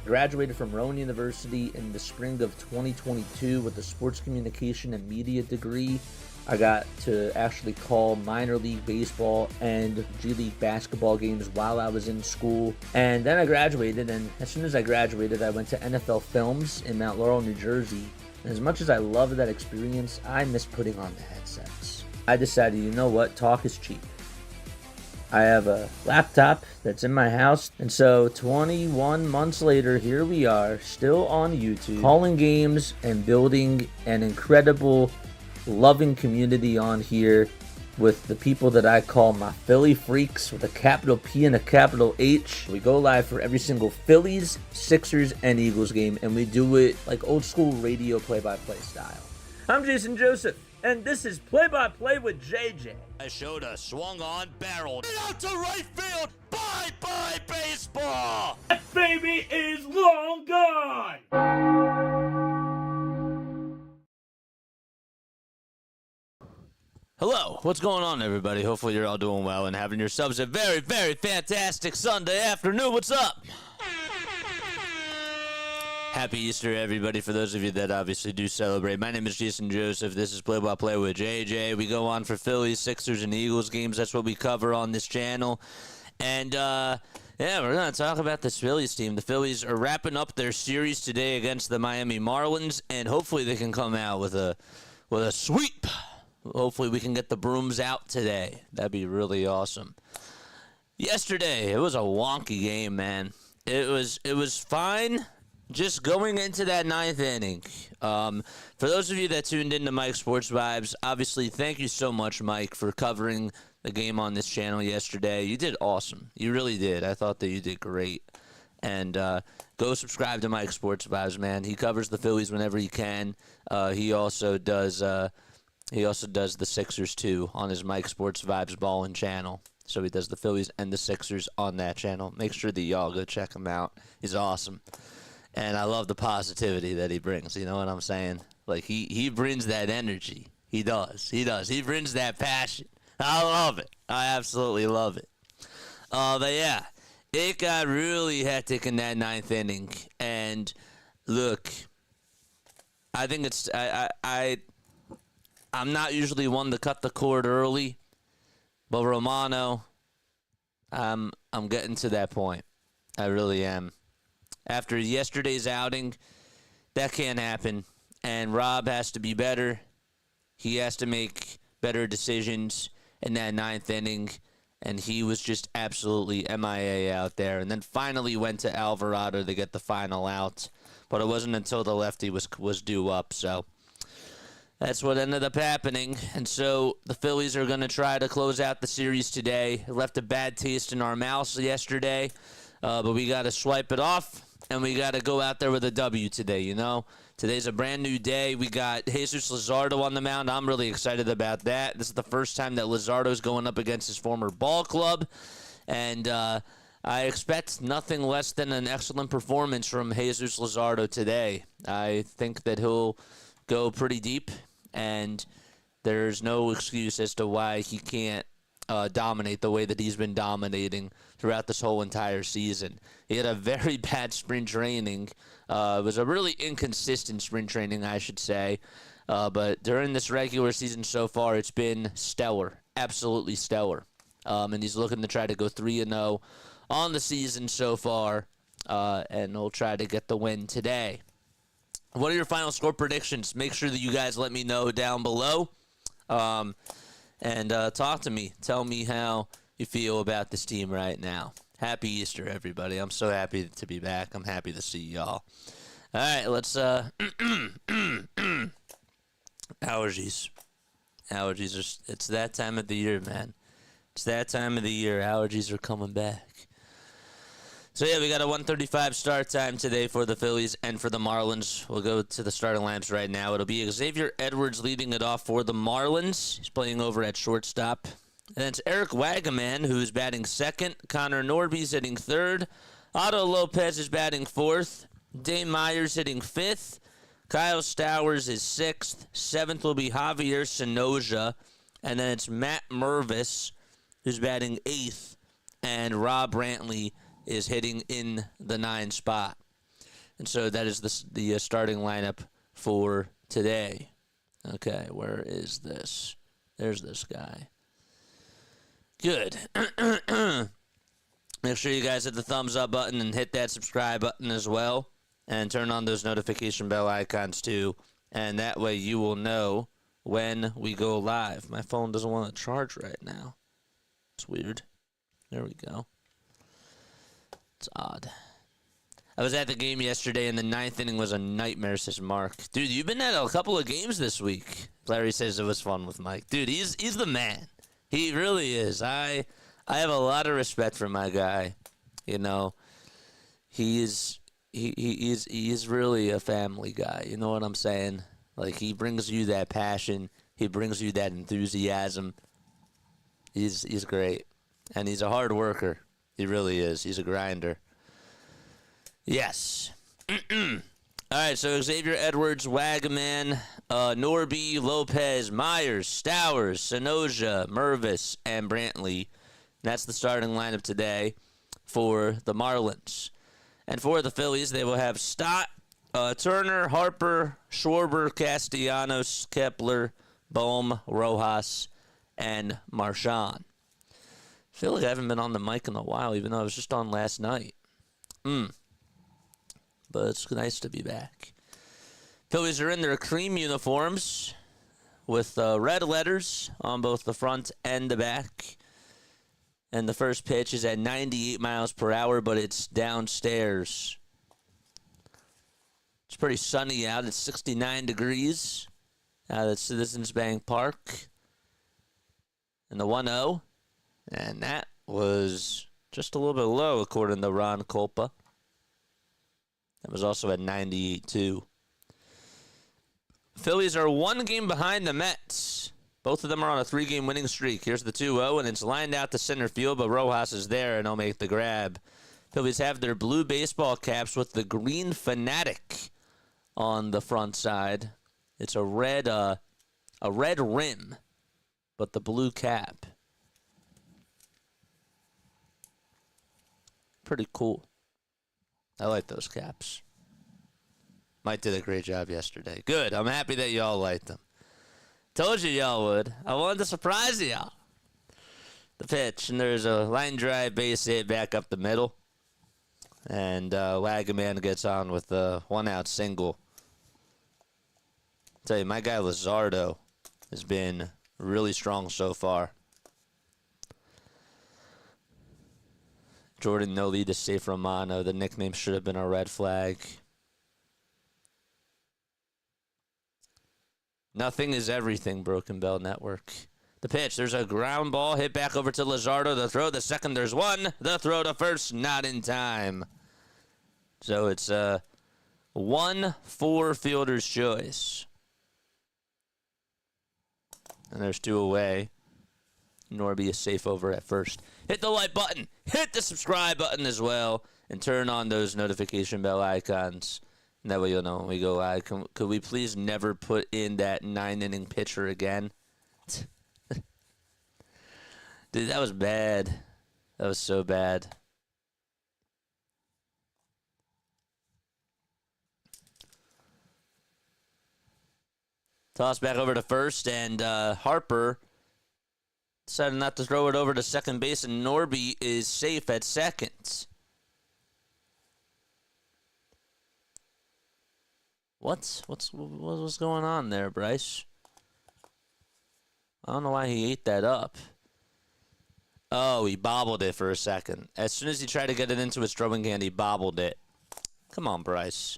Graduated from Rowan University in the spring of 2022 with a sports communication and media degree. I got to actually call minor league baseball and G League basketball games while I was in school. And then I graduated, and as soon as I graduated, I went to NFL Films in Mount Laurel, New Jersey. And as much as I loved that experience, I miss putting on the headsets. I decided, you know what, talk is cheap. I have a laptop that's in my house, and so 21 months later, here we are, still on YouTube, calling games and building an incredible, loving community on here with the people that I call my Philly freaks with a capital P and a capital H. We go live for every single Phillies, Sixers, and Eagles game, and we do it like old school radio play-by-play style. I'm Jason Joseph, and this is Play-by-Play with JJ. I showed a swung on barrel. Out to right field. Bye-bye baseball. That baby is long gone. Hello, what's going on, everybody? Hopefully you're all doing well and having yourselves a very, very fantastic Sunday afternoon. What's up? Happy Easter, everybody, for those of you that obviously do celebrate. My name is Jason Joseph. This is Play-by-Play with JJ. We go on for Phillies, Sixers, and Eagles games. That's what we cover on this channel. And, yeah, we're going to talk about this Phillies team. The Phillies are wrapping up their series today against the Miami Marlins, and hopefully they can come out with a sweep. Hopefully we can get the brooms out today. That'd be really awesome. Yesterday, it was a wonky game, man. It was fine. Just going into that ninth inning, for those of you that tuned into Mike's Sports Vibes, obviously thank you so much, Mike, for covering the game on this channel yesterday. You did awesome. You really did. I thought that you did great. And go subscribe to Mike's Sports Vibes, man. He covers the Phillies whenever he can. He also does the Sixers, too, on his Mike Sports Vibes Ballin' channel. So he does the Phillies and the Sixers on that channel. Make sure that y'all go check him out. He's awesome. And I love the positivity that he brings. You know what I'm saying? Like, he brings that energy. He does. He brings that passion. I love it. I absolutely love it. But, yeah, it got really hectic in that ninth inning. And, look, I think it's I'm not usually one to cut the cord early. But, Romano, I'm getting to that point. I really am. After yesterday's outing, that can't happen. And Rob has to be better. He has to make better decisions in that ninth inning. And he was just absolutely MIA out there. And then finally went to Alvarado to get the final out. But it wasn't until the lefty was due up. So that's what ended up happening. And so the Phillies are going to try to close out the series today. It left a bad taste in our mouths yesterday. But we got to swipe it off. And we got to go out there with a W today, you know. Today's a brand new day. We got Jesus Luzardo on the mound. I'm really excited about that. This is the first time that Luzardo's going up against his former ball club. And I expect nothing less than an excellent performance from Jesus Luzardo today. I think that he'll go pretty deep, and there's no excuse as to why he can't dominate the way that he's been dominating throughout this whole entire season. He had a very bad spring training. It was a really inconsistent spring training, I should say. But during this regular season so far, it's been stellar, absolutely stellar. And he's looking to try to go 3-0 on the season so far, and he'll try to get the win today. What are your final score predictions? Make sure that you guys let me know down below. And talk to me. Tell me how you feel about this team right now. Happy Easter, everybody. I'm so happy to be back. I'm happy to see y'all. All right, let's allergies. Allergies are, it's that time of the year, man. It's that time of the year. Allergies are coming back. So, yeah, we got a 1:35 start time today for the Phillies and for the Marlins. We'll go to the starting lineups right now. It'll be Xavier Edwards leading it off for the Marlins. He's playing over at shortstop. And it's Eric Wagaman, who's batting second. Connor Norby's hitting third. Otto Lopez is batting fourth. Dane Myers hitting fifth. Kyle Stowers is sixth. Seventh will be Javier Sonoja. And then it's Matt Mervis, who's batting eighth. And Rob Brantley is hitting in the 9 spot. And so that is the starting lineup for today. Okay, where is this? There's this guy. Good. Make sure you guys hit the thumbs up button and hit that subscribe button as well. And turn on those notification bell icons too. And that way you will know when we go live. My phone doesn't want to charge right now. It's weird. There we go. It's odd. I was at the game yesterday, and the 9th inning was a nightmare, says Mark. Dude, you've been at a couple of games this week. Larry says it was fun with Mike. Dude, he's the man. He really is. I have a lot of respect for my guy. You know, he's really a family guy. You know what I'm saying? Like, he brings you that passion. He brings you that enthusiasm. He's great. And he's a hard worker. He really is. He's a grinder. Yes. All right, so Xavier Edwards, Wagaman, Norby, Lopez, Myers, Stowers, Sanoja, Mervis, and Brantley. That's the starting lineup today for the Marlins. And for the Phillies, they will have Stott, Turner, Harper, Schwarber, Castellanos, Kepler, Bohm, Rojas, and Marchand. I feel like I haven't been on the mic in a while, even though I was just on last night. But it's nice to be back. Phillies are in their cream uniforms with red letters on both the front and the back. And the first pitch is at 98 miles per hour, but it's downstairs. It's pretty sunny out. It's 69 degrees out at Citizens Bank Park. And the 1-0. And that was just a little bit low, according to Ron Kolpa. That was also at 98, too. Phillies are one game behind the Mets. Both of them are on a 3-game winning streak. Here's the 2-0, and it's lined out to center field, but Rojas is there, and he'll make the grab. Phillies have their blue baseball caps with the green fanatic on the front side. It's a red rim, but the blue cap. Pretty cool. I like those caps. Mike did a great job yesterday. Good. I'm happy that y'all liked them. Told you y'all would. I wanted to surprise y'all. The pitch, and there's a line drive base hit back up the middle. And Wagaman gets on with a 1-out single. Tell you, my guy Luzardo has been really strong so far. Jordan no lead to safe Romano. The nickname should have been a red flag. Nothing is everything, Broken Bell Network. The pitch, there's a ground ball hit back over to Luzardo. The throw, the second, there's one. The throw to first, not in time. So it's a 1-4 fielder's choice. And there's 2 away. Norby is safe over at first. Hit the like button. Hit the subscribe button as well. And turn on those notification bell icons. And that way you'll know when we go live. Could we please never put in that 9-inning pitcher again? Dude, that was bad. That was so bad. Toss back over to first, and Harper decided not to throw it over to second base, and Norby is safe at second. What's going on there, Bryce? I don't know why he ate that up. Oh, he bobbled it for a second. As soon as he tried to get it into his throwing hand, he bobbled it. Come on, Bryce.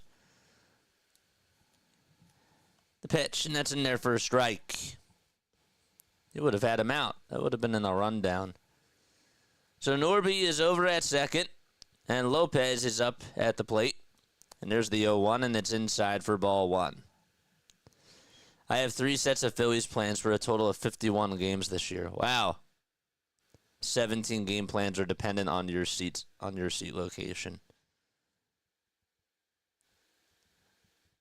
The pitch, and that's in there for a strike. He would have had him out. That would have been in a rundown. So Norby is over at second, and Lopez is up at the plate. And there's the 0-1, and it's inside for ball 1. I have 3 sets of Phillies plans for a total of 51 games this year. Wow. 17 game plans are dependent on your seat location.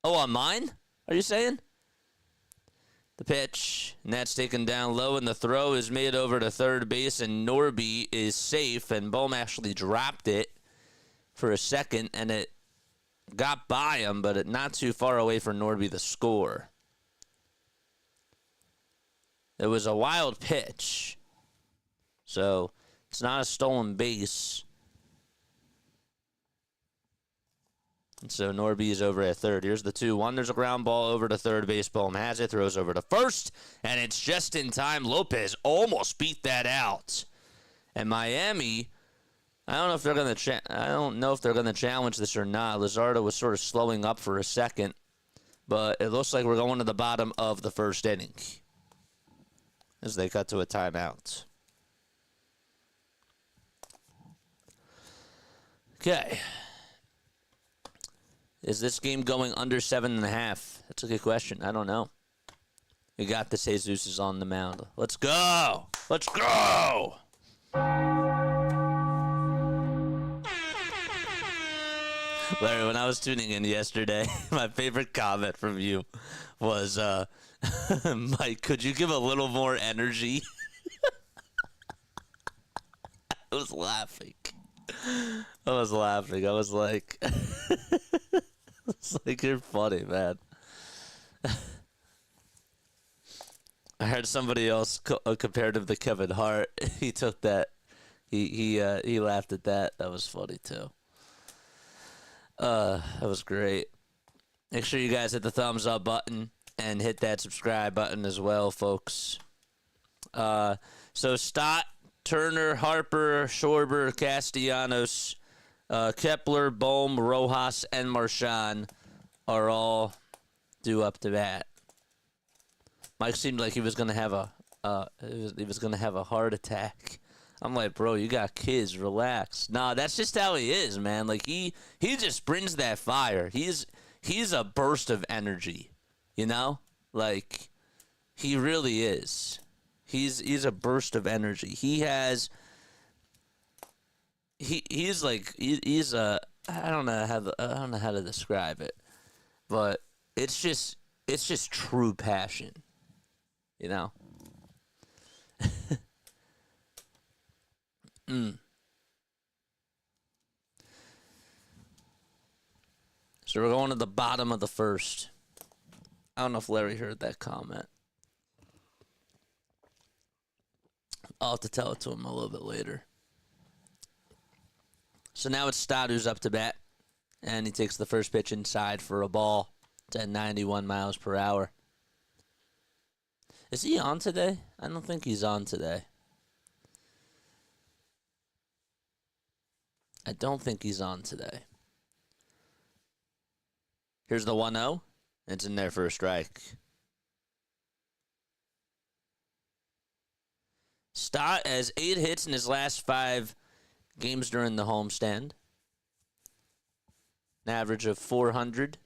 Oh, on mine? Are you saying? The pitch, and that's taken down low, and the throw is made over to third base, and Norby is safe, and Bohm actually dropped it for a second, and it got by him, but not too far away for Norby to score. It was a wild pitch, so it's not a stolen base. And so Norby is over at third. Here's the 2-1. There's a ground ball over to third base. Bohm has it, throws over to first, and it's just in time. Lopez almost beat that out. And Miami, I don't know if they're gonna challenge this or not. Luzardo was sort of slowing up for a second, but it looks like we're going to the bottom of the first inning as they cut to a timeout. Okay. Is this game going under 7.5? That's a good question. I don't know. We got this. Jesus is on the mound. Let's go. Let's go. Larry, when I was tuning in yesterday, my favorite comment from you was, Mike, could you give a little more energy? I was laughing. I was like, it's like, you're funny, man. I heard somebody else compared him to Kevin Hart. He took that. He laughed at that. That was funny too. That was great. Make sure you guys hit the thumbs up button and hit that subscribe button as well, folks. So Stott, Turner, Harper, Schwarber, Castellanos, Kepler, Bohm, Rojas, and Marchand are all due up to bat. Mike seemed like he was gonna have a heart attack. I'm like, bro, you got kids, relax. Nah, that's just how he is, man. Like he just brings that fire. He's a burst of energy, you know? Like he really is. He's a burst of energy. He's a I don't know how to describe it, but it's just true passion, you know. So we're going to the bottom of the first. I don't know if Larry heard that comment. I'll have to tell it to him a little bit later. So now it's Stott who's up to bat, and he takes the first pitch inside for a ball. It's at 91 miles per hour. Is he on today? I don't think he's on today. I don't think he's on today. Here's the 1-0. It's in there for a strike. Stott has 8 hits in his last 5 games during the homestand. An average of 400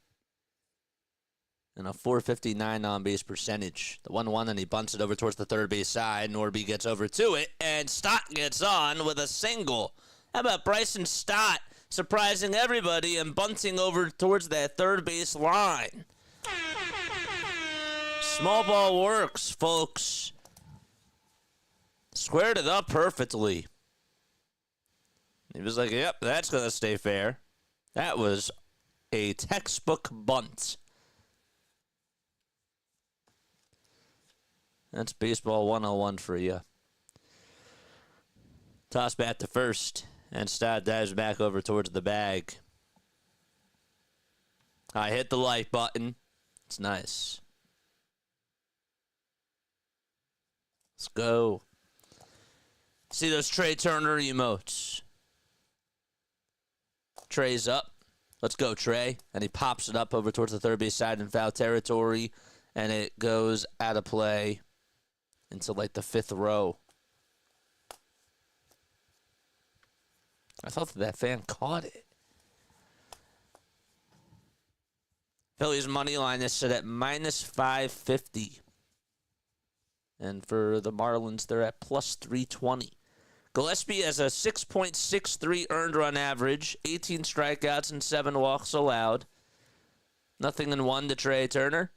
and a 459 on-base percentage. The 1-1, and he bunts it over towards the third base side. Norby gets over to it, and Stott gets on with a single. How about Bryson Stott surprising everybody and bunting over towards that third base line? Small ball works, folks. Squared it up perfectly. He was like, yep, that's going to stay fair. That was a textbook bunt. That's baseball 101 for you. Toss bat to first. And Stott dives back over towards the bag. I hit the like button. It's nice. Let's go. See those Trey Turner emotes. Trey's up. Let's go, Trey. And he pops it up over towards the third base side in foul territory. And it goes out of play into like the 5th row. I thought that fan caught it. Phillies money line is set at minus 550. And for the Marlins, they're at plus 320. Gillispie has a 6.63 earned run average, 18 strikeouts and 7 walks allowed. Nothing in 1 to Trey Turner.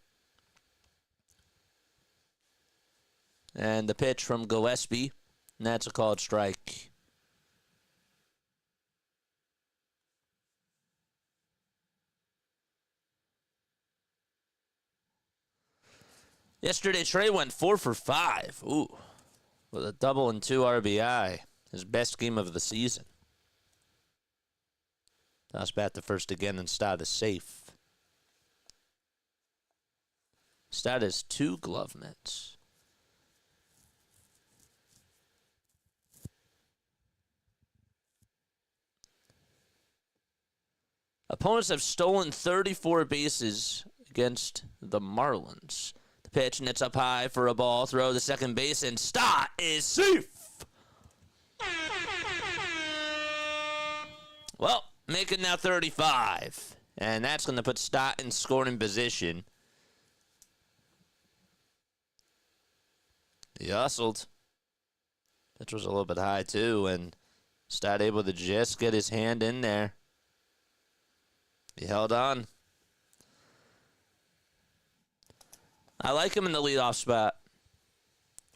And the pitch from Gillispie, and that's a called strike. Yesterday, Trey went 4 for 5. Ooh, with a double and 2 RBI. His best game of the season. Toss bat to first again, and Stott is safe. Stott has 2 glove mitts. Opponents have stolen 34 bases against the Marlins. The pitch, and it's up high for a ball. Throw to second base, and Stott is safe. Well, make it now 35. And that's going to put Stott in scoring position. He hustled. Pitch was a little bit high, too, and Stott able to just get his hand in there. He held on. I like him in the leadoff spot.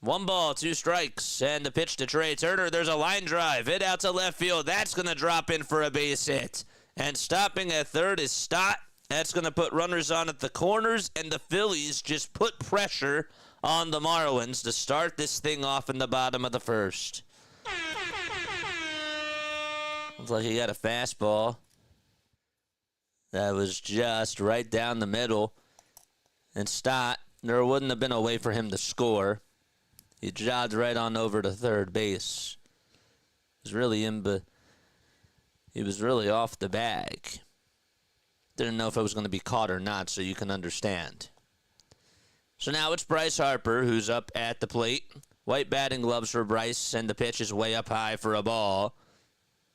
1 ball, 2 strikes, and the pitch to Trey Turner. There's a line drive. Hit out to left field. That's going to drop in for a base hit. And stopping at third is Stott. That's going to put runners on at the corners, and the Phillies just put pressure on the Marlins to start this thing off in the bottom of the first. Looks like he got a fastball. That was just right down the middle. And Stott, there wouldn't have been a way for him to score. He jogged right on over to third base. He was really off the bag. Didn't know if it was going to be caught or not, so you can understand. So now it's Bryce Harper, who's up at the plate. White batting gloves for Bryce, and the pitch is way up high for a ball.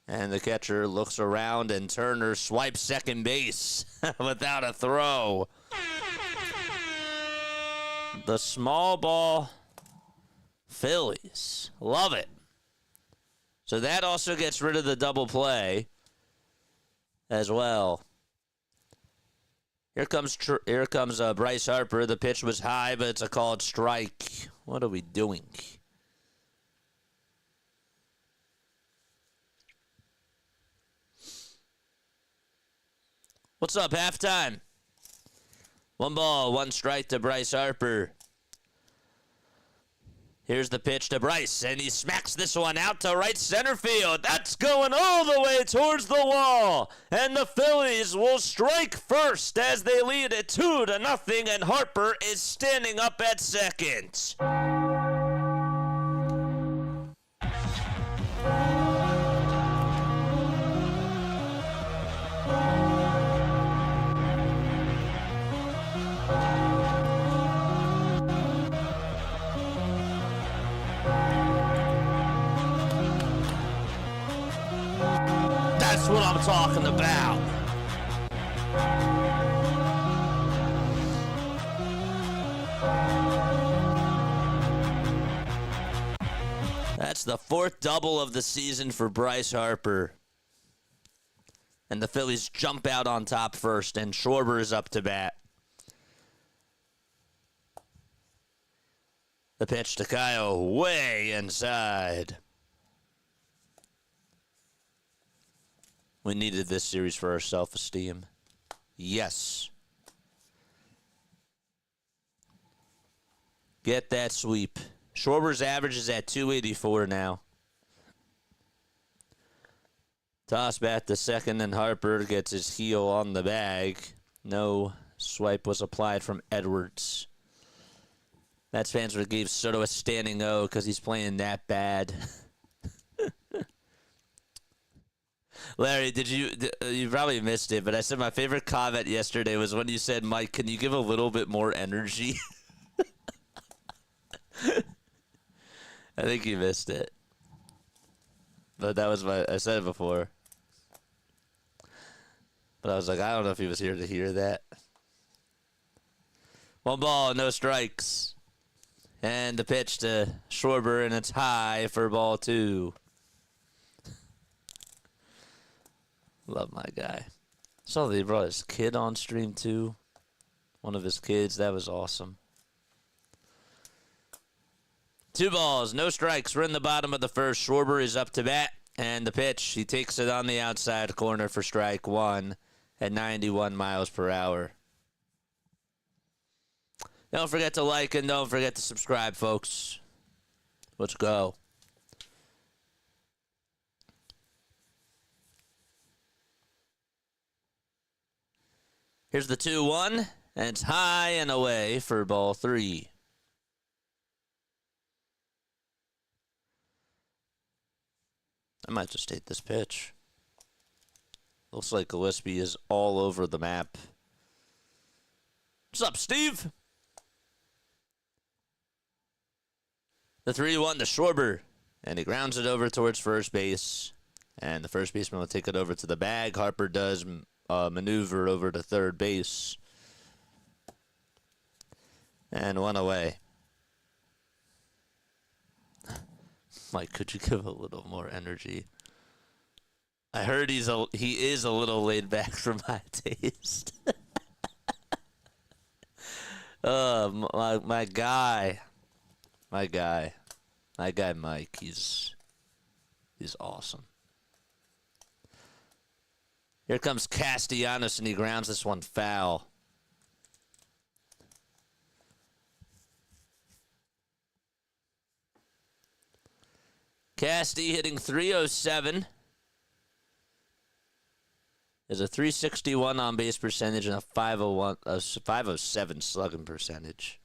And the catcher looks around, and Turner swipes second base without a throw. The small ball Phillies. Love it. So that also gets rid of the double play as well. Here comes Bryce Harper. The pitch was high, but it's a called strike. What are we doing? What's up, halftime? 1 ball, 1 strike to Bryce Harper. Here's the pitch to Bryce, and he smacks this one out to right center field. That's going all the way towards the wall. And the Phillies will strike first as they lead it 2-0, and Harper is standing up at second. That's what I'm talking about. That's the 4th double of the season for Bryce Harper. And the Phillies jump out on top first, and Schwarber is up to bat. The pitch to Kyle way inside. We needed this series for our self-esteem. Yes. Get that sweep. Schwarber's average is at 284 now. Toss back to second, and Harper gets his heel on the bag. No swipe was applied from Edwards. That's fans would give Soto a standing O because he's playing that bad. Larry, you probably missed it, but I said my favorite comment yesterday was when you said, Mike, can you give a little bit more energy? I think you missed it. But that was I said it before. But I was like, I don't know if he was here to hear that. 1 ball, no strikes. And the pitch to Schwarber, and it's high for ball 2. Love my guy. Saw that he brought his kid on stream too. One of his kids. That was awesome. 2 balls, no strikes. We're in the bottom of the first. Schwarber is up to bat. And the pitch, he takes it on the outside corner for strike 1 at 91 miles per hour. Don't forget to like and don't forget to subscribe, folks. Let's go. Here's the 2-1, and it's high and away for ball 3. I might just take this pitch. Looks like Gillispie is all over the map. What's up, Steve? The 3-1 to Schwarber, and he grounds it over towards first base, and the first baseman will take it over to the bag. Harper does maneuver over to third base, and 1 away. Mike, could you give a little more energy? I heard he is a little laid back for my taste. My guy Mike, he's awesome. Here comes Castellanos, and he grounds this one foul. Casty hitting .307. There's a .361 on base percentage and a .507 slugging percentage.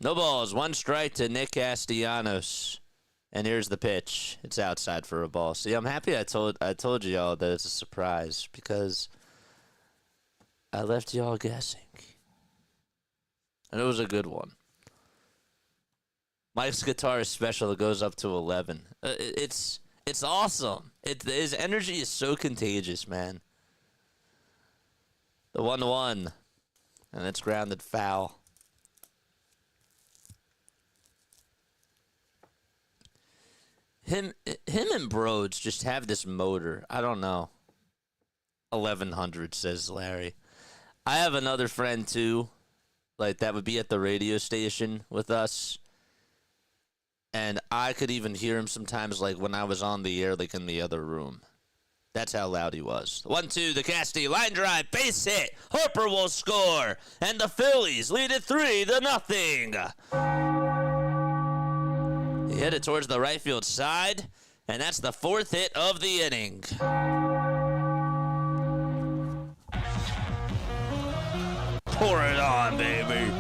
No balls, 1 strike to Nick Castellanos. And here's the pitch. It's outside for a ball. See, I'm happy I told y'all that it's a surprise because I left y'all guessing. And it was a good one. Mike's guitar is special. It goes up to 11. It's awesome. His energy is so contagious, man. The 1-1. And it's grounded foul. Him and Broads just have this motor. I don't know. 1100, says Larry. I have another friend, too. Like, that would be at the radio station with us. And I could even hear him sometimes, like, when I was on the air, like, in the other room. That's how loud he was. 1-2, the Casty, line drive, base hit. Harper will score. And the Phillies lead it 3-0. He hit it towards the right field side. And that's the 4th hit of the inning. Pour it on, baby.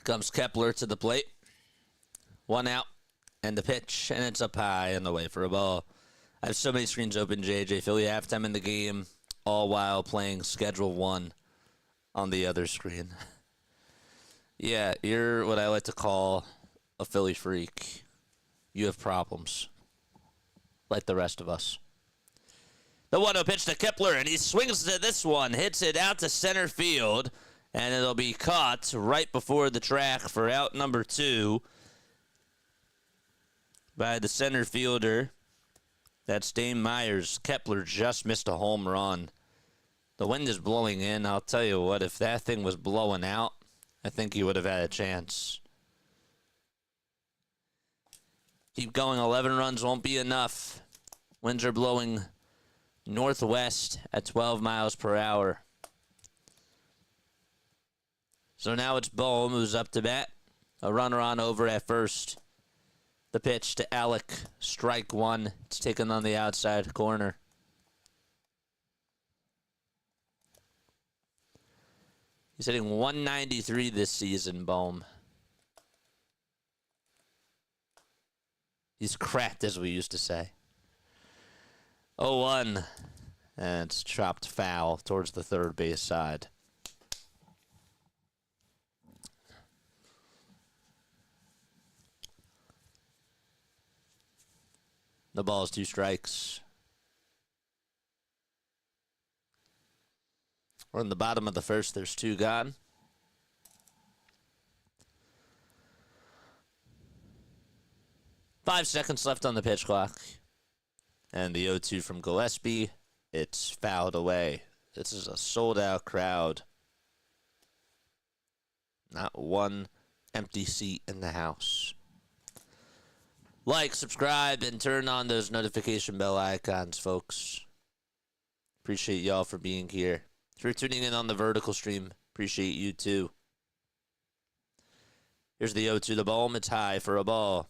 Comes Kepler to the plate. 1 out, and the pitch, and it's up high and away for a ball. I have so many screens open, JJ. Philly halftime in the game, all while playing Schedule 1 on the other screen. Yeah, you're what I like to call a Philly freak. You have problems, like the rest of us. The 1-0 pitch to Kepler, and he swings to this one, hits it out to center field, and it'll be caught right before the track for out number 2 by the center fielder. That's Dane Myers. Kepler just missed a home run. The wind is blowing in. I'll tell you what, if that thing was blowing out, I think he would have had a chance. Keep going. 11 runs won't be enough. Winds are blowing northwest at 12 miles per hour. So now it's Bohm who's up to bat. A runner on over at first. The pitch to Alec. Strike 1. It's taken on the outside corner. He's hitting .193 this season, Bohm. He's cracked, as we used to say. 0-1. And it's chopped foul towards the third base side. The ball is 2 strikes. We're in the bottom of the first. There's 2 gone. Five seconds left on the pitch clock. And the 0-2 from Gillispie. it's fouled away. This is a sold-out crowd. Not one empty seat in the house. Like, subscribe, and turn on those notification bell icons, folks. Appreciate y'all for being here. If you're tuning in on the vertical stream, appreciate you too. Here's the 0-2 to Bohm. It's high for a ball.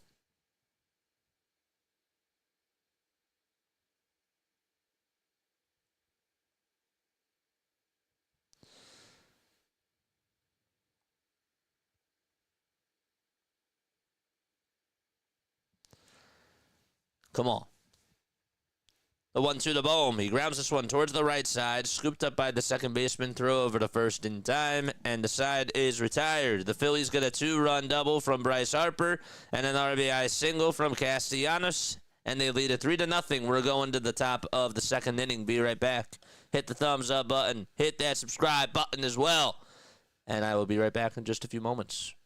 Come on. The 1-2 to Bohm. He grounds this one towards the right side. Scooped up by the second baseman. Throw over to first in time. And the side is retired. The Phillies get a 2-run double from Bryce Harper. And an RBI single from Castellanos. And they lead it 3-0. We're going to the top of the second inning. Be right back. Hit the thumbs up button. Hit that subscribe button as well. And I will be right back in just a few moments.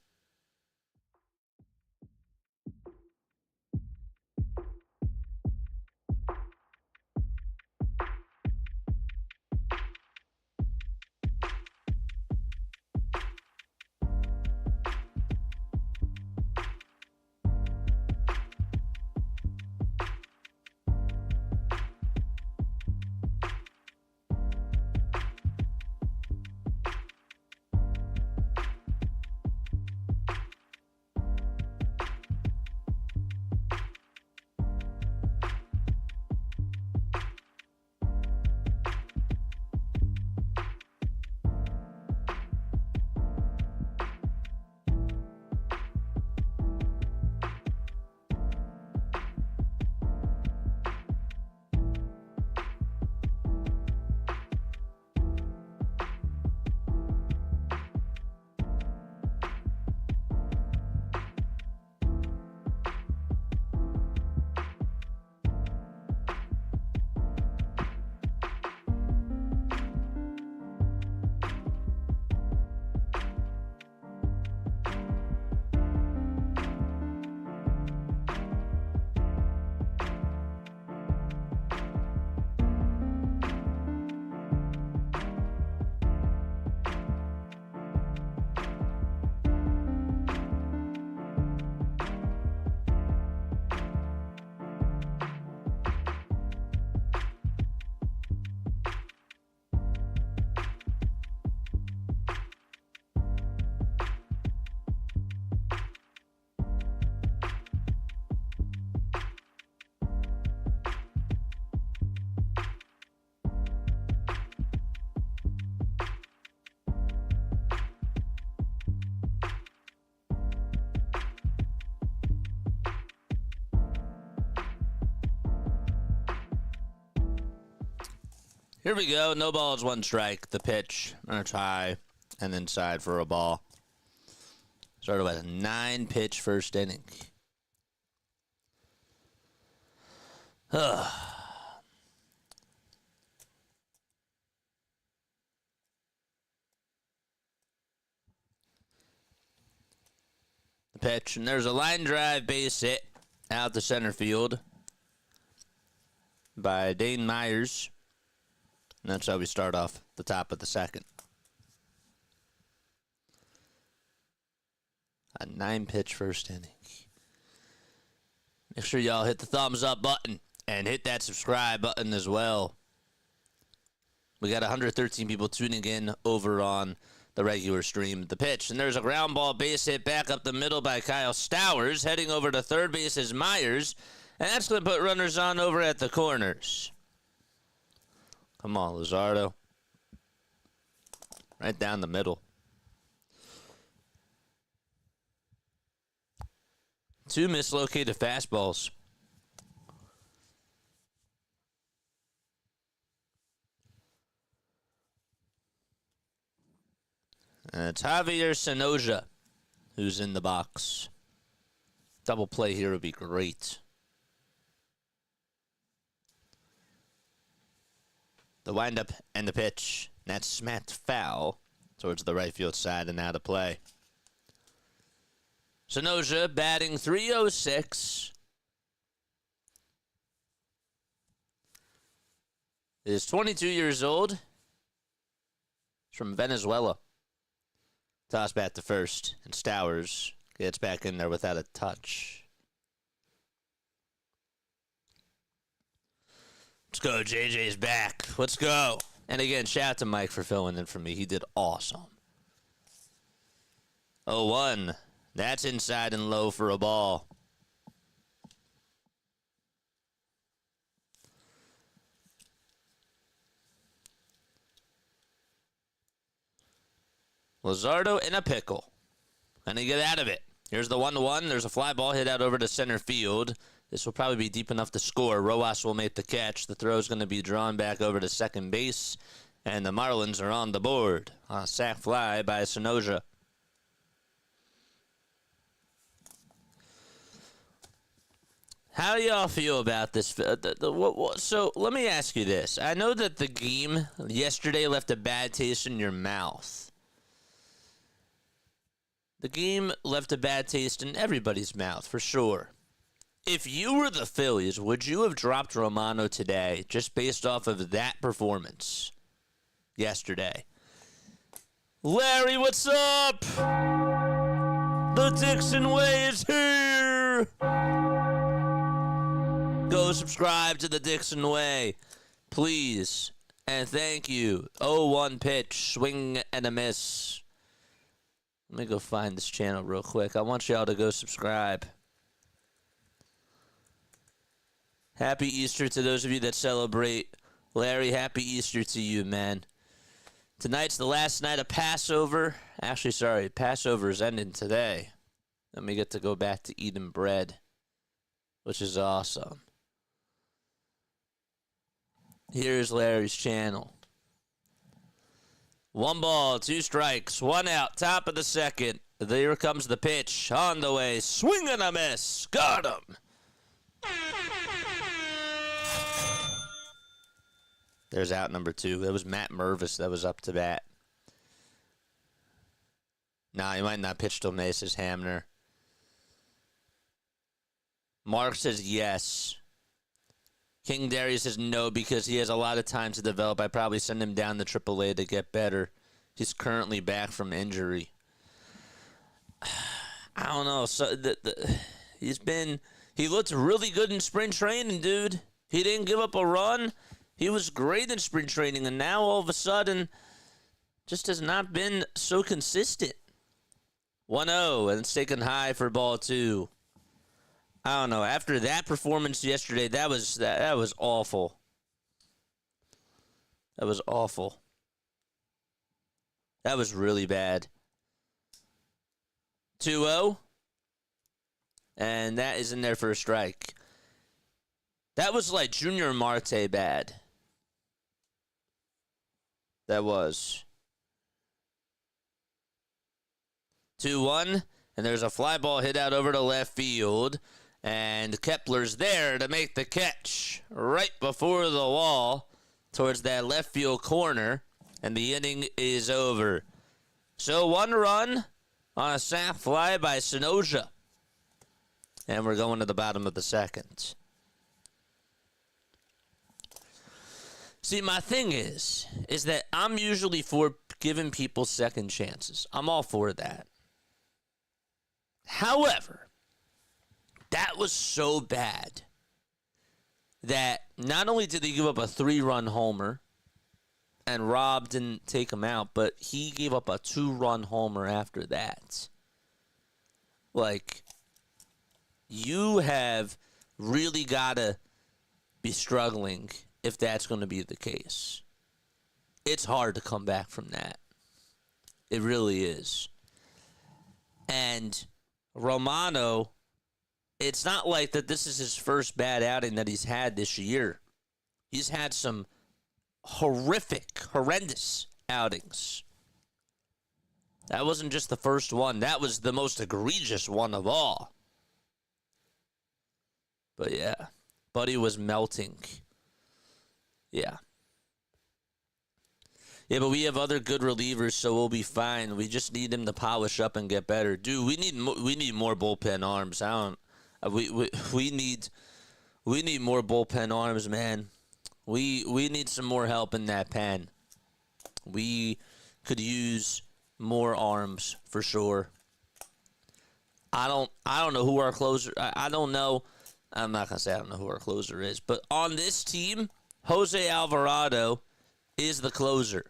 Here we go. No balls, one strike. The pitch. Gonna try and inside for a ball. Started with a 9-pitch first inning. The pitch, and there's a line drive base hit out to center field by Dane Myers. And that's how we start off the top of the second. A 9-pitch first inning. Make sure y'all hit the thumbs up button and hit that subscribe button as well. We got 113 people tuning in over on the regular stream. The pitch, and there's a ground ball base hit back up the middle by Kyle Stowers. Heading over to third base is Myers, and that's going to put runners on over at the corners. Come on, Luzardo. Right down the middle. 2 mislocated fastballs. And it's Javier Sonoja who's in the box. Double play here would be great. The windup and the pitch. That's smacked foul towards the right field side and out of play. Sonoja batting .306. is 22 years old. He's from Venezuela. Toss bat to first, and Stowers gets back in there without a touch. Let's go. JJ's back. Let's go. And again, shout out to Mike for filling in for me. He did awesome. 0-1. That's inside and low for a ball. Luzardo in a pickle. And he get out of it. Here's the 1-1. There's a fly ball hit out over to center field. This will probably be deep enough to score. Rojas will make the catch. The throw is going to be drawn back over to second base. And the Marlins are on the board. On a sac fly by Sonoja. How do y'all feel about this? So let me ask you this. I know that the game yesterday left a bad taste in your mouth. The game left a bad taste in everybody's mouth, for sure. If you were the Phillies, would you have dropped Romano today just based off of that performance yesterday? Larry, what's up? The Dixon Way is here. Go subscribe to the Dixon Way, please. And thank you. 0-1 pitch, swing and a miss. Let me go find this channel real quick. I want y'all to go subscribe. Happy Easter to those of you that celebrate. Larry, happy Easter to you, man. Tonight's the last night of Passover. Actually, sorry, Passover is ending today. Then we get to go back to eating bread, which is awesome. Here's Larry's channel. 1 ball, 2 strikes, 1 out, top of the second. There comes the pitch, on the way, swing and a miss, got him. There's out number 2. That was Matt Mervis that was up to bat. Nah, he might not pitch till May, says Hamner. Mark says yes. King Darius says no because he has a lot of time to develop. I'd probably send him down to AAA to get better. He's currently back from injury. I don't know. So he looked really good in spring training, dude. He didn't give up a run. He was great in spring training, and now all of a sudden just has not been so consistent. 1-0, and it's taken high for ball 2. I don't know. After that performance yesterday, that was awful. That was awful. That was really bad. 2-0. And that is in there for a strike. That was like Junior Marte bad. That was. 2-1. And there's a fly ball hit out over to left field. And Kepler's there to make the catch right before the wall towards that left field corner. And the inning is over. So 1 run on a sac fly by Sonoja. And we're going to the bottom of the second. See, my thing is that I'm usually for giving people second chances. I'm all for that. However, that was so bad that not only did he give up a 3-run homer and Rob didn't take him out, but he gave up a 2-run homer after that. Like, you have really got to be struggling if that's going to be the case. It's hard to come back from that. It really is. And Romano, it's not like that this is his first bad outing that he's had this year. He's had some horrendous outings. That wasn't just the first one. That was the most egregious one of all. But yeah, Buddy was melting. Yeah. Yeah, but we have other good relievers, so we'll be fine. We just need him to polish up and get better. Dude, we need more bullpen arms. We need more bullpen arms, man. We need some more help in that pen. We could use more arms for sure. I don't know who our closer. I don't know. I'm not gonna say I don't know who our closer is, but on this team, Jose Alvarado is the closer.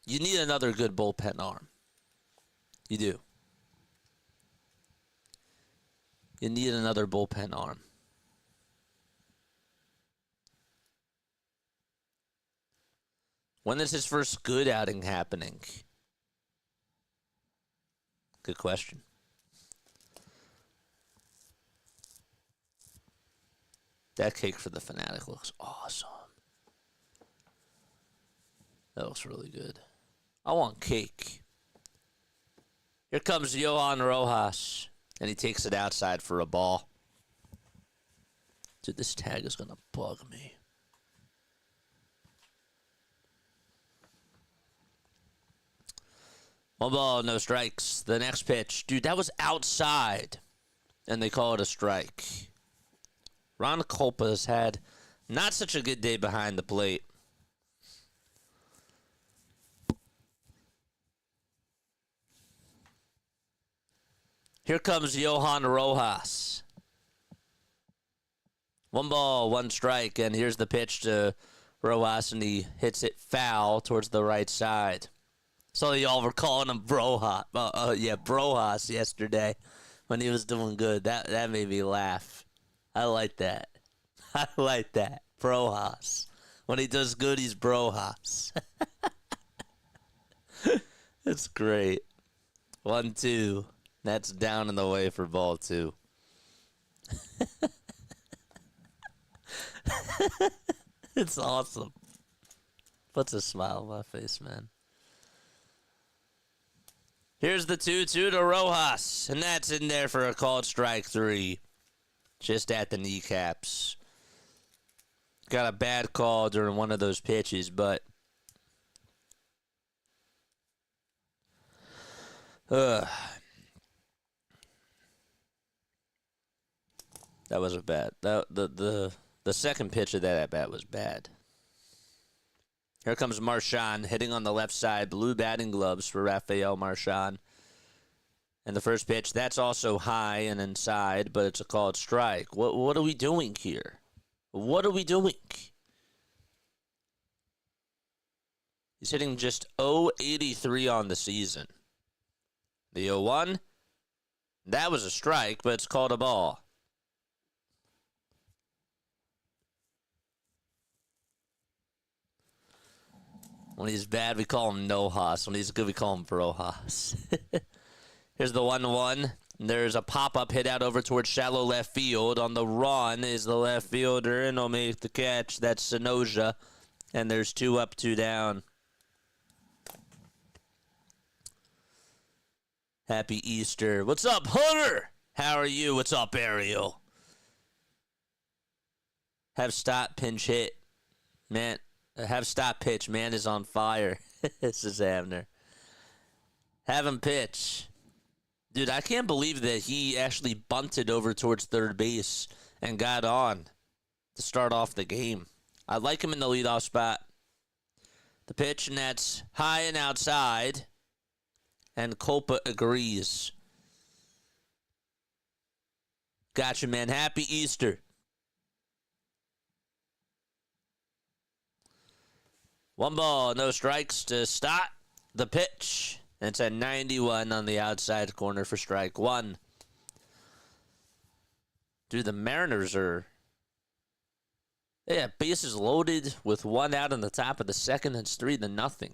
You need another good bullpen arm. You do. You need another bullpen arm. When is his first good outing happening? Good question. That cake for the Fanatic looks awesome. That looks really good. I want cake. Here comes Johan Rojas, and he takes it outside for a ball. Dude, this tag is going to bug me. One ball, no strikes. The next pitch. Dude, that was outside, and they call it a strike. Ron Culpa has had not such a good day behind the plate. Here comes Johan Rojas. One ball, one strike, and here's the pitch to Rojas, and he hits it foul towards the right side. So y'all were calling him Brojas. Brojas yesterday when he was doing good. That made me laugh. I like that. I like that. Brojas. When he does good, he's Brojas. It's great. 1-2. That's down and away for ball 2. It's awesome. Puts a smile on my face, man. Here's the 2-2 to Rojas, and that's in there for a called strike 3. Just at the kneecaps. Got a bad call during one of those pitches, but that was a bad. The second pitch of that at bat was bad. Here comes Marchand hitting on the left side. Blue batting gloves for Rafael Marchand. And the first pitch, that's also high and inside, but it's a called strike. What are we doing here? What are we doing? He's hitting just .083 on the season. The 0-1, that was a strike, but it's called a ball. When he's bad, we call him No-Hoss. When he's good, we call him Brojas. Here's the 1-1. There's a pop-up hit out over towards shallow left field. On the run is the left fielder, and he'll make the catch. That's Sonoja. And there's 2 up, 2 down. Happy Easter. What's up, Hunter? How are you? What's up, Ariel? Have stop pinch hit. Man, have stop pitch. Man is on fire. This is Abner. Have him pitch. Dude, I can't believe that he actually bunted over towards third base and got on to start off the game. I like him in the leadoff spot. The pitch, and that's high and outside. And Culpa agrees. Gotcha, man. Happy Easter. One ball, no strikes to start the pitch. And it's a 91 on the outside corner for strike 1. Dude, the Mariners are... Yeah, bases loaded with 1 out in the top of the second. It's 3-0.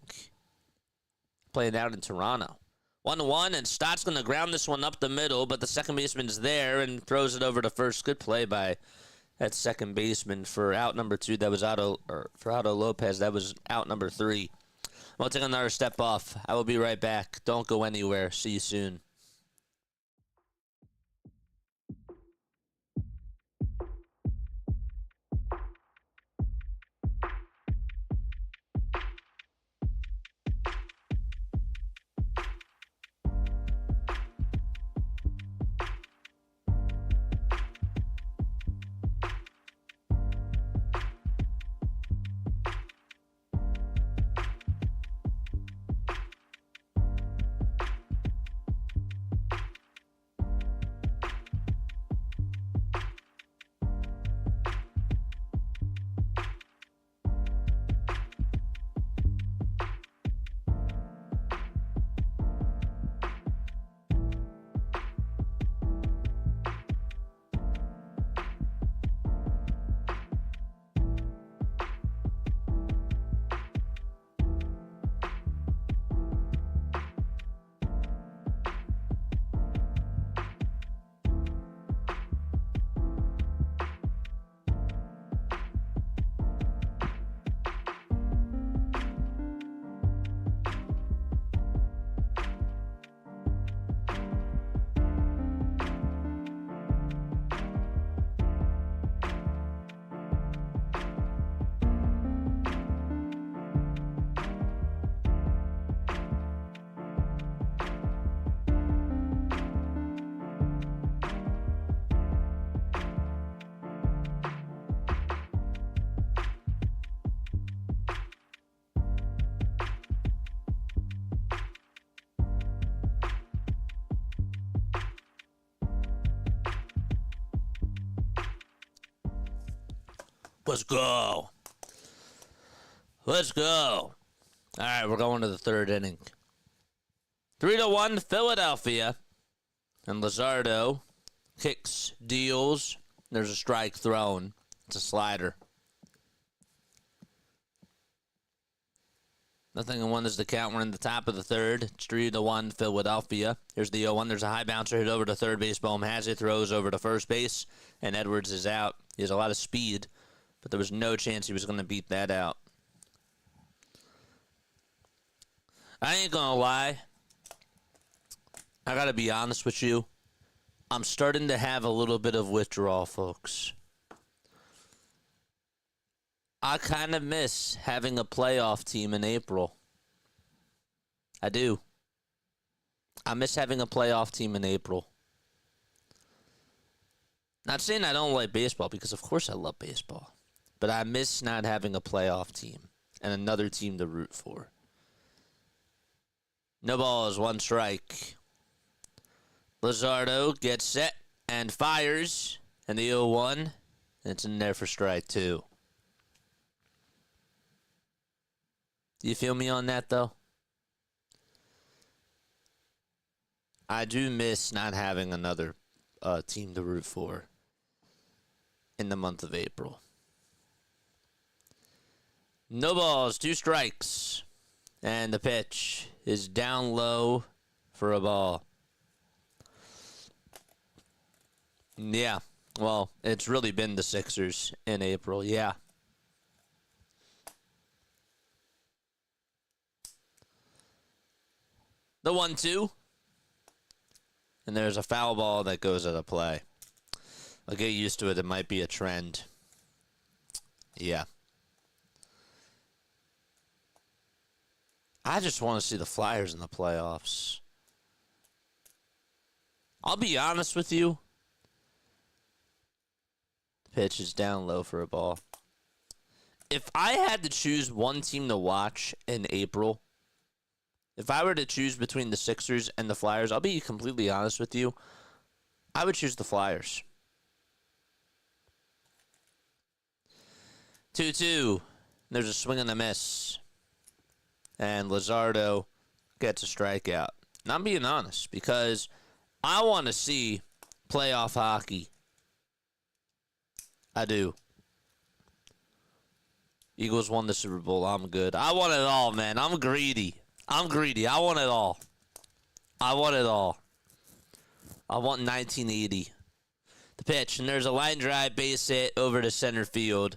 Playing out in Toronto. 1-1, and Stott's going to ground this one up the middle, but the second baseman's there and throws it over to first. Good play by that second baseman for out number 2. That was for Otto Lopez. That was out number 3. We'll take another step off. I will be right back. Don't go anywhere. See you soon. Let's go. Let's go. All right, we're going to the third inning. 3-1 Philadelphia. And Luzardo kicks, deals. There's a strike thrown. It's a slider. Nothing in one is the count. We're in the top of the third. It's 3-1 Philadelphia. Here's the 0-1. There's a high bouncer hit over to third base. Bohm has it, throws over to first base, and Edwards is out. He has a lot of speed, but there was no chance he was going to beat that out. I ain't going to lie. I got to be honest with you. I'm starting to have a little bit of withdrawal, folks. I kind of miss having a playoff team in April. I do. I miss having a playoff team in April. Not saying I don't like baseball, because of course I love baseball. But I miss not having a playoff team and another team to root for. No balls, one strike. Luzardo gets set and fires. And the 0-1. And it's in there for strike 2. Do you feel me on that, though? I do miss not having another team to root for in the month of April. No balls, 2 strikes. And the pitch is down low for a ball. Yeah, well, it's really been the Sixers in April, yeah. The 1-2. And there's a foul ball that goes out of play. I'll get used to it. It might be a trend. Yeah. I just want to see the Flyers in the playoffs. I'll be honest with you. The pitch is down low for a ball. If I had to choose one team to watch in April, if I were to choose between the Sixers and the Flyers, I'll be completely honest with you, I would choose the Flyers. 2-2. There's a swing and a miss. And Luzardo gets a strikeout. And I'm being honest, because I want to see playoff hockey. I do. Eagles won the Super Bowl. I'm good. I want it all, man. I'm greedy. I want it all. I want it all. I want 1980. The pitch, and there's a line drive base hit over to center field.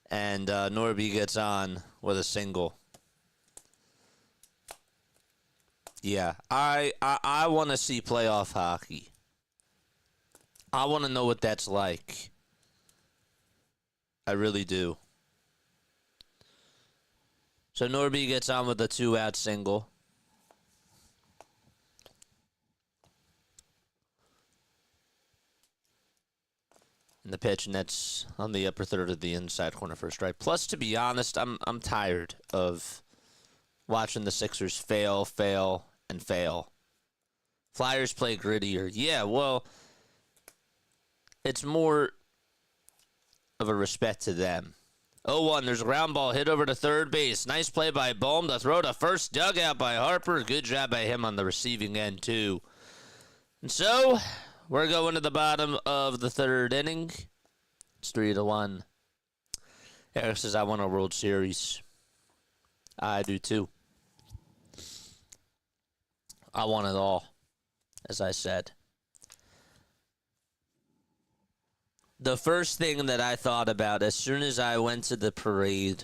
And Norby gets on with a single. Yeah, I want to see playoff hockey. I want to know what that's like. I really do. So Norby gets on with a 2-out single. And the pitch, and that's on the upper third of the inside corner for a strike. Plus, to be honest, I'm tired of watching the Sixers fail, and fail. Flyers play grittier. Yeah, well, it's more of a respect to them. 0-1, there's a ground ball hit over to third base. Nice play by Bohm. The throw to first, dug out by Harper. Good job by him on the receiving end, too. And so, we're going to the bottom of the third inning. It's 3-1. Eric says, I want a World Series. I do, too. I want it all, as I said. The first thing that I thought about as soon as I went to the parade,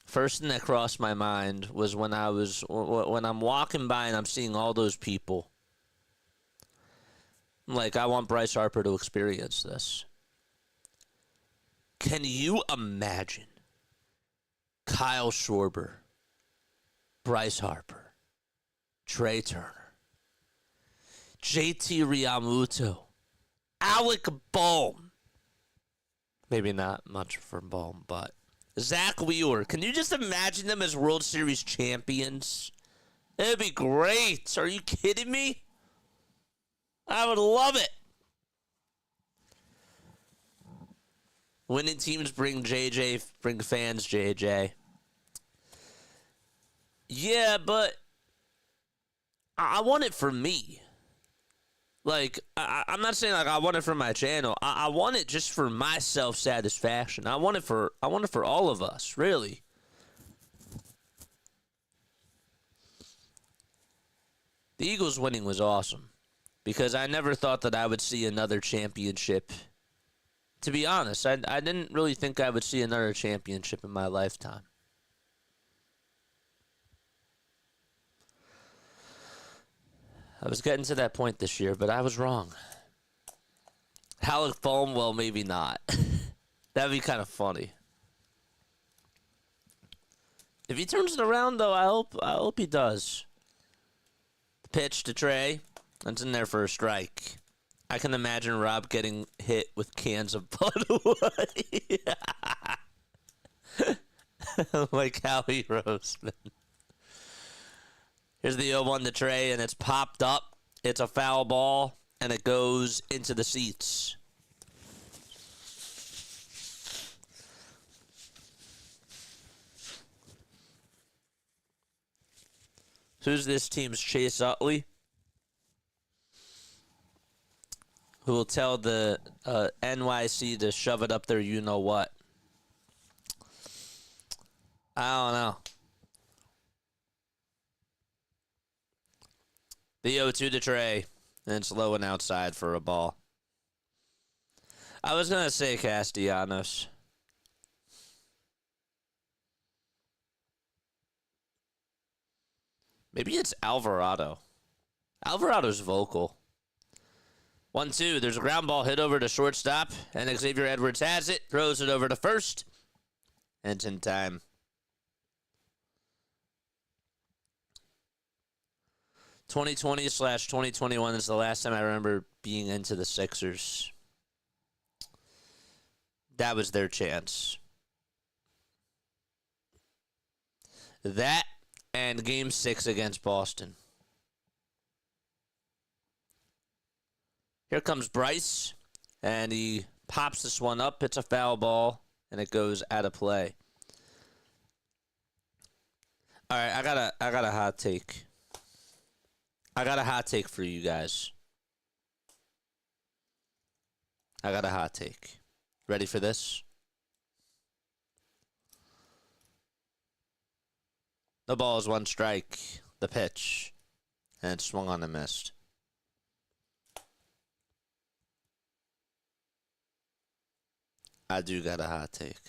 first thing that crossed my mind was when I'm walking by and I'm seeing all those people. I'm like, I want Bryce Harper to experience this. Can you imagine Kyle Schwarber, Bryce Harper, Trey Turner, JT Realmuto, Alec Bohm. Maybe not much for Bohm, but Zach Wheeler. Can you just imagine them as World Series champions? It'd be great. Are you kidding me? I would love it. Winning teams bring JJ, bring fans JJ. Yeah, but I want it for me. Like, I'm not saying like I want it for my channel. I want it just for my self-satisfaction. I want it for all of us, really. The Eagles winning was awesome because I never thought that I would see another championship. To be honest, I didn't really think I would see another championship in my lifetime. I was getting to that point this year, but I was wrong. Halleck foam, well, maybe not. That'd be kind of funny. If he turns it around, though, I hope he does. Pitch to Trey. That's in there for a strike. I can imagine Rob getting hit with cans of Bud Light. Like Howie Roseman. Here's the 0-1 to Trey, and it's popped up. It's a foul ball, and it goes into the seats. Who's this team's Chase Utley? Who will tell the NYC to shove it up there, you know what? I don't know. The 0-2 to Trey, and it's low and outside for a ball. I was going to say Castellanos. Maybe it's Alvarado. Alvarado's vocal. 1-2. There's a ground ball hit over to shortstop, and Xavier Edwards has it, throws it over to first, and it's in time. 2020/2021 is the last time I remember being into the Sixers. That was their chance. That and Game 6 against Boston. Here comes Bryce, and he pops this one up. It's a foul ball, and it goes out of play. All right, I got a hot take. I got a hot take for you guys. I got a hot take. Ready for this? The ball is one strike. The pitch. And it swung on and missed. I do got a hot take.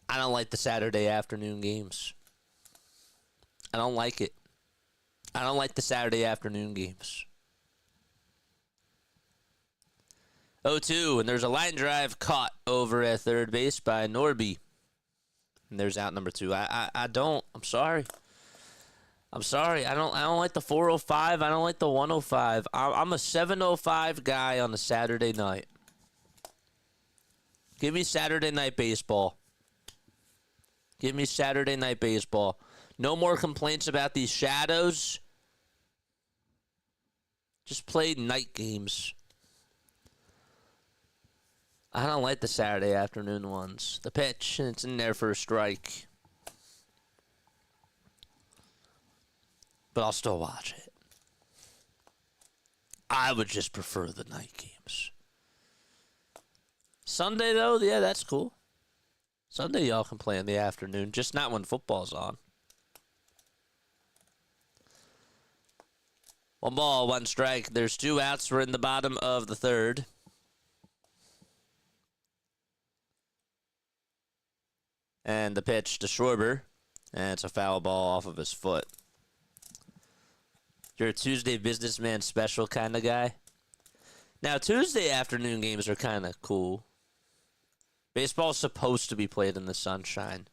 I don't like the Saturday afternoon games. I don't like it. I don't like the Saturday afternoon games. 0-2, and there's a line drive caught over at third base by Norby. And there's out number 2. I don't. I'm sorry. I'm sorry. I don't like the 405. I don't like the 105. I'm a 705 guy on a Saturday night. Give me Saturday night baseball. Give me Saturday night baseball. No more complaints about these shadows. Just play night games. I don't like the Saturday afternoon ones. The pitch, and it's in there for a strike. But I'll still watch it. I would just prefer the night games. Sunday, though, yeah, that's cool. Sunday, y'all can play in the afternoon, just not when football's on. 1 ball, 1 strike. There's 2 outs. We're in the bottom of the third. And the pitch to Schwarber. And it's a foul ball off of his foot. You're a Tuesday businessman special kind of guy. Now, Tuesday afternoon games are kind of cool. Baseball's supposed to be played in the sunshine.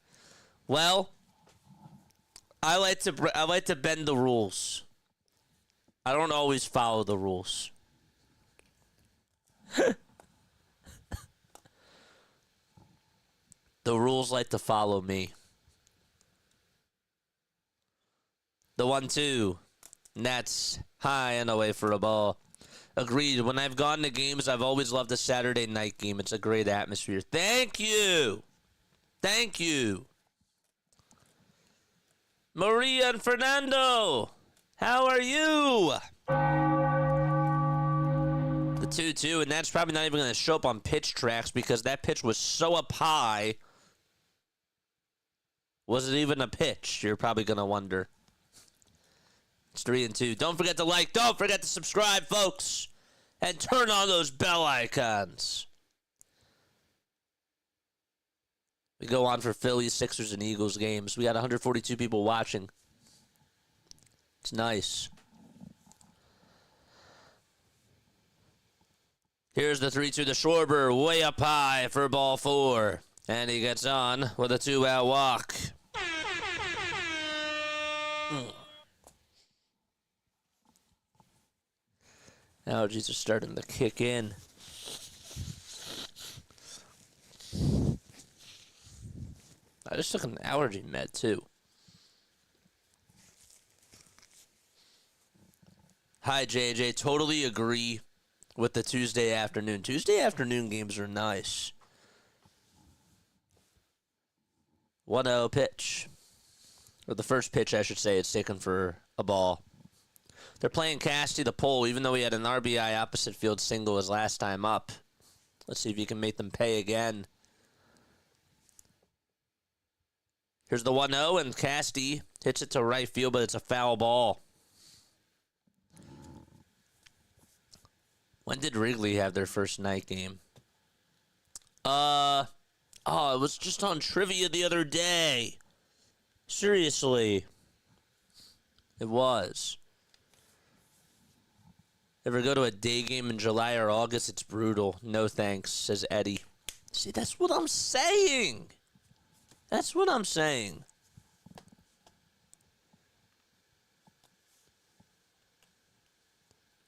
Well, I like to bend the rules. I don't always follow the rules. The rules like to follow me. The 1-2. And that's high and away for a ball. Agreed. When I've gone to games, I've always loved the Saturday night game. It's a great atmosphere. Thank you. Thank you. Maria and Fernando, how are you? The 2-2, and that's probably not even going to show up on pitch tracks because that pitch was so up high. Was it even a pitch? You're probably going to wonder. It's 3-2. Don't forget to like. Don't forget to subscribe, folks. And turn on those bell icons. We go on for Phillies, Sixers, and Eagles games. We got 142 people watching. It's nice. Here's the 3-2 to Schwarber, way up high for ball 4. And he gets on with a 2-out walk. Allergies are starting to kick in. I just took an allergy med, too. Hi, JJ. Totally agree with the Tuesday afternoon. Tuesday afternoon games are nice. 1-0 pitch. Or the first pitch, I should say. It's taken for a ball. They're playing Casty the pole, even though he had an RBI opposite field single his last time up. Let's see if you can make them pay again. Here's the 1-0, and Casty hits it to right field, but it's a foul ball. When did Wrigley have their first night game? It was just on trivia the other day. Seriously. It was. Ever go to a day game in July or August? It's brutal. No thanks, says Eddie. See, that's what I'm saying. That's what I'm saying.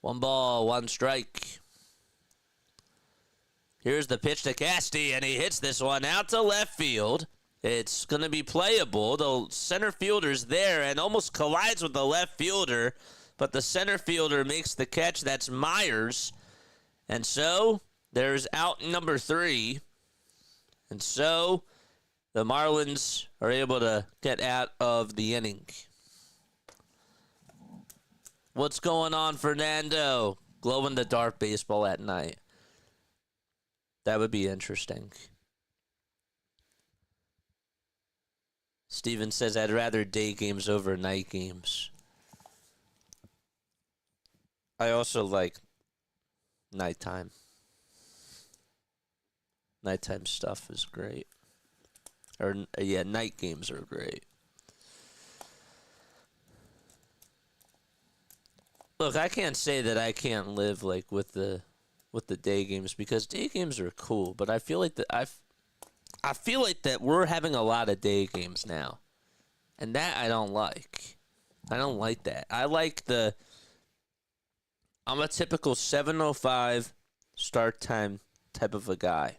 One ball, one strike. Here's the pitch to Casty, and he hits this one out to left field. It's going to be playable. The center fielder's there and almost collides with the left fielder, but the center fielder makes the catch. That's Myers. And so there's out number 3. And so the Marlins are able to get out of the inning. What's going on, Fernando? Glow-in-the-dark baseball at night. That would be interesting. Steven says, I'd rather day games over night games. I also like nighttime. Nighttime stuff is great. Or, yeah, night games are great. Look, I can't say that I can't live like with the day games because day games are cool, but I feel like I feel like that we're having a lot of day games now. And that I don't like. I don't like that. I'm a typical 7:05 start time type of a guy.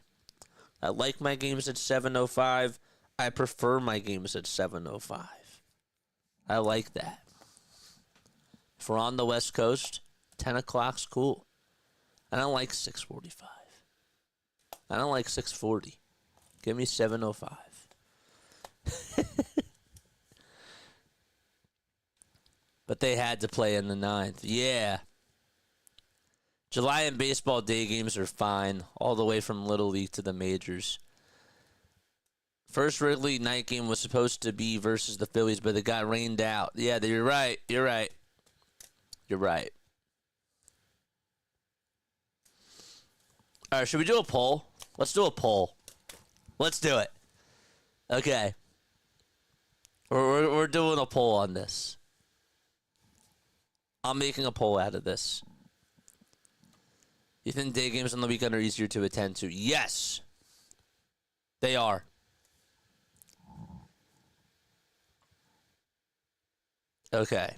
I like my games at 7:05. I prefer my games at 7:05. I like that. If we're on the West Coast, 10 o'clock's cool. I don't like 6:45. I don't like 6:40. Give me 7:05. But they had to play in the 9th. Yeah. July and baseball day games are fine, all the way from Little League to the majors. First Wrigley night game was supposed to be versus the Phillies, but it got rained out. Yeah, you're right. You're right. You're right. All right, should we do a poll? Let's do a poll. Let's do it. Okay. We're doing a poll on this. I'm making a poll out of this. You think day games on the weekend are easier to attend to? Yes. They are. Okay.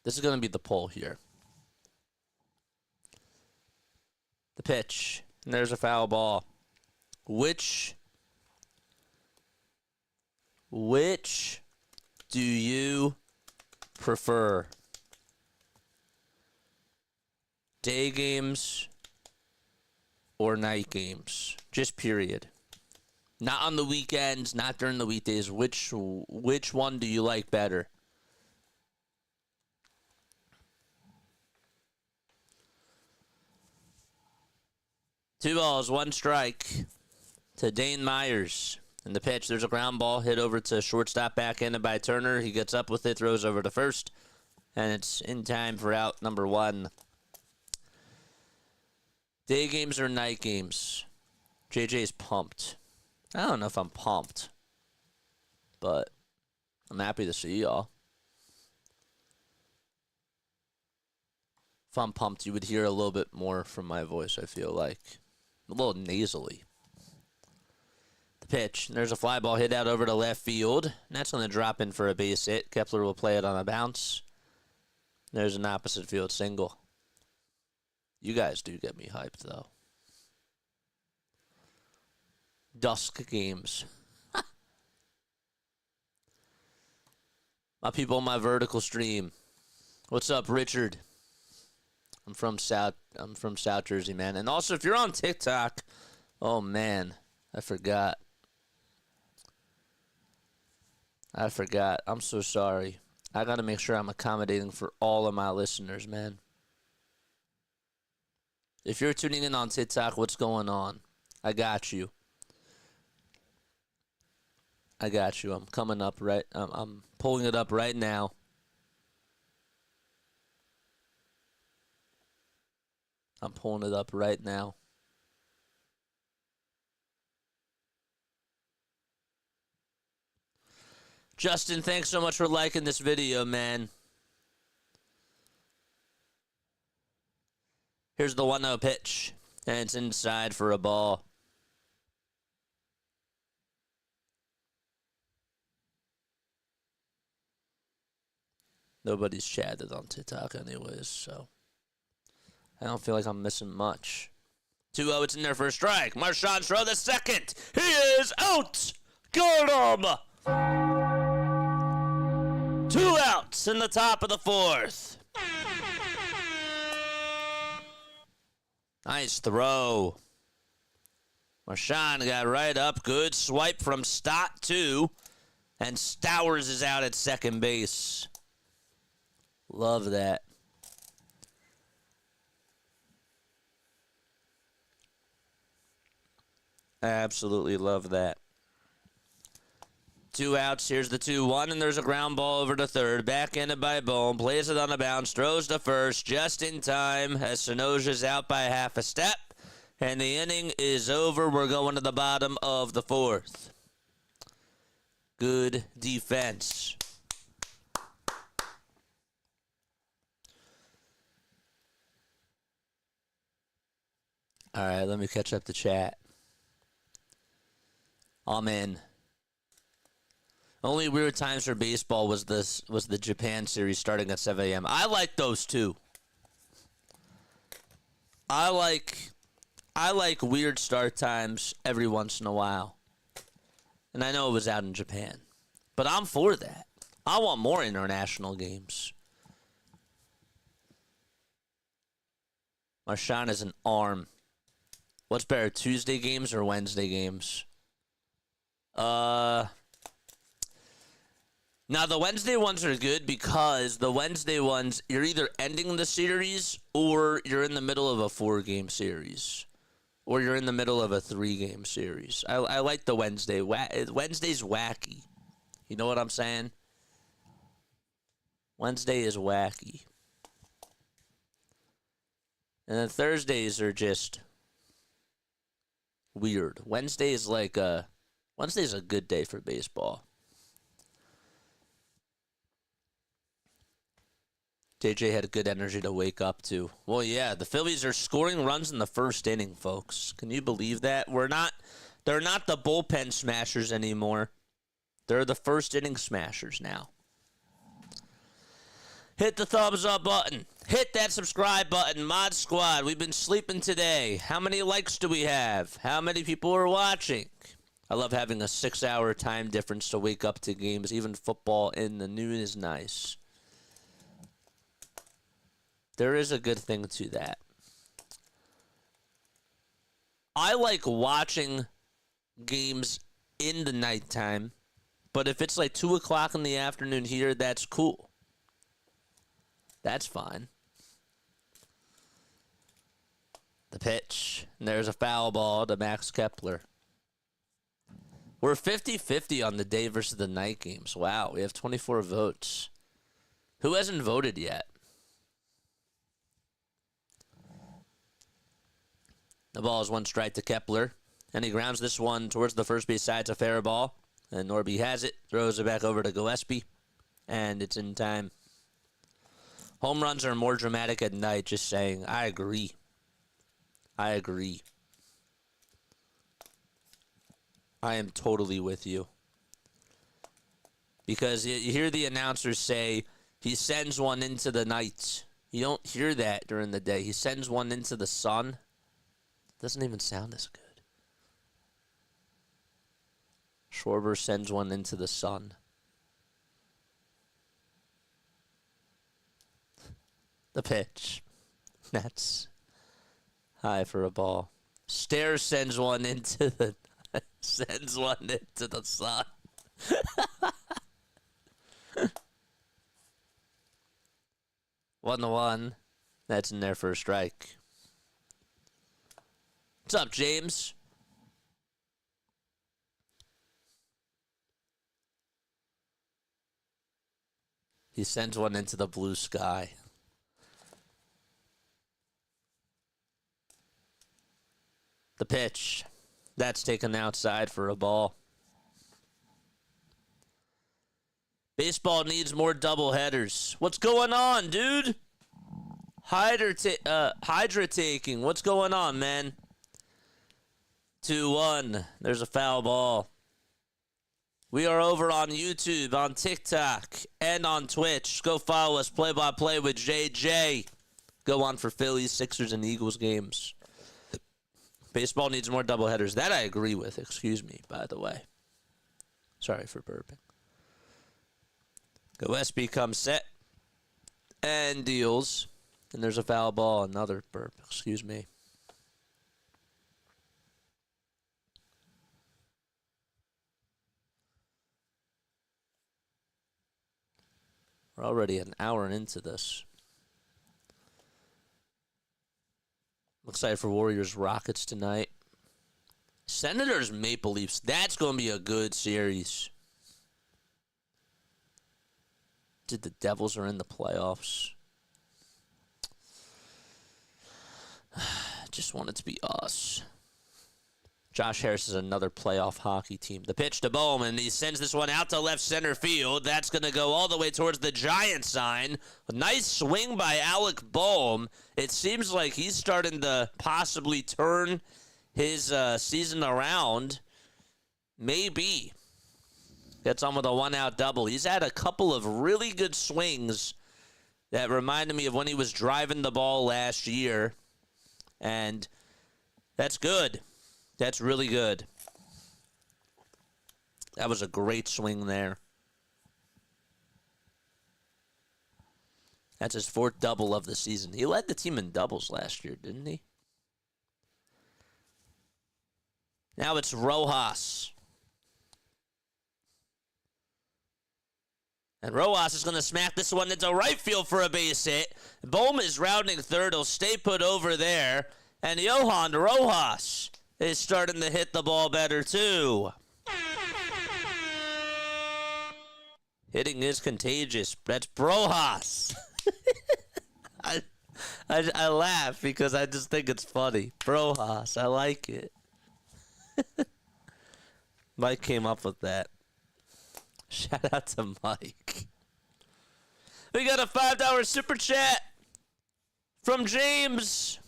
This is going to be the poll here. The pitch. And there's a foul ball. Which do you prefer? day games or night games? Just period. Not on the weekends, not during the weekdays. Which one do you like better? Two balls, one strike to Dane Myers. In the pitch, there's a ground ball hit over to shortstop, backhanded by Turner. He gets up with it, throws over to first, and it's in time for out number one. Day games or night games? JJ's pumped. I don't know if I'm pumped, but I'm happy to see y'all. If I'm pumped, you would hear a little bit more from my voice, I feel like. A little nasally. The pitch. There's a fly ball hit out over to left field. And that's going to drop in for a base hit. Kepler will play it on a bounce. There's an opposite field single. You guys do get me hyped, though. Dusk games. My people on my vertical stream. What's up, Richard? I'm from South Jersey, man. And also, if you're on TikTok, oh man, I forgot. I'm so sorry. I gotta make sure I'm accommodating for all of my listeners, man. If you're tuning in on TikTok, what's going on? I got you. I'm coming up right. I'm pulling it up right now. Justin, thanks so much for liking this video, man. Here's the 1-0 pitch, and it's inside for a ball. Nobody's chatted on TikTok anyways, so I don't feel like I'm missing much. 2-0, it's in there for a strike. Marshawn throw the second. He is out. Got him. 2 outs in the top of the fourth. Nice throw. Marshawn got right up. Good swipe from Stott, too. And Stowers is out at second base. Love that. Absolutely love that. 2 outs. Here's the 2-1, and there's a ground ball over to third. Backhanded by Bohm. Plays it on the bounce. Throws to first just in time as Sonoja's out by half a step. And the inning is over. We're going to the bottom of the fourth. Good defense. All right, let me catch up the chat. I'm in. Only weird times for baseball was the Japan series starting at 7 a.m. I like those too. I like weird start times every once in a while. And I know it was out in Japan. But I'm for that. I want more international games. Marshawn is an arm. What's better, Tuesday games or Wednesday games? Now, the Wednesday ones are good because the Wednesday ones, you're either ending the series or you're in the middle of a 4-game series. Or you're in the middle of a 3-game series. I like the Wednesday. Wednesday's wacky. You know what I'm saying? Wednesday is wacky. And then Thursdays are just weird. Wednesday's a good day for baseball. JJ had a good energy to wake up to. Well, yeah, the Phillies are scoring runs in the first inning, folks. Can you believe that? They're not the bullpen smashers anymore. They're the first inning smashers now. Hit the thumbs up button. Hit that subscribe button. Mod Squad, we've been sleeping today. How many likes do we have? How many people are watching? I love having a 6-hour time difference to wake up to games. Even football in the noon is nice. There is a good thing to that. I like watching games in the nighttime, but if it's like 2 o'clock in the afternoon here, that's cool. That's fine. The pitch. And there's a foul ball to Max Kepler. We're 50-50 on the day versus the night games. Wow, we have 24 votes. Who hasn't voted yet? The ball is 1 strike to Kepler, and he grounds this one towards the first base side. It's a fair ball, and Norby has it, throws it back over to Gillispie, and it's in time. Home runs are more dramatic at night, just saying. I agree. I agree. I am totally with you. Because you hear the announcers say, he sends one into the night. You don't hear that during the day. He sends one into the sun. Doesn't even sound as good. Schwarber sends one into the sun. The pitch. That's high for a ball. Stairs sends one into the sun. 1-1. That's in there for a strike. What's up, James? He sends one into the blue sky. The pitch. That's taken outside for a ball. Baseball needs more doubleheaders. What's going on, dude? Hydra taking. What's going on, man? 2-1. There's a foul ball. We are over on YouTube, on TikTok, and on Twitch. Go follow us, play-by-play with JJ. Go on for Phillies, Sixers, and Eagles games. Baseball needs more doubleheaders. That I agree with. Excuse me, by the way. Sorry for burping. Gillespie comes set and deals. And there's a foul ball. Another burp. Excuse me. We're already an hour into this. Looks like for Warriors Rockets tonight. Senators Maple Leafs. That's going to be a good series. Did the Devils are in the playoffs? Just want it to be us. Josh Harris is another playoff hockey team. The pitch to Bowman. He sends this one out to left center field. That's going to go all the way towards the Giant sign. A nice swing by Alec Bohm. It seems like he's starting to possibly turn his season around. Maybe. Gets on with a one-out double. He's had a couple of really good swings that reminded me of when he was driving the ball last year. And that's good. That's really good. That was a great swing there. That's his 4th double of the season. He led the team in doubles last year, didn't he? Now it's Rojas. And Rojas is going to smack this one into right field for a base hit. Bohm is rounding third. He'll stay put over there. And Johan Rojas is starting to hit the ball better, too. Hitting is contagious. That's Rojas. I laugh because I just think it's funny. Rojas, I like it. Mike came up with that. Shout out to Mike. We got a $5 super chat from James.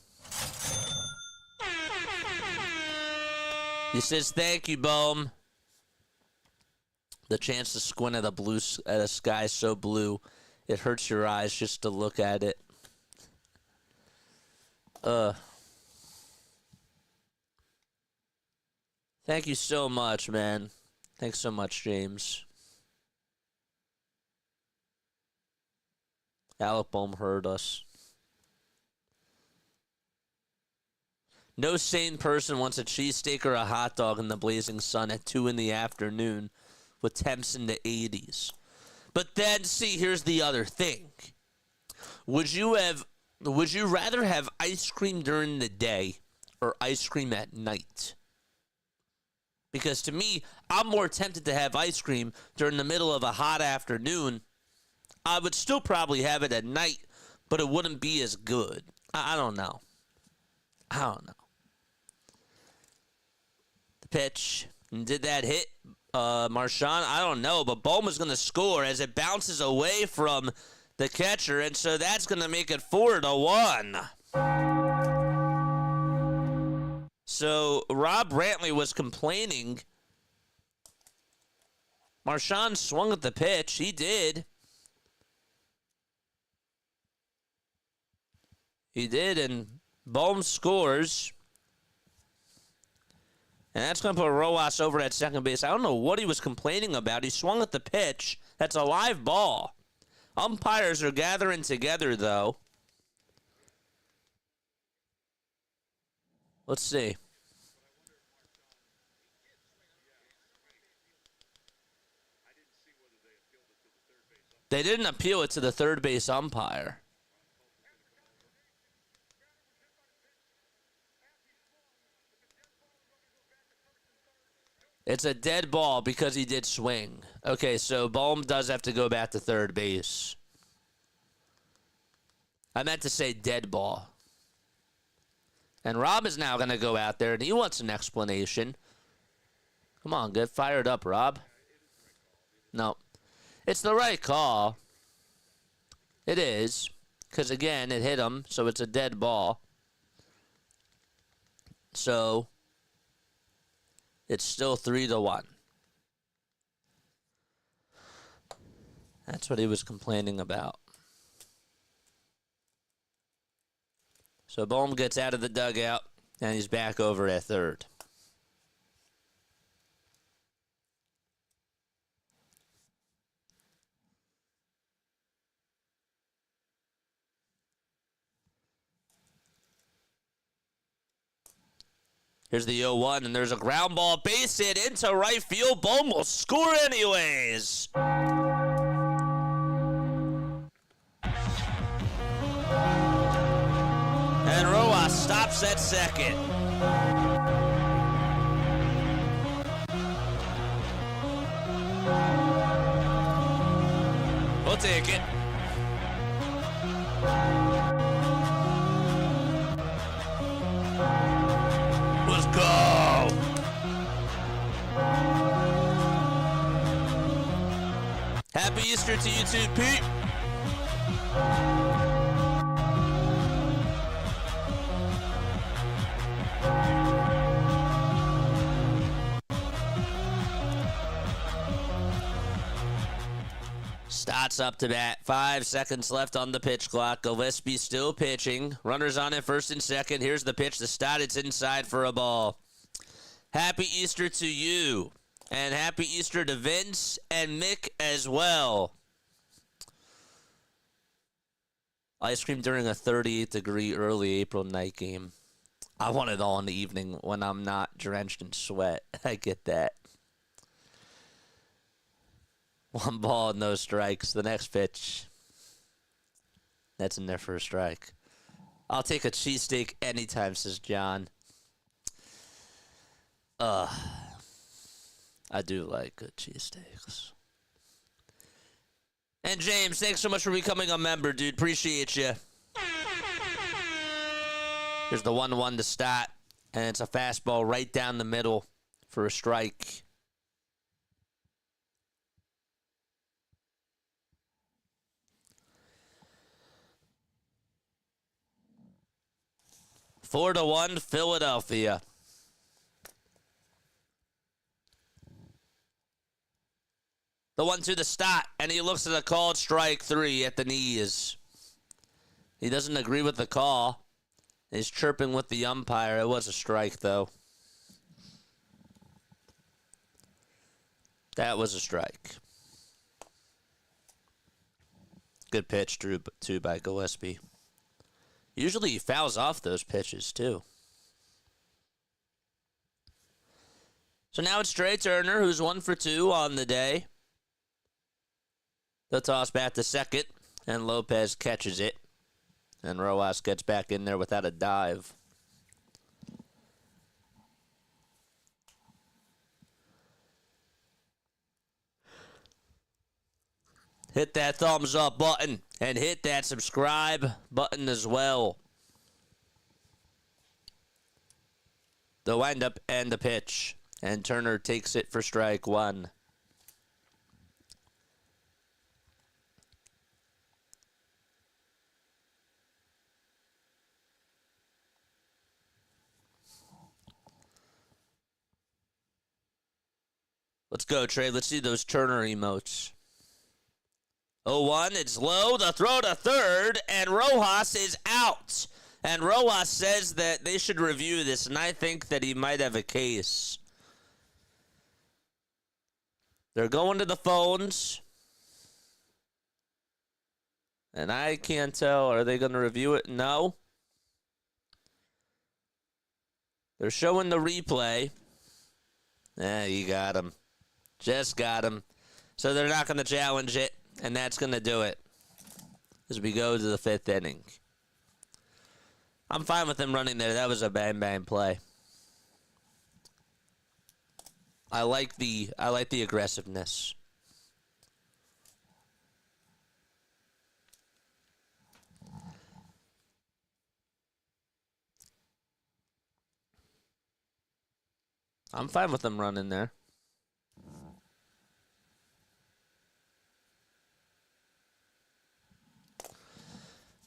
He says, "Thank you, Bohm. The chance to squint at a sky so blue, it hurts your eyes just to look at it." Thank you so much, man. Thanks so much, James. Alec Bohm heard us. No sane person wants a cheesesteak or a hot dog in the blazing sun at 2 in the afternoon with temps in the 80s. But then, see, here's the other thing. Would you rather have ice cream during the day or ice cream at night? Because to me, I'm more tempted to have ice cream during the middle of a hot afternoon. I would still probably have it at night, but it wouldn't be as good. I don't know. The pitch. Did that hit Marchand? I don't know, but Bowman's going to score as it bounces away from the catcher, and so that's going to make it 4-1. So Rob Brantley was complaining. Marchand swung at the pitch. He did. And Bohm scores. And that's going to put Rojas over at second base. I don't know what he was complaining about. He swung at the pitch. That's a live ball. Umpires are gathering together, though. Let's see. They didn't appeal it to the third base umpire. It's a dead ball because he did swing. Okay, so Bohm does have to go back to third base. I meant to say dead ball. And Rob is now going to go out there, and he wants an explanation. Come on, get fired up, Rob. No. It's the right call. It is. Because, again, it hit him, so it's a dead ball. So it's still 3-1. That's what he was complaining about. So Bohm gets out of the dugout, and he's back over at third. Here's the 0-1, and there's a ground ball base hit into right field. Bohm will score anyways. And Rojas stops at second. We'll take it. Let's go. Happy Easter to you too, Pete. Stotts up to bat. 5 seconds left on the pitch clock. Gillispie still pitching. Runners on at first and second. Here's the pitch to Stott. It's inside for a ball. Happy Easter to you. And happy Easter to Vince and Mick as well. Ice cream during a 38-degree early April night game. I want it all in the evening when I'm not drenched in sweat. I get that. 1 ball, no strikes. The next pitch. That's in there for a strike. I'll take a cheesesteak anytime, says John. I do like good cheesesteaks. And James, thanks so much for becoming a member, dude. Appreciate you. Here's the 1-1 to Stott. And it's a fastball right down the middle for a strike. Four to 1, Philadelphia. The 1-2 to Stott, and he looks at a called strike 3 at the knees. He doesn't agree with the call. He's chirping with the umpire. It was a strike, though. That was a strike. Good pitch, Drew, too, by Gillispie. Usually he fouls off those pitches, too. So now it's Trey Turner, who's 1 for 2 on the day. The toss back to second, and Lopez catches it. And Rojas gets back in there without a dive. Hit that thumbs up button and hit that subscribe button as well. The windup and the pitch. And Turner takes it for strike one. Let's go, Trey. Let's see those Turner emotes. 0-1, it's low. The throw to third, and Rojas is out. And Rojas says that they should review this, and I think that he might have a case. They're going to the phones. And I can't tell. Are they going to review it? No. They're showing the replay. You got him. Just got him. So they're not going to challenge it, and that's going to do it as we go to the 5th inning. I'm fine with him running there. That was a bang-bang play. I like the aggressiveness. I'm fine with them running there.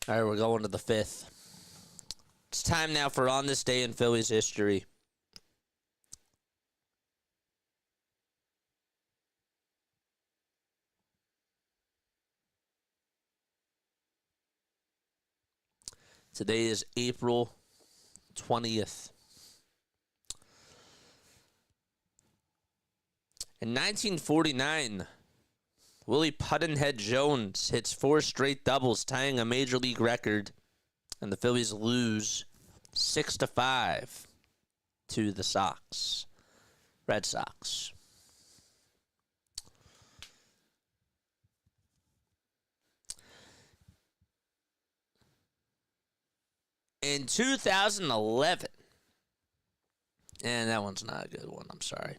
All right, we're going to the 5th. It's time now for On This Day in Phillies History. Today is April 20th. In 1949, Willie Puttenhead Jones hits 4 straight doubles, tying a major league record, and the Phillies lose 6-5 to the Red Sox. In 2011, and that one's not a good one, I'm sorry.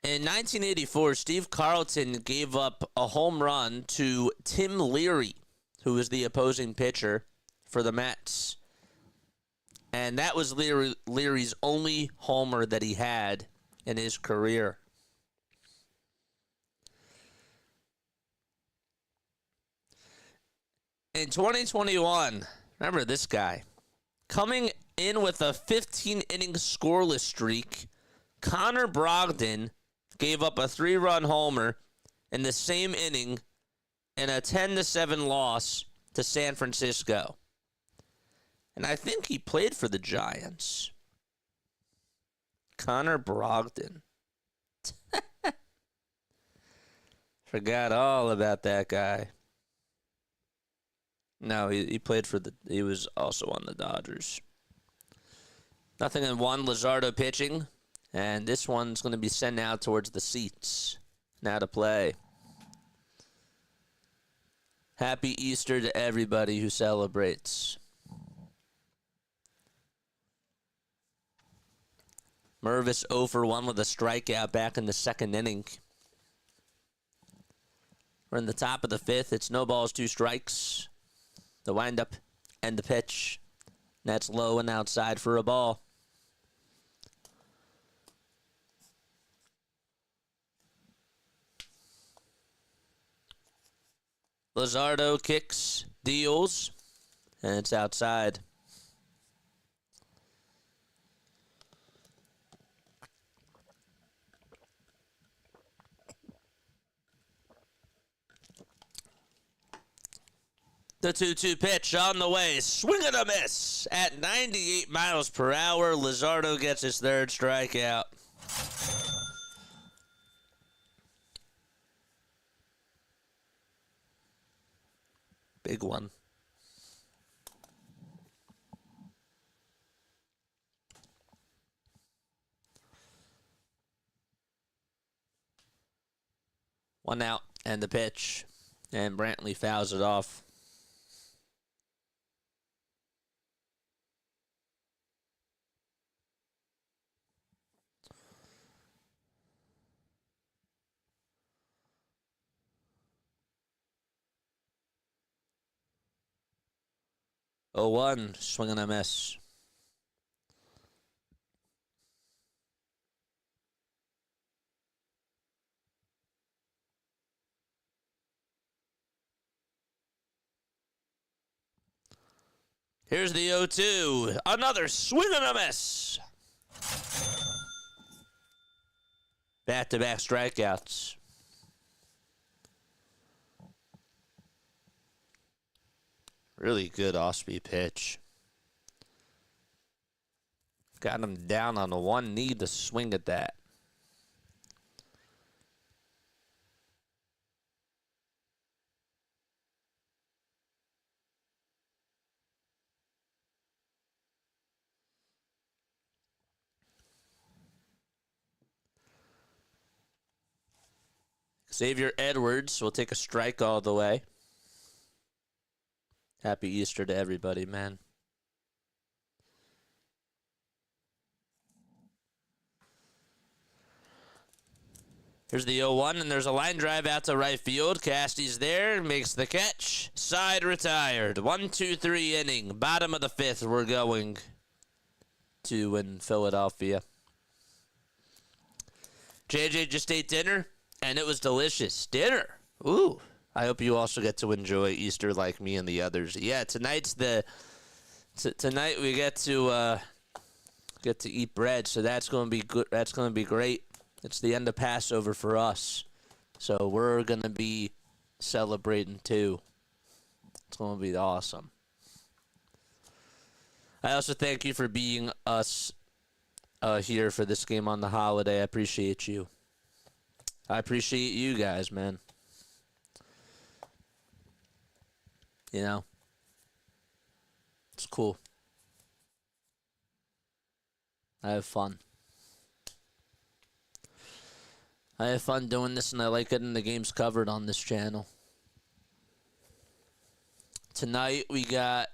In 1984, Steve Carlton gave up a home run to Tim Leary, who was the opposing pitcher for the Mets. And that was Leary's only homer that he had in his career. In 2021, remember this guy, coming in with a 15-inning scoreless streak, Connor Brogdon gave up a 3-run homer in the same inning in a 10-7 loss to San Francisco. And I think he played for the Giants. Connor Brogdon. Forgot all about that guy. No, he played for he was also on the Dodgers. 0-1, Luzardo pitching. And this one's going to be sent out towards the seats. Now to play. Happy Easter to everybody who celebrates. Mervis 0 for 1 with a strikeout back in the 2nd inning. We're in the top of the 5th. It's no balls, 2 strikes. The windup and the pitch. That's low and outside for a ball. Luzardo kicks, deals, and it's outside. The 2-2 pitch on the way. Swing and a miss at 98 miles per hour. Luzardo gets his 3rd strikeout. Big one. 1 out and the pitch. And Brantley fouls it off. Oh, 1, swing and a miss. Here's the 0-2. Another swing and a miss. Back-to-back strikeouts. Really good off-speed pitch. Got him down on the one knee to swing at that. Xavier Edwards will take a strike all the way. Happy Easter to everybody, man. Here's the 0-1, and there's a line drive out to right field. Casty's there, makes the catch. Side retired. 1-2-3 inning. Bottom of the 5th, we're going to in Philadelphia. JJ just ate dinner, and it was delicious. Dinner. Ooh. I hope you also get to enjoy Easter like me and the others. Yeah, tonight's tonight we get to eat bread, so that's going to be good. That's going to be great. It's the end of Passover for us, so we're going to be celebrating too. It's going to be awesome. I also thank you for being us here for this game on the holiday. I appreciate you. I appreciate you guys, man. You know, it's cool. I have fun. I have fun doing this, and I like getting the games covered on this channel. Tonight, we got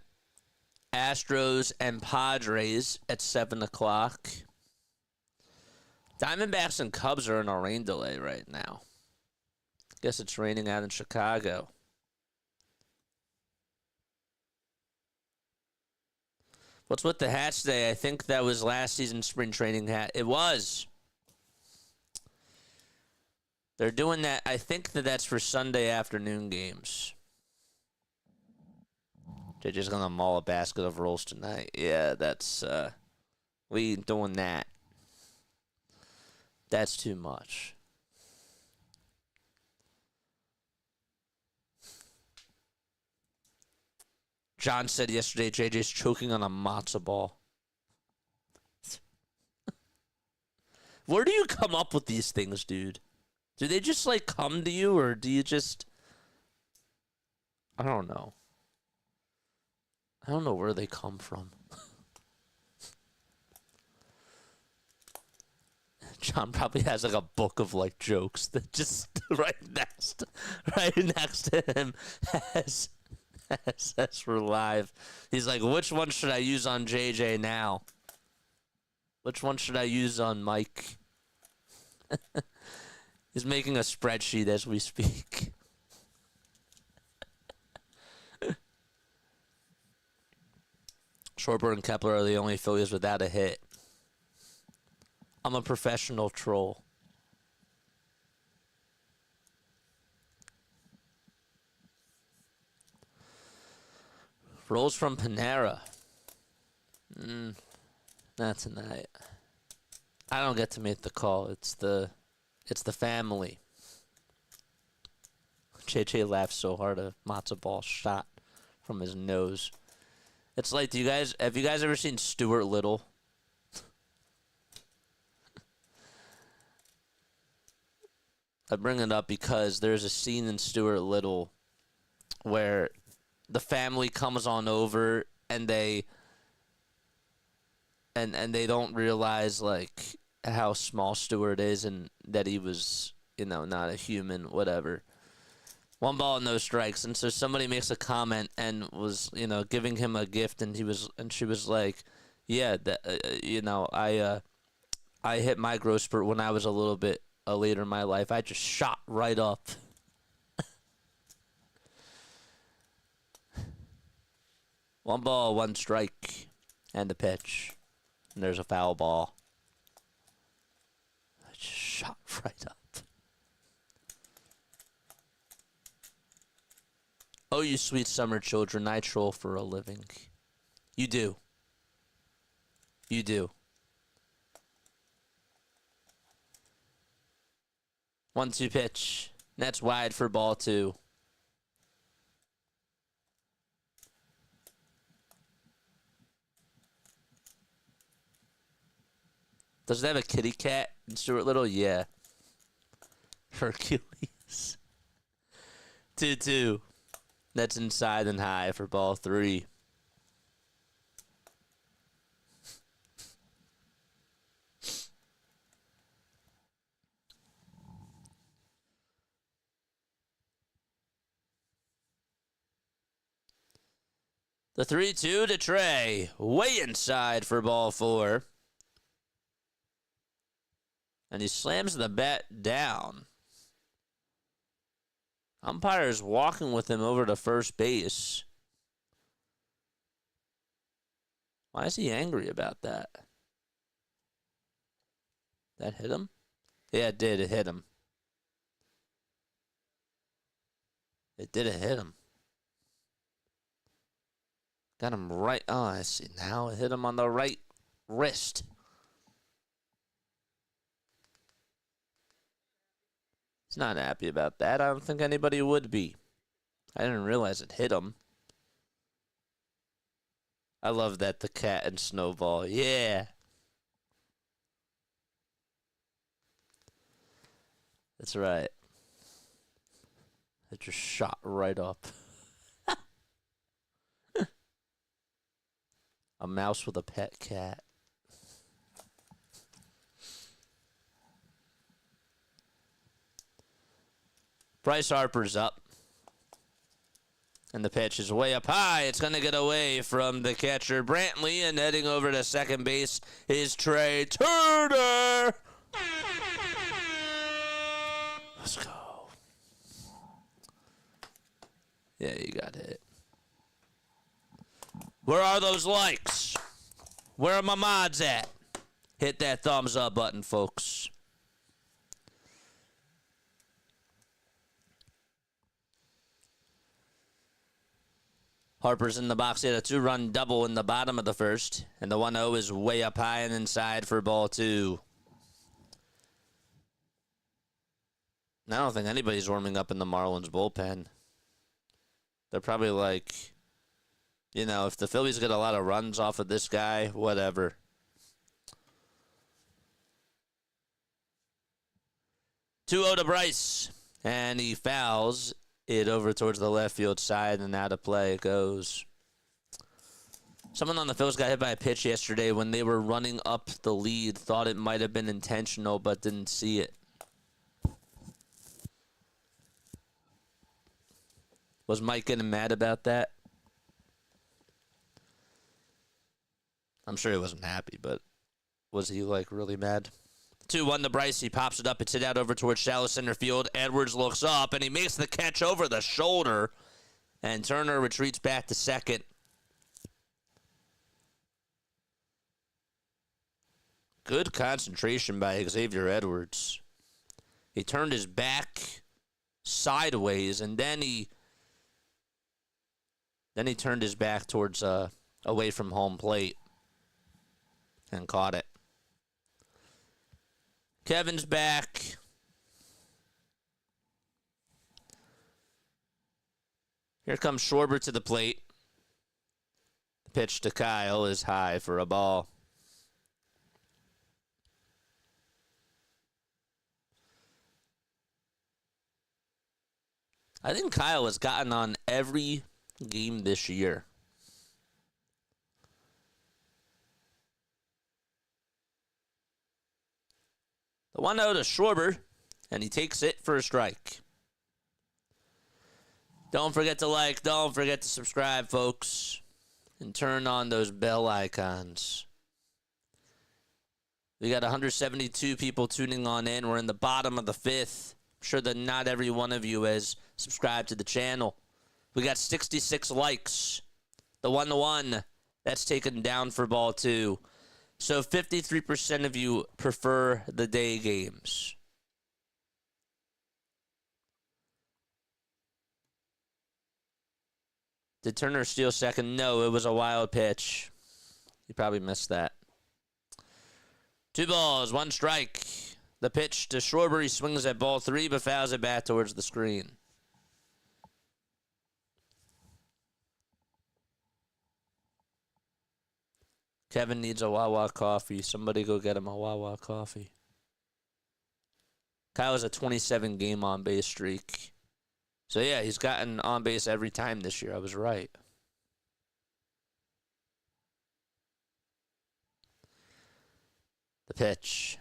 Astros and Padres at 7 o'clock. Diamondbacks and Cubs are in a rain delay right now. Guess it's raining out in Chicago. What's with the hats today? I think that was last season's spring training hat. It was. They're doing that. I think that's for Sunday afternoon games. They're just going to maul a basket of rolls tonight. Yeah, that's... we ain't doing that. That's too much. John said yesterday JJ's choking on a matzo ball. Where do you come up with these things, dude? Do they just, like, come to you, or do you just... I don't know. I don't know where they come from. John probably has, like, a book of, like, jokes that just right next to him has we're live. He's like, which one should I use on JJ now? Which one should I use on Mike? He's making a spreadsheet as we speak. Schwarber and Kepler are the only Phillies without a hit. I'm a professional troll. Rolls from Panera. Not tonight. I don't get to make the call. It's the family. JJ laughed so hard a matzo ball shot from his nose. It's like, have you guys ever seen Stuart Little? I bring it up because there's a scene in Stuart Little where the family comes on over and they don't realize, like, how small Stuart is and that he was not a human, whatever. 1 ball, no strikes. And so somebody makes a comment and was, giving him a gift, and she was like, yeah, that, I hit my growth spurt when I was a little bit later in my life. I just shot right up. One ball, one strike, and a pitch. And there's a foul ball. I just shot right up. Oh, you sweet summer children, I troll for a living. You do. You do. 1-2 pitch. That's wide for ball 2. Does it have a kitty cat in Stuart Little? Yeah. Hercules. 2-2. That's inside and high for ball 3. The 3-2 to Trey. Way inside for ball 4. And he slams the bat down. Umpire's walking with him over to first base. Why is he angry about that? That hit him? Yeah, it did. It hit him. It didn't hit him. Got him right. Oh, I see. Now it hit him on the right wrist. He's not happy about that. I don't think anybody would be. I didn't realize it hit him. I love that, the cat and Snowball. Yeah. That's right. It just shot right up. A mouse with a pet cat. Bryce Harper's up. And the pitch is way up high. It's going to get away from the catcher, Brantley, and heading over to second base is Trey Turner. Let's go. Yeah, you got hit. Where are those likes? Where are my mods at? Hit that thumbs up button, folks. Harper's in the box. He had a 2-run double in the bottom of the first. And the 1-0 is way up high and inside for ball 2. I don't think anybody's warming up in the Marlins bullpen. They're probably like, if the Phillies get a lot of runs off of this guy, whatever. Two-0 to Bryce. And he fouls it over towards the left field side, and out of play it goes. Someone on the Phillies got hit by a pitch yesterday when they were running up the lead. Thought it might have been intentional, but didn't see it. Was Mike getting mad about that? I'm sure he wasn't happy, but was he, really mad? 2-1 to Bryce. He pops it up. It's hit out over towards shallow center field. Edwards looks up, and he makes the catch over the shoulder. And Turner retreats back to second. Good concentration by Xavier Edwards. He turned his back sideways, and then he turned his back towards away from home plate and caught it. Kevin's back. Here comes Schwarber to the plate. The pitch to Kyle is high for a ball. I think Kyle has gotten on every game this year. The 1-0 to Schwarber And he takes it for a strike. Don't forget to like. Don't forget to subscribe, folks. And turn on those bell icons. We got 172 people tuning on in. We're in the bottom of the fifth. I'm sure that not every one of you has subscribed to the channel. We got 66 likes. The 1-1, that's taken down for ball 2. So 53% of you prefer the day games. Did Turner steal second? No, it was a wild pitch. You probably missed that. 2 balls, 1 strike. The pitch to Schwarber. He swings at ball 3, but fouls it back towards the screen. Kevin needs a Wawa coffee. Somebody go get him a Wawa coffee. Kyle has a 27-game on-base streak. So, yeah, he's gotten on base every time this year. I was right. The pitch.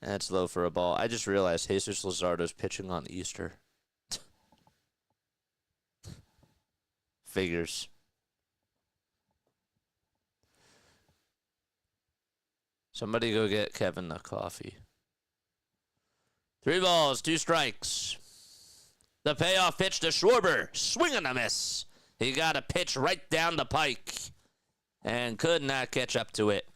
That's low for a ball. I just realized Jesus Luzardo's pitching on Easter. Figures. Somebody go get Kevin a coffee. 3 balls, 2 strikes. The payoff pitch to Schwarber. Swing and a miss. He got a pitch right down the pike and could not catch up to it.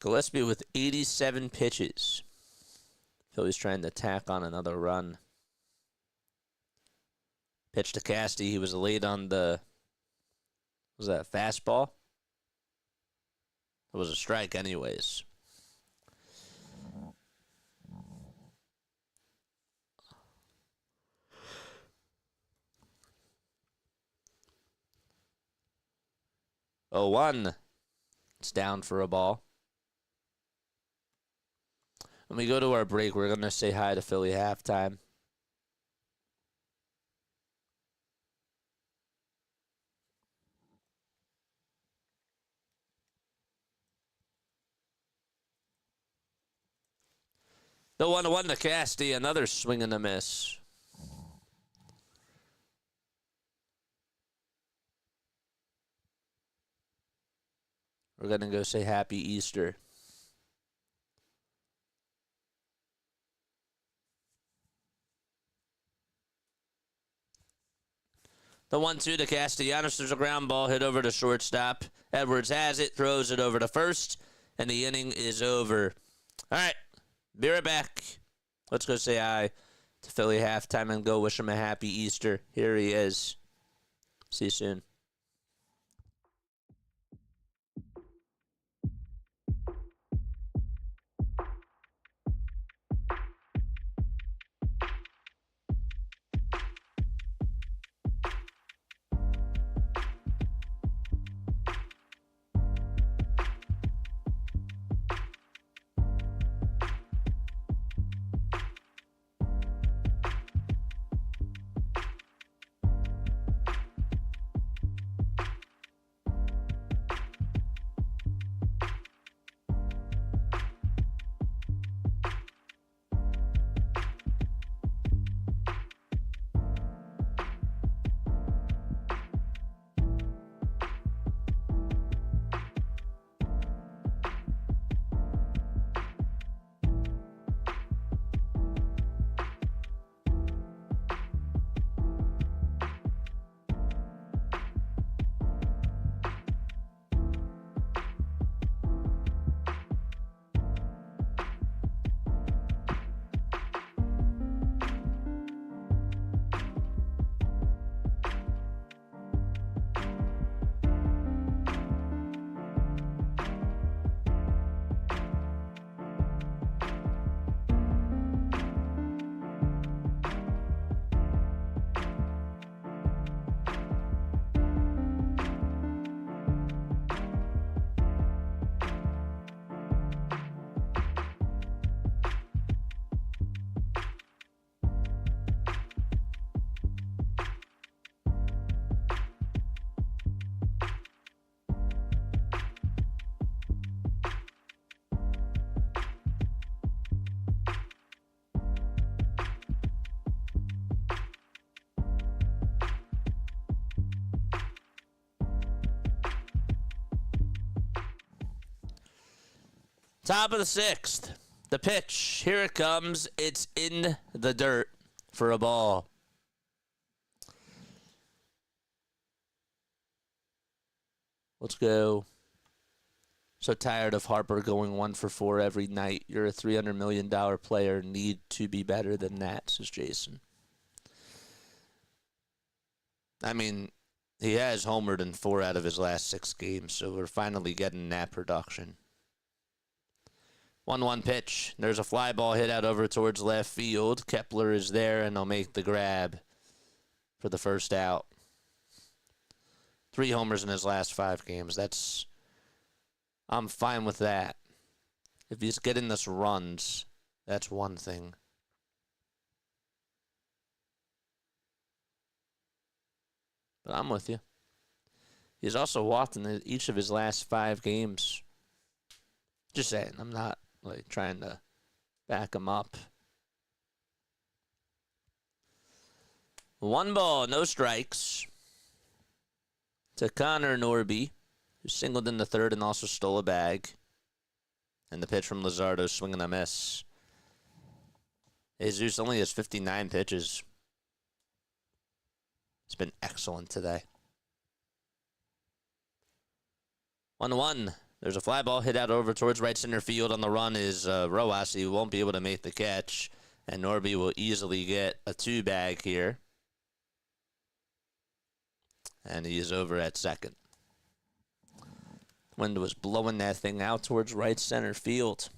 Gillispie with 87 pitches. Phillies trying to tack on another run. Pitch to Casty. He was late on the... Was that a fastball? It was a strike anyways. Oh, 1. It's down for a ball. When we go to our break, we're going to say hi to Philly halftime. The 1-1 to Casty, another swing and a miss. We're going to go say Happy Easter. The 1-2 to Castellanos. There's a ground ball hit over to shortstop. Edwards has it, throws it over to first, and the inning is over. All right, be right back. Let's go say hi to Philly halftime and go wish him a happy Easter. Here he is. See you soon. Top of the 6th. The pitch. Here it comes. It's in the dirt for a ball. Let's go. So tired of Harper going 1 for 4 every night. You're a $300 million player. Need to be better than that, says Jason. I mean, he has homered in 4 out of his last 6 games, so we're finally getting that production. 1-1 pitch. There's a fly ball hit out over towards left field. Kepler is there, and they'll make the grab for the first out. 3 homers in his last 5 games. I'm fine with that. If he's getting us runs, that's one thing. But I'm with you. He's also walked in each of his last 5 games. Just saying, I'm not like trying to back him up. 1 ball, no strikes. To Connor Norby, who singled in the 3rd and also stole a bag. And the pitch from Luzardo, swinging a miss. Jesus only has 59 pitches. It's been excellent today. 1-1. There's a fly ball hit out over towards right center field. On the run is Rojas. He won't be able to make the catch. And Norby will easily get a 2 bag here. And he is over at second. Wind was blowing that thing out towards right center field.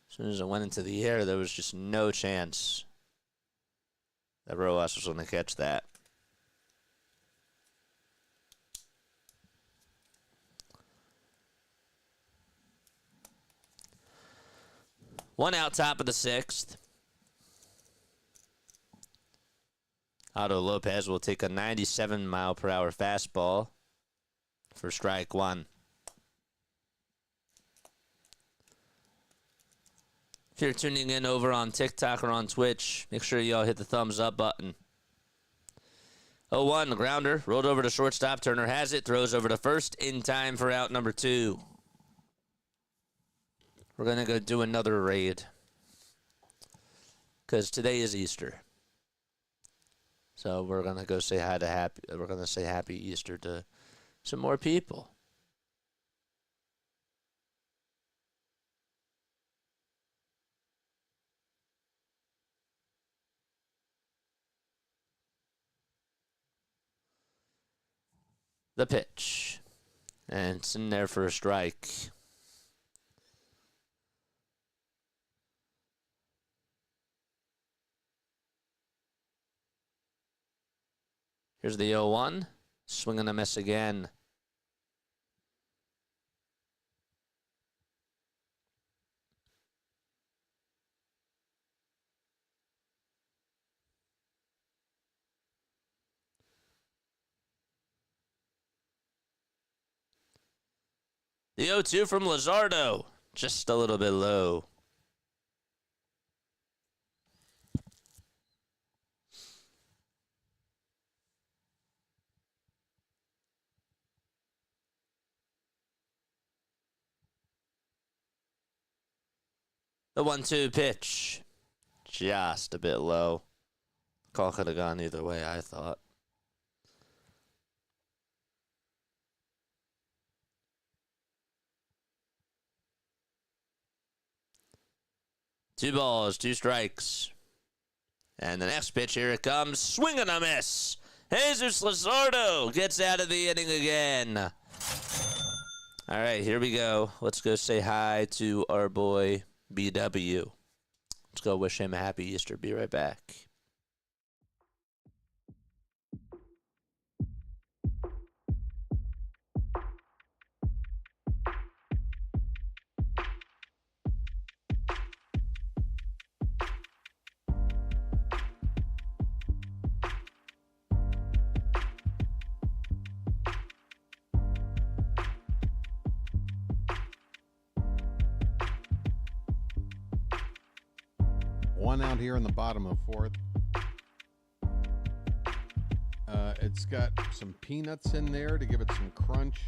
As soon as it went into the air, there was just no chance that Rojas was going to catch that. One out, top of the 6th. Otto Lopez will take a 97-mile-per-hour fastball for strike 1. If you're tuning in over on TikTok or on Twitch, make sure y'all hit the thumbs up button. 0-1, grounder, rolled over to shortstop. Turner has it, throws over to first in time for out number 2. We're going to go do another raid because today is Easter. So we're going to go say hi to we're going to say happy Easter to some more people. The pitch. And it's in there for a strike. Here's the 0-1. Swing and a miss again. The 0-2 from Luzardo. Just a little bit low. The 1-2 pitch. Just a bit low. Call could have gone either way, I thought. Two balls, 2 strikes. And the next pitch, here it comes. Swing and a miss. Jesus Luzardo gets out of the inning again. All right, here we go. Let's go say hi to our boy BW. Let's go wish him a happy Easter. Be right back. One out here in the bottom of 4th. It's got some peanuts in there to give it some crunch.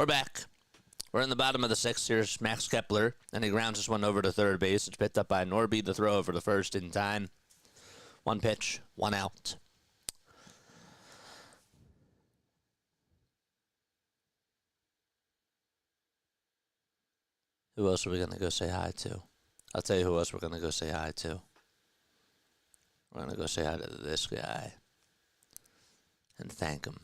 We're back. We're in the bottom of the sixth. Here's Max Kepler, and he grounds this one over to third base. It's picked up by Norby. The throw over to first in time. One pitch, one out. Who else are we going to go say hi to? I'll tell you who else we're going to go say hi to. We're going to go say hi to this guy and thank him.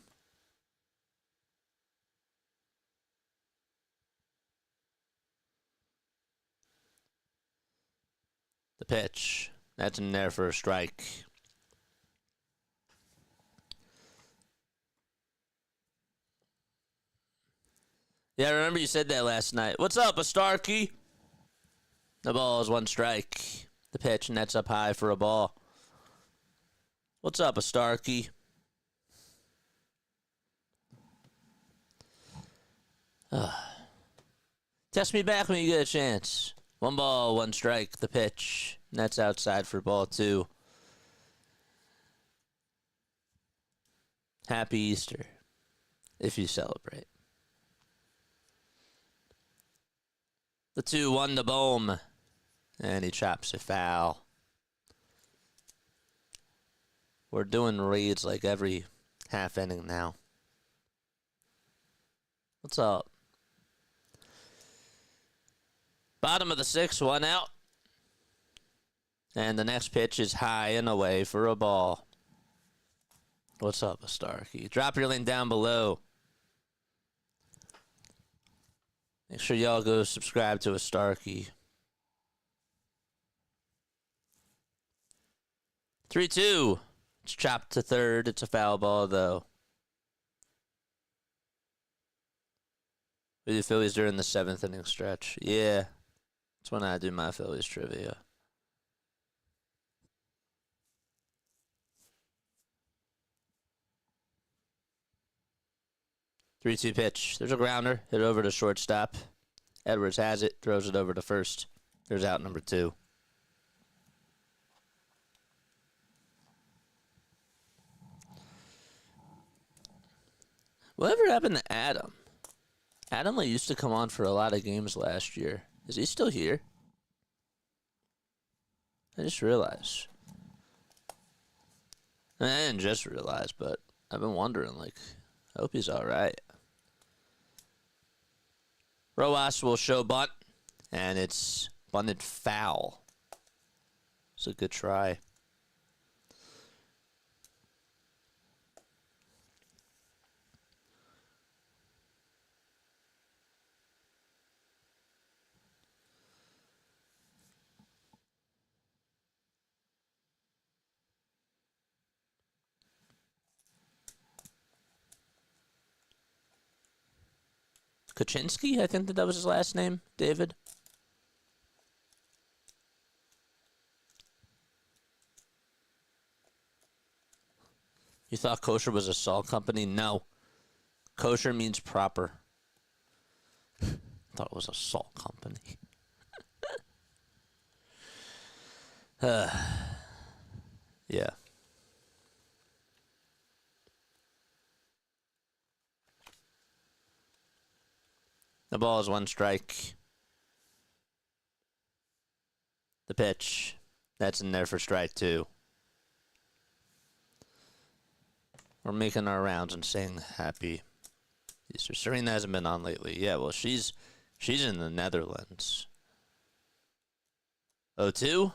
The pitch. That's in there for a strike. Yeah, I remember you said that last night. What's up, a Starkey? The ball is one strike. The pitch, and that's up high for a ball. What's up, a Starkey? Test me back when you get a chance. One ball, one strike. The pitch, and that's outside for ball two. Happy Easter, if you celebrate. The 2-1 to Bohm, and he chops a foul. We're doing reads like every half inning now. What's up? Bottom of the sixth, one out. And the next pitch is high and away for a ball. What's up, a Starkey? Drop your link down below. Make sure y'all go subscribe to a Starkey. 3-2. It's chopped to third. It's a foul ball, though. We do Phillies during the seventh inning stretch. Yeah. That's when I do my Phillies trivia. Three-two pitch. There's a grounder. Hit over to shortstop. Edwards has it. Throws it over to first. There's out number two. Whatever happened to Adam? Adam used to come on for a lot of games last year. Is he still here? I just realized. I didn't just realize, but I've been wondering, like, I hope he's all right. Rojas will show bunt, and it's bunted foul. It's a good try. Kaczynski, I think that was his last name, David. You thought kosher was a salt company? No. Kosher means proper. Thought it was a salt company. Yeah. The ball is one strike. The pitch. That's in there for strike two. We're making our rounds and saying happy Easter. Serena hasn't been on lately. Yeah, well, she's in the Netherlands. 0-2?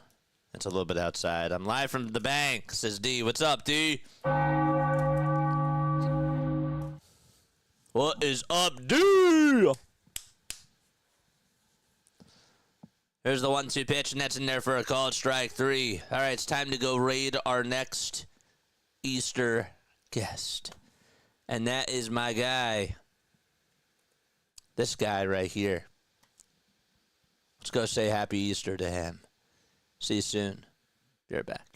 That's a little bit outside. I'm live from the bank, says D. What's up, D? What is up, D? Here's the 1-2 pitch, and that's in there for a called strike three. All right, it's time to go raid our next Easter guest. And that is my guy. This guy right here. Let's go say happy Easter to him. See you soon. Be right back.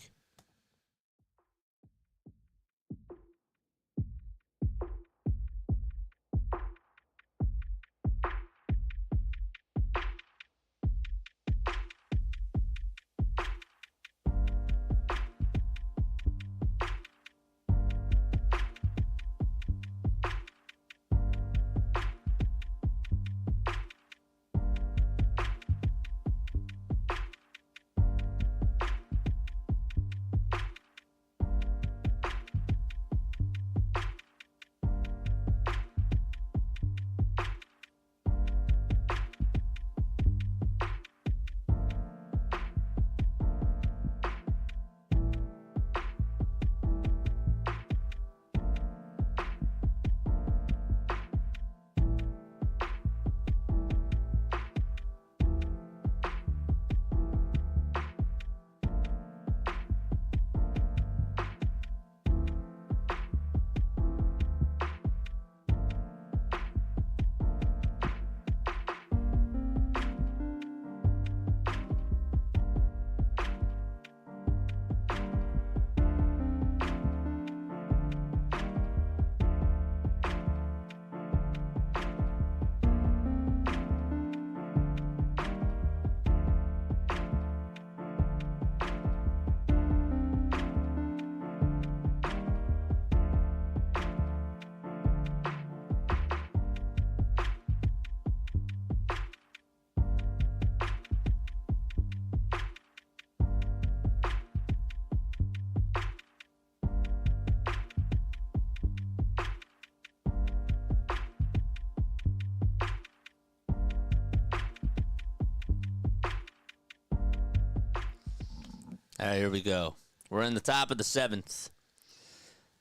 All right, here we go. We're in the top of the 7th.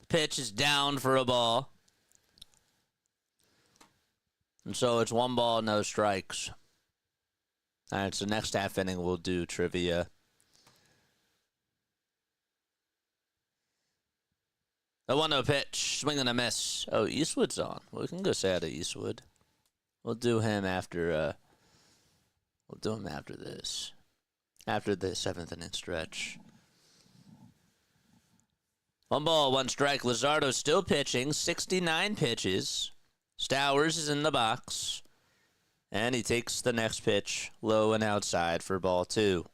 The pitch is down for a ball. And so it's 1 ball, no strikes. All right, so next half inning we'll do trivia. The 1-0 pitch, swing and a miss. Oh, Eastwood's on. Well, we can go say hi to Eastwood. We'll do him after. We'll do him after this. After the 7th inning stretch. 1 ball, 1 strike. Luzardo still pitching. 69 pitches. Stowers is in the box. And he takes the next pitch low and outside for ball 2.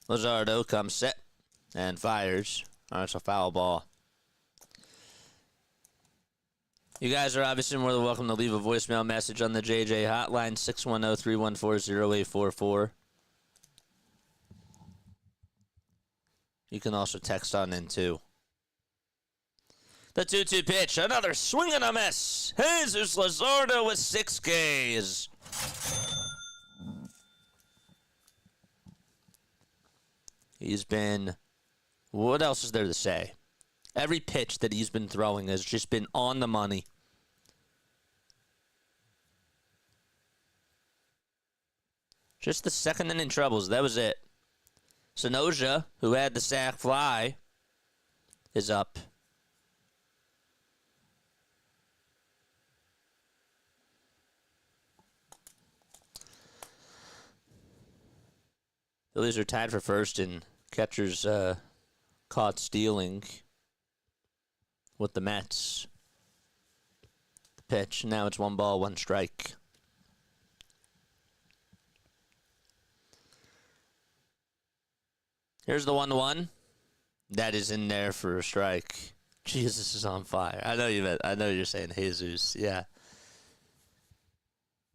Luzardo comes set and fires. That's a foul ball. You guys are obviously more than welcome to leave a voicemail message on the JJ hotline, 610-314-0844. You can also text on in, too. The 2-2 pitch, another swing and a miss. Jesus Luzardo with 6 Ks. He's been... What else is there to say? Every pitch that he's been throwing has just been on the money. Just the 2nd inning troubles. That was it. Sanoja, who had the sac fly, is up. Phillies are tied for first in catchers caught stealing with the Mets. The pitch. Now it's 1 ball, 1 strike. Here's the 1-1. That is in there for a strike. Jesus is on fire. I know you're saying Jesus. Yeah.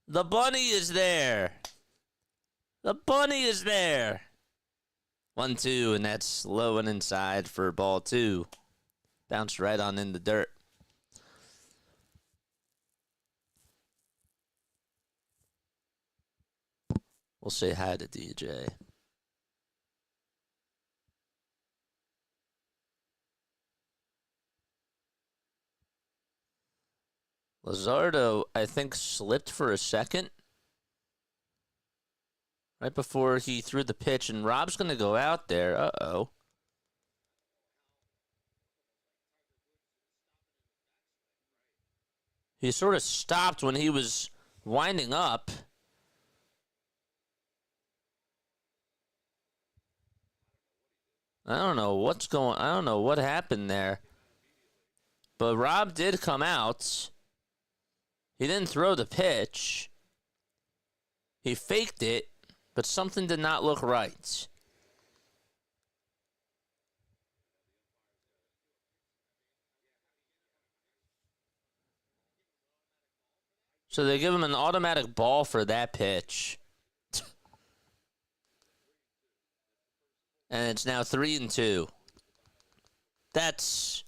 The bunny is there. The bunny is there. 1-2, and that's low and inside for ball 2. Bounced right on in the dirt. We'll say hi to DJ. Luzardo, I think, slipped for a second right before he threw the pitch, and Rob's going to go out there. Uh-oh. He sort of stopped when he was winding up. I don't know what happened there. But Rob did come out. He didn't throw the pitch. He faked it, but something did not look right. So they give him an automatic ball for that pitch. And it's now 3-2. That's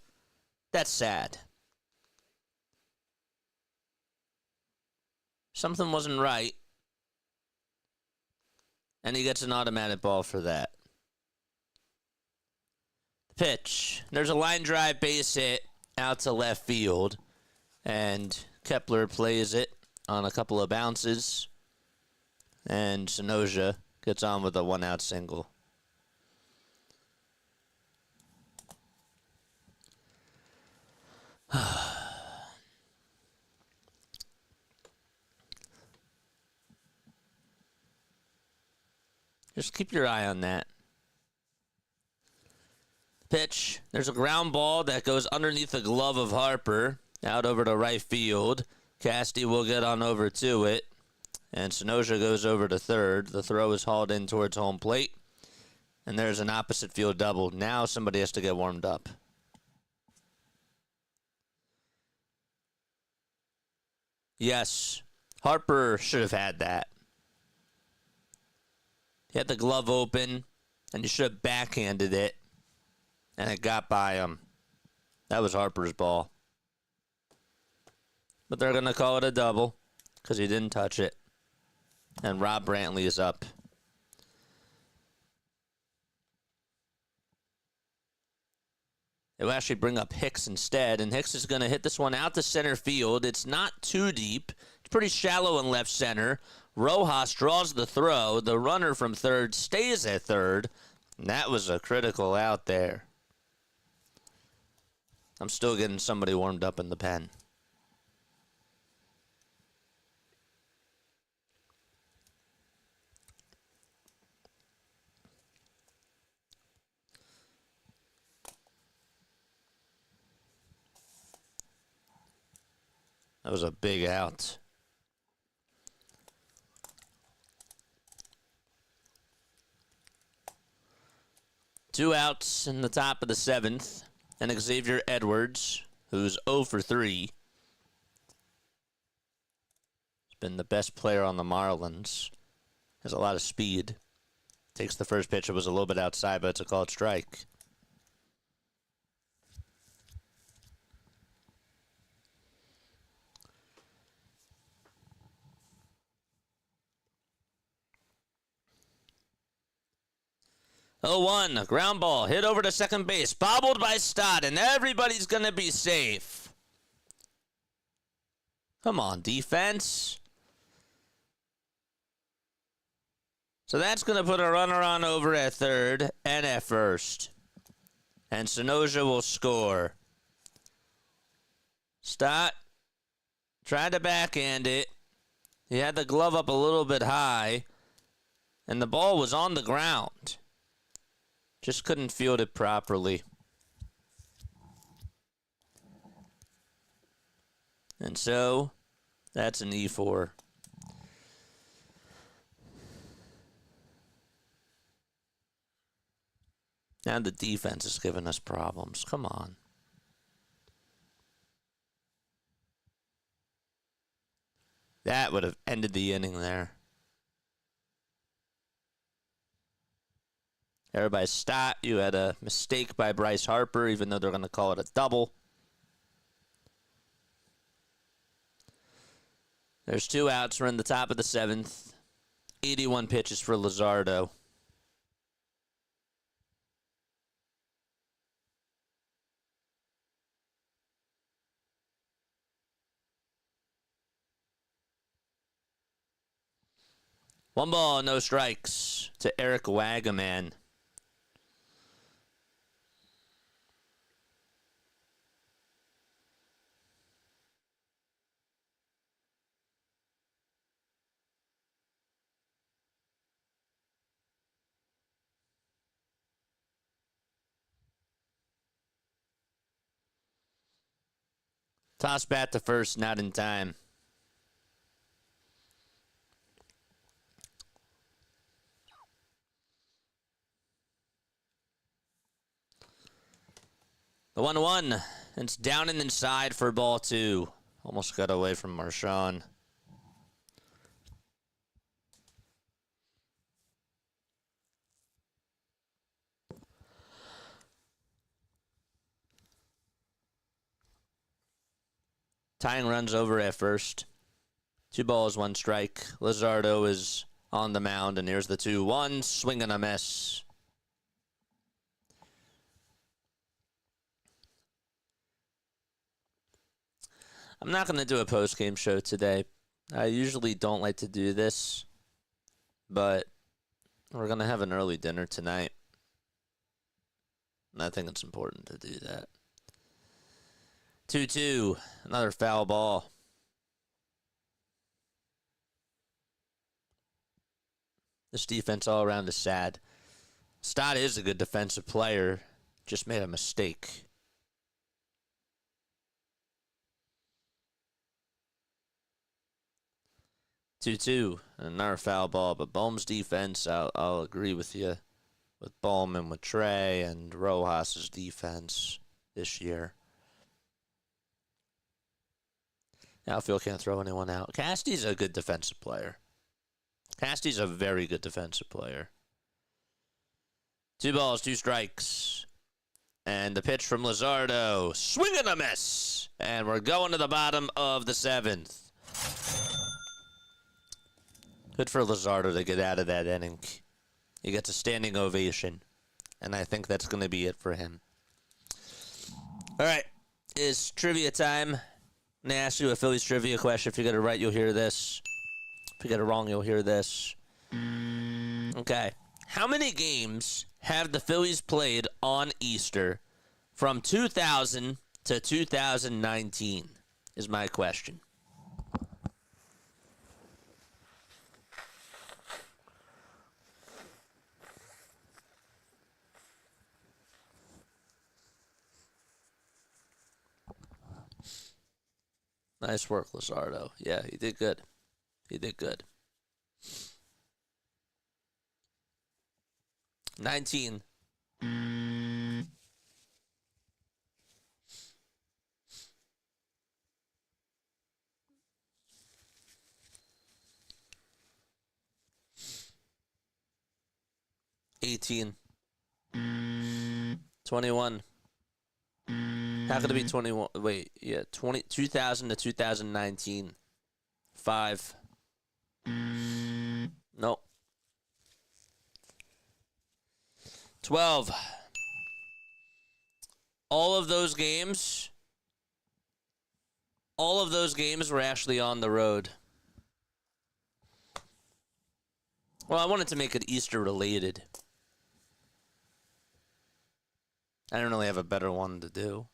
sad. Something wasn't right. And he gets an automatic ball for that. The pitch. There's a line drive base hit out to left field. And Kepler plays it on a couple of bounces. And Sanoja gets on with a 1-out single. Just keep your eye on that. Pitch. There's a ground ball that goes underneath the glove of Harper. Out over to right field. Casty will get on over to it. And Sanoja goes over to third. The throw is hauled in towards home plate. And there's an opposite field double. Now somebody has to get warmed up. Yes. Harper should have had that. He had the glove open, and he should have backhanded it, and it got by him. That was Harper's ball. But they're going to call it a double because he didn't touch it. And Rob Brantley is up. They'll actually bring up Hicks instead, and Hicks is going to hit this one out to center field. It's not too deep. It's pretty shallow in left center. Rojas draws the throw. The runner from third stays at third, and that was a critical out there. I'm still getting somebody warmed up in the pen. That was a big out. Two outs in the top of the seventh. And Xavier Edwards, who's 0 for 3. He's been the best player on the Marlins. Has a lot of speed. Takes the first pitch. It was a little bit outside, but it's a called strike. Oh, 1, ground ball, hit over to second base, bobbled by Stott, and everybody's going to be safe. Come on, defense. So that's going to put a runner on over at third and at first. And Sonoja will score. Stott tried to backhand it. He had the glove up a little bit high, and the ball was on the ground. Just couldn't field it properly. And so, that's an E4. Now the defense is giving us problems. Come on. That would have ended the inning there. Everybody Stott. You had a mistake by Bryce Harper, even though they're going to call it a double. There's 2 outs. We're in the top of the seventh. 81 pitches for Luzardo. One ball, no strikes to Eric Wagaman. Toss bat to first, not in time. The 1-1. It's down and inside for ball 2. Almost got away from Marshawn. Tying runs over at first. 2 balls, 1 strike. Luzardo is on the mound, and here's the 2-1. Swing and a miss. I'm not going to do a post-game show today. I usually don't like to do this, but we're going to have an early dinner tonight. And I think it's important to do that. 2-2, another foul ball. This defense all around is sad. Stott is a good defensive player, just made a mistake. Two, another foul ball, but Bohm's defense, I'll agree with you, with Bohm and with Trey and Rojas' defense this year. Outfield can't throw anyone out. Casty's a good defensive player. Casty's a very good defensive player. 2 balls, 2 strikes. And the pitch from Luzardo. Swing and a miss. And we're going to the bottom of the 7th. Good for Luzardo to get out of that inning. He gets a standing ovation. And I think that's going to be it for him. All right. It's trivia time. I'm going to ask you a Phillies trivia question. If you get it right, you'll hear this. If you get it wrong, you'll hear this. Okay. How many games have the Phillies played on Easter from 2000 to 2019 is my question. Nice work, Luzardo. Yeah, he did good. He did good. 19. $18. 21. How could it be 21? Wait, yeah, 2000 to 2019. 5. Nope. 12. All of those games were actually on the road. Well, I wanted to make it Easter related. I don't really have a better one to do.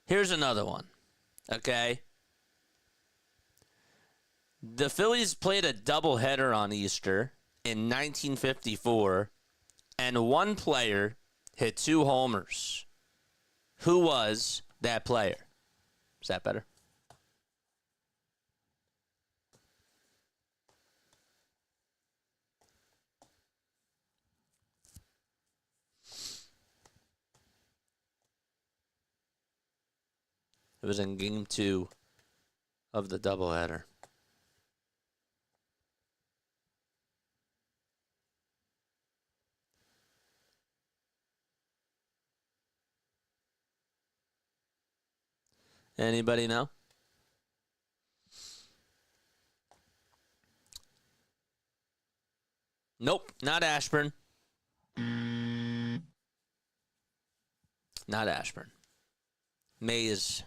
Here's another one. Okay. The Phillies played a doubleheader on Easter in 1954, and one player hit 2 homers. Who was that player? Is that better? It was in Game 2 of the doubleheader. Anybody know? Nope, not Ashburn. Not Ashburn. Mays.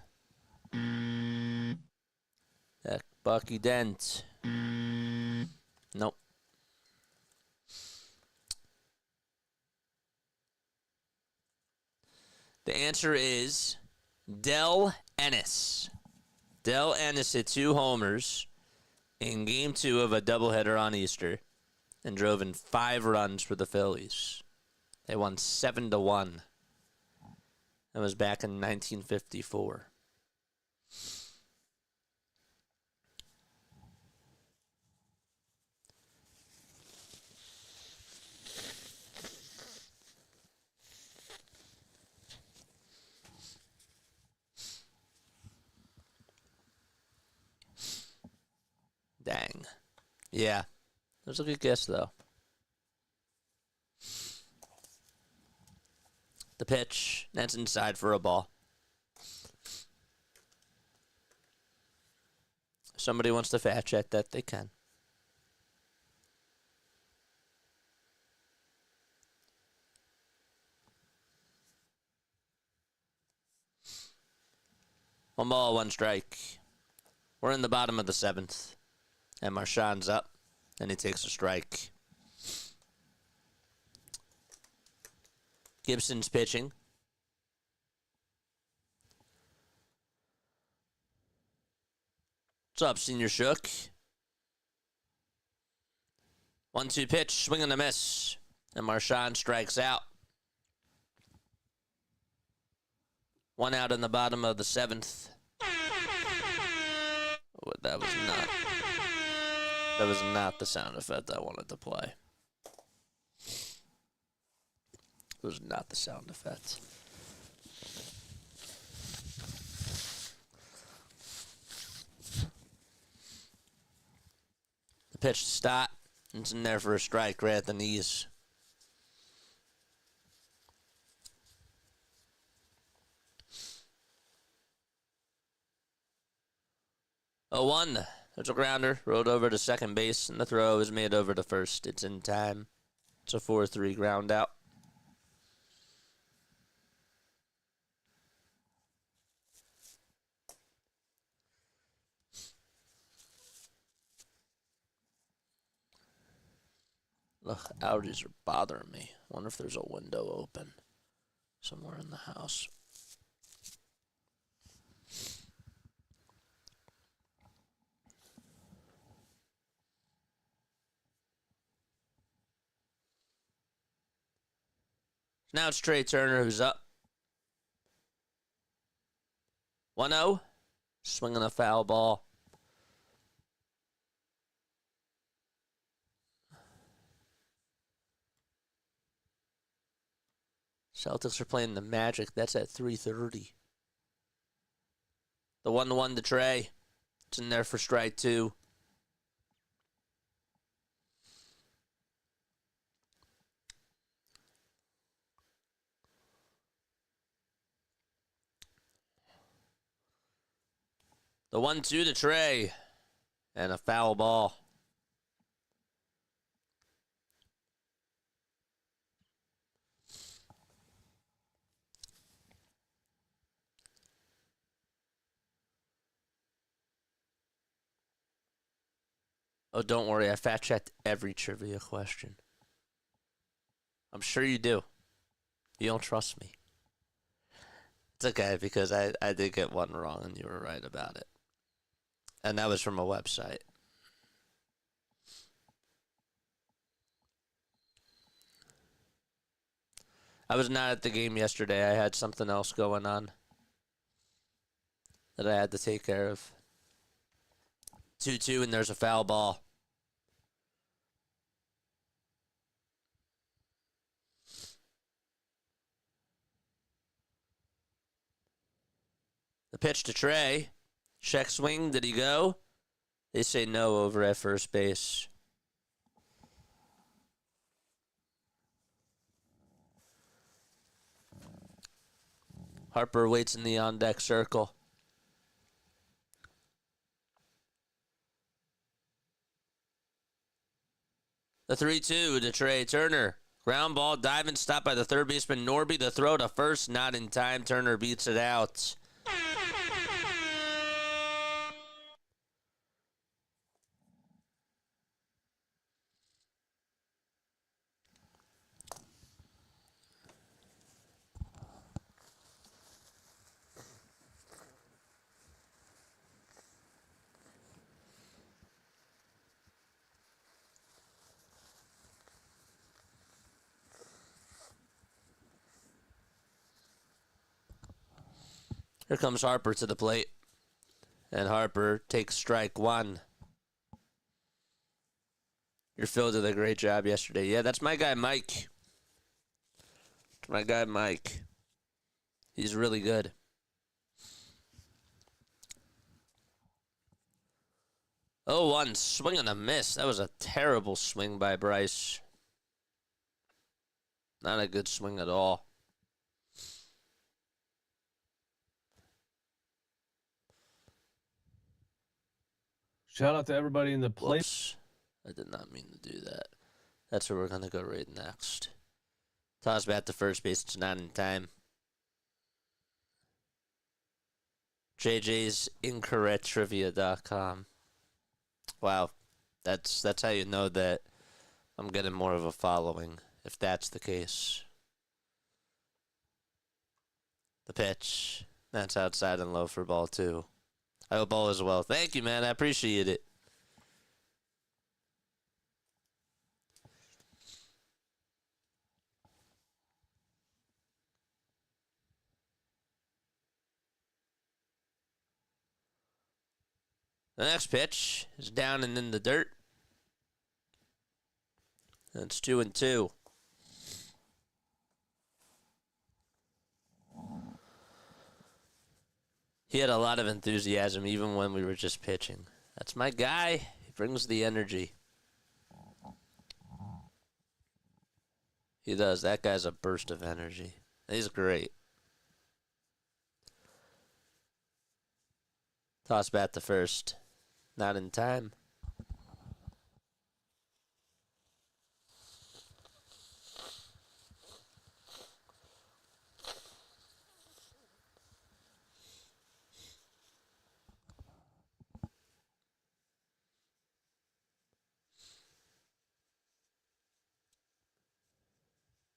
Bucky Dent. Nope. The answer is Del Ennis. Del Ennis hit 2 homers in Game 2 of a doubleheader on Easter and drove in 5 runs for the Phillies. They won 7-1. That was back in 1954. Dang. Yeah. That was a good guess, though. The pitch. That's inside for a ball. If somebody wants to fact check that, they can. One ball, one strike. We're in the bottom of the 7th. And Marchand's up, and he takes a strike. Gibson's pitching. What's up, Senior Shook? 1-2 pitch, swing and a miss. And Marchand strikes out. 1 out in the bottom of the 7th. Oh, that was not the sound effect I wanted to play. It was not the sound effect. The pitch to Stott. It's in there for a strike right at the knees. Oh, 1. There's a grounder. Rolled over to second base, and the throw is made over to first. It's in time. It's a 4-3 ground out. Ugh, allergies are bothering me. Wonder if there's a window open somewhere in the house. Now it's Trey Turner who's up. 1-0. Swinging a foul ball. Celtics are playing the Magic. That's at 3:30. The 1-1 to Trey. It's in there for strike 2. The 1-2 to Trey. And a foul ball. Oh, don't worry. I fact-checked every trivia question. I'm sure you do. You don't trust me. It's okay, because I did get one wrong, and you were right about it. And that was from a website. I was not at the game yesterday. I had something else going on that I had to take care of. 2-2, and there's a foul ball. The pitch to Trey. Check swing. Did he go? They say no over at first base. Harper waits in the on-deck circle. The 3-2 to Trey Turner. Ground ball, diving, stopped by the third baseman Norby. The throw to first, not in time. Turner beats it out. Here comes Harper to the plate. And Harper takes strike 1. Your Phil did a great job yesterday. Yeah, that's my guy, Mike. My guy, Mike. He's really good. Oh, 1 swing and a miss. That was a terrible swing by Bryce. Not a good swing at all. Shout out to everybody in the play. Whoops. I did not mean to do that. That's where we're going to go right next. Toss bat to first base. It's not in time. JJ's incorrecttrivia.com. Wow. That's how you know that I'm getting more of a following, if that's the case. The pitch. That's outside and low for ball 2. I hope all is well. Thank you, man. I appreciate it. The next pitch is down and in the dirt. That's 2-2. He had a lot of enthusiasm even when we were just pitching. That's my guy. He brings the energy. He does. That guy's a burst of energy. He's great. Toss bat to first. Not in time.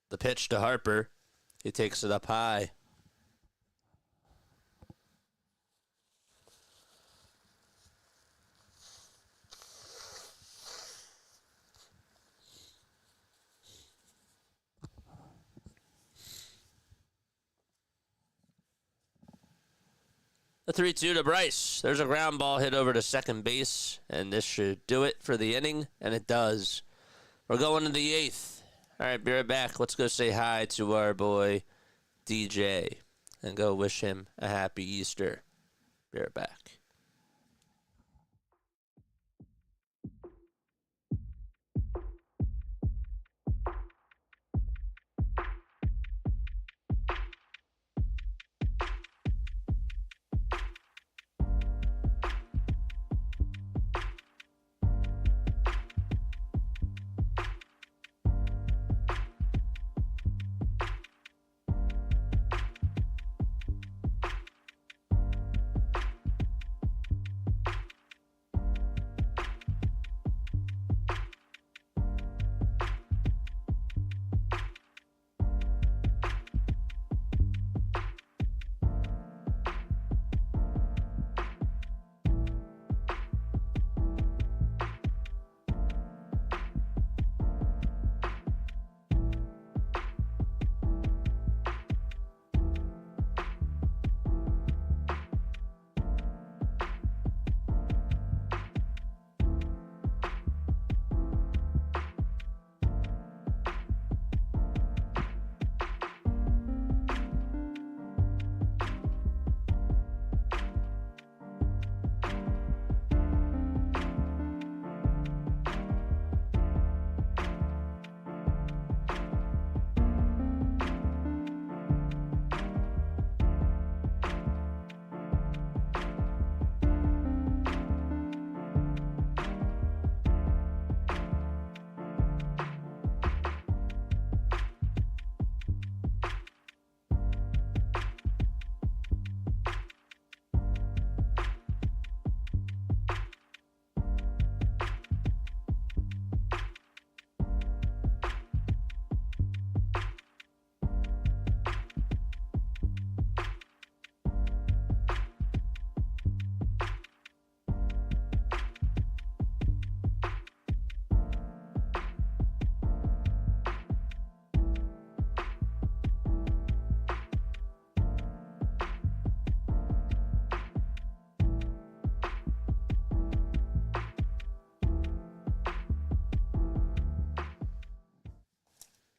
The pitch to Harper. He takes it up high. The 3-2 to Bryce. There's a ground ball hit over to second base, and this should do it for the inning, and it does. We're going to the 8th. All right, be right back. Let's go say hi to our boy DJ and go wish him a happy Easter. Be right back.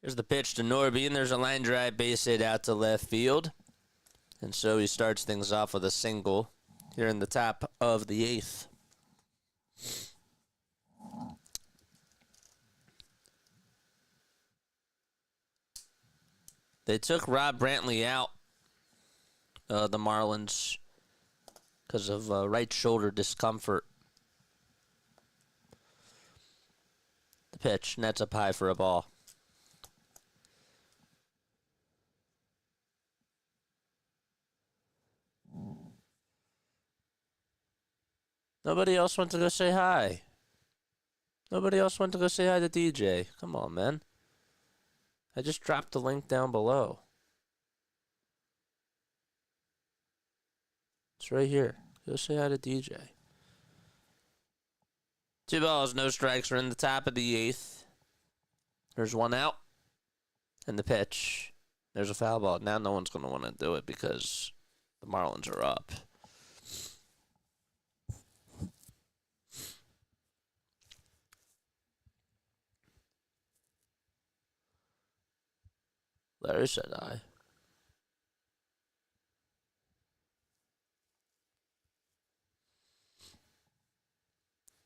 Here's the pitch to Norby, and there's a line drive base hit out to left field. And so he starts things off with a single here in the top of the 8th. They took Rob Brantley out, the Marlins, because of right shoulder discomfort. The pitch, nets up high for a ball. Nobody else went to go say hi. Nobody else went to go say hi to DJ. Come on, man. I just dropped the link down below. It's right here. Go say hi to DJ. 2 balls, no strikes. We're in the top of the 8th. There's one out. And the pitch. There's a foul ball. Now no one's going to want to do it because the Marlins are up. Larry said I.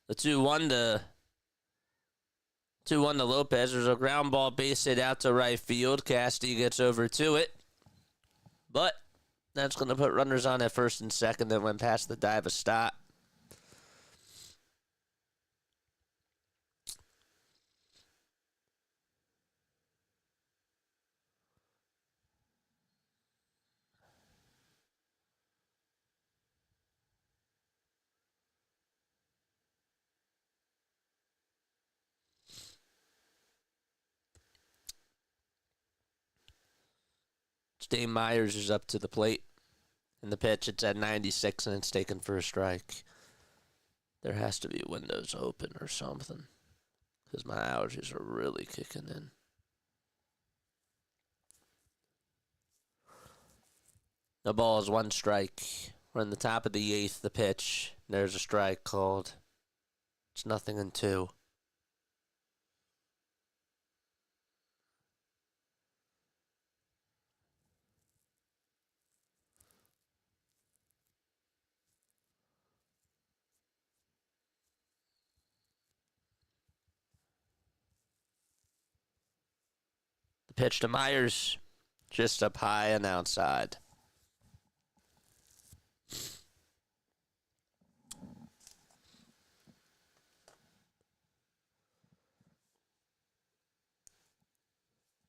The 2-1 to 2-1 to Lopez. There's a ground ball base hit out to right field. Casty gets over to it. But that's going to put runners on at first and second that went past the dive of stop. Dave Myers is up to the plate. In the pitch, it's at 96, and it's taken for a strike. There has to be windows open or something, because my allergies are really kicking in. The ball is 1 strike. We're in the top of the 8th, the pitch. There's a strike called. It's 0-2. The pitch to Myers, just up high and outside.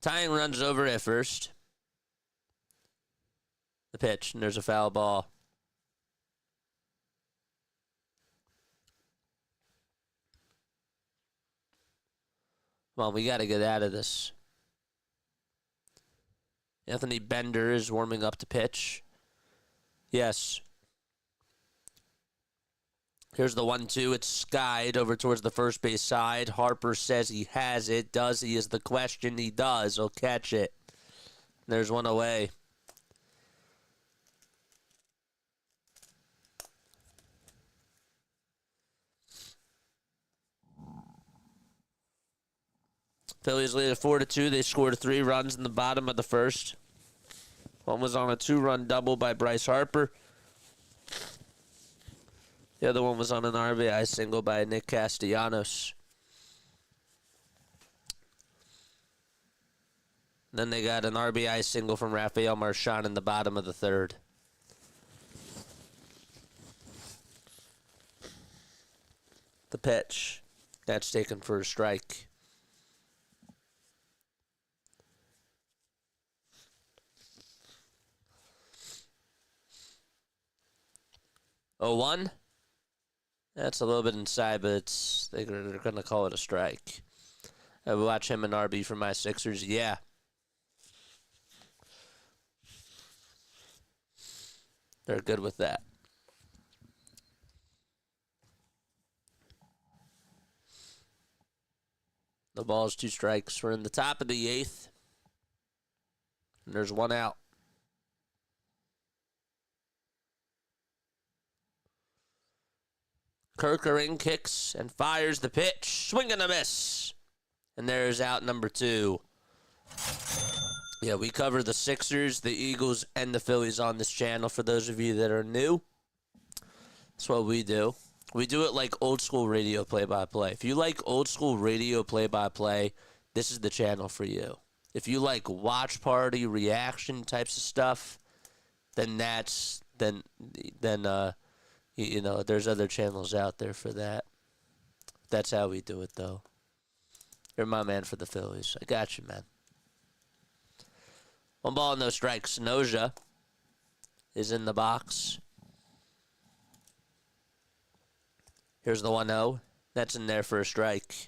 Tying runs over at first. The pitch, and there's a foul ball. Come on, we got to get out of this. Anthony Bender is warming up to pitch. Yes. Here's the 1-2. It's skied over towards the first base side. Harper says he has it. Does he is the question. He does. He'll catch it. There's one away. Phillies lead at 4-2. They scored 3 runs in the bottom of the first. One was on a 2-run double by Bryce Harper. The other one was on an RBI single by Nick Castellanos. Then they got an RBI single from Rafael Marchand in the bottom of the third. The pitch. That's taken for a strike. Oh, 1. That's a little bit inside, but they're going to call it a strike. I watch him and RB for my Sixers. Yeah. They're good with that. The ball is 2 strikes. We're in the top of the 8th. And there's 1 out. Kerkering kicks and fires the pitch. Swing and a miss. And there's out number 2. Yeah, we cover the Sixers, the Eagles, and the Phillies on this channel for those of you that are new. That's what we do. We do it like old school radio play-by-play. If you like old school radio play-by-play, this is the channel for you. If you like watch party reaction types of stuff, then you know, there's other channels out there for that. That's how we do it, though. You're my man for the Phillies. I got you, man. 1 ball, no strikes. Noja is in the box. Here's the 1-0. That's in there for a strike.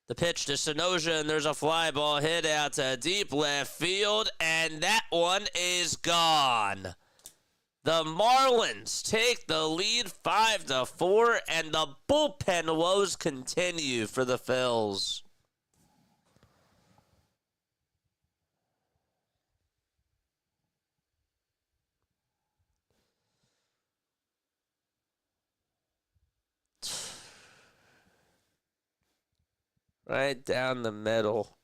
The pitch to Sanoja, and there's a fly ball hit out to deep left field, and that one is gone. The Marlins take the lead 5-4, and the bullpen woes continue for the Phils. Right down the middle.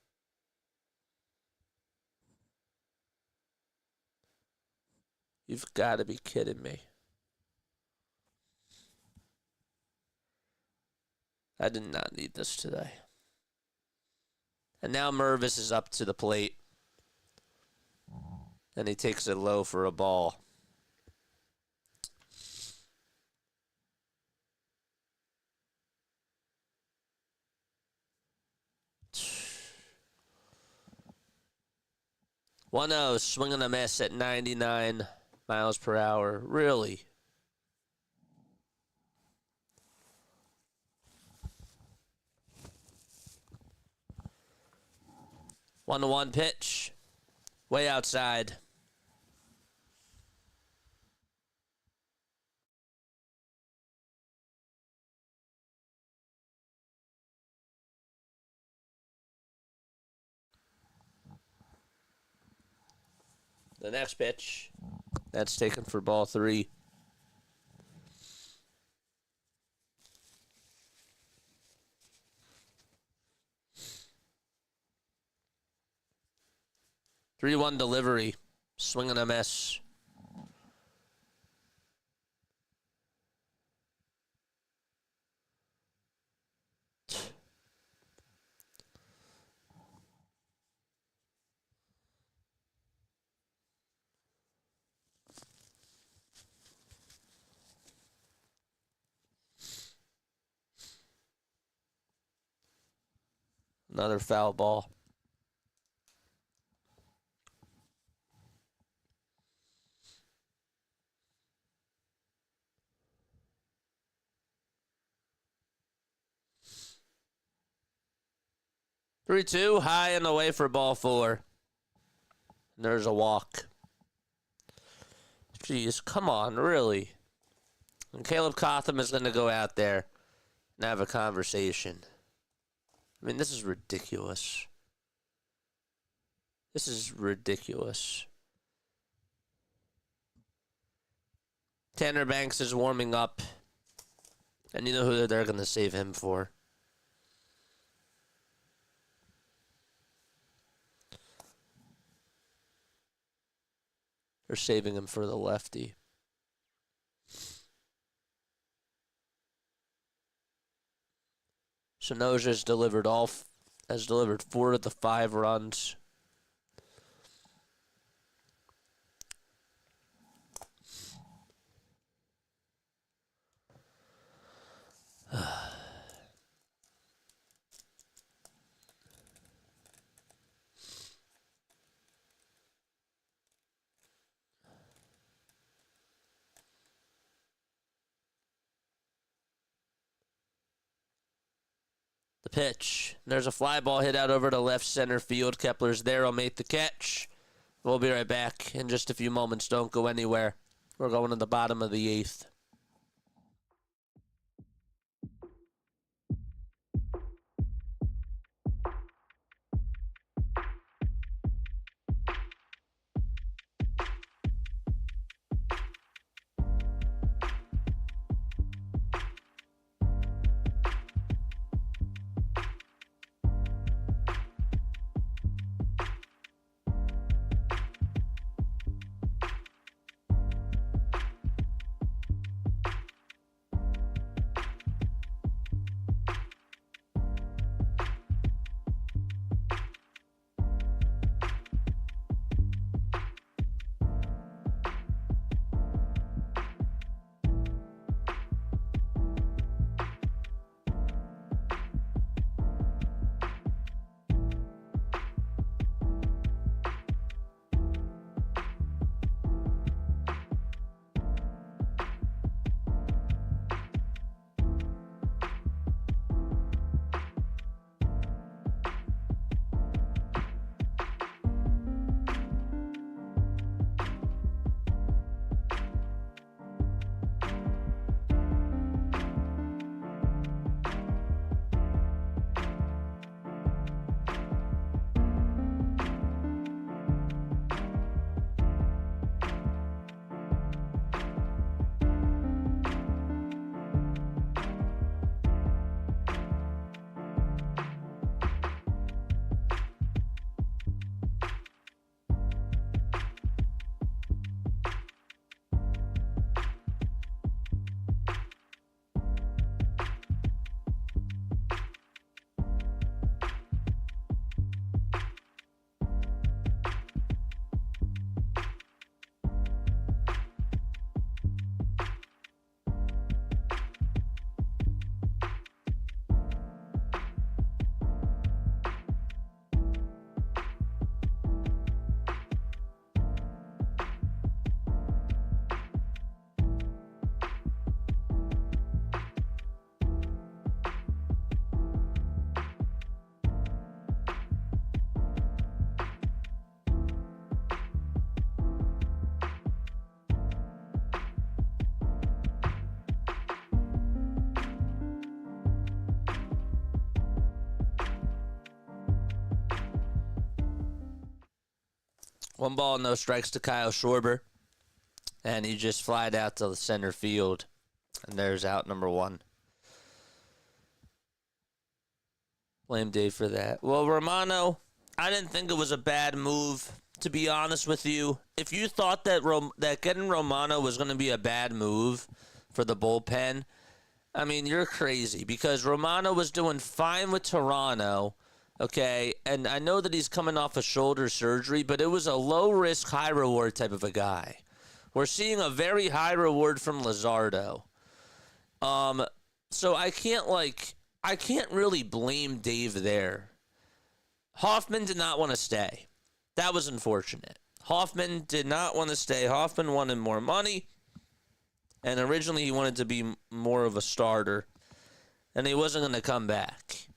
You've got to be kidding me. I did not need this today. And now Mervis is up to the plate. And he takes it low for a ball. One zero, swing and a miss at 99 miles per hour. Really? One to one pitch. Way outside. The next pitch, that's taken for ball 3. Three-one delivery, swing and a miss. Another foul ball. Three-two, high and away for ball 4. And there's a walk. Jeez, come on, really? And Caleb Cotham is going to go out there and have a conversation. I mean, this is ridiculous. This is ridiculous. Tanner Banks is warming up. And you know who they're going to save him for. They're saving him for the lefty. Sonoja has delivered 4 of the 5 runs. The pitch. There's a fly ball hit out over to left center field. Kepler's there. He'll make the catch. We'll be right back in just a few moments. Don't go anywhere. We're going to the bottom of the 8th. 1 ball, no strikes to Kyle Schwarber. And he just flied out to the center field. And there's out number 1. Blame Dave for that. Well, Romano, I didn't think it was a bad move, to be honest with you. If you thought that that getting Romano was going to be a bad move for the bullpen, I mean, you're crazy, because Romano was doing fine with Toronto, okay? And I know that he's coming off a shoulder surgery, but it was a low-risk, high-reward type of a guy. We're seeing a very high reward from Luzardo. So I can't really blame Dave there. Hoffman did not want to stay. That was unfortunate. Hoffman did not want to stay. Hoffman wanted more money. And originally he wanted to be more of a starter. And he wasn't going to come back.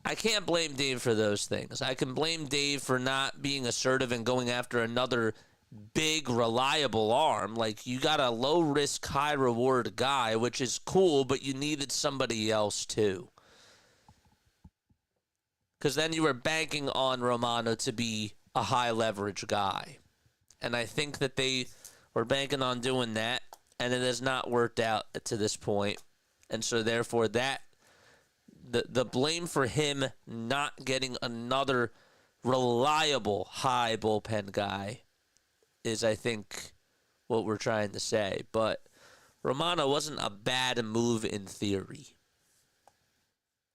I can't blame Dave for those things. I can blame Dave for not being assertive and going after another big, reliable arm. Like, you got a low-risk, high-reward guy, which is cool, but you needed somebody else too. Because then you were banking on Romano to be a high-leverage guy. And I think that they were banking on doing that, and it has not worked out to this point. And so, therefore, that the blame for him not getting another reliable high bullpen guy is, I think, what we're trying to say. But Romano wasn't a bad move in theory.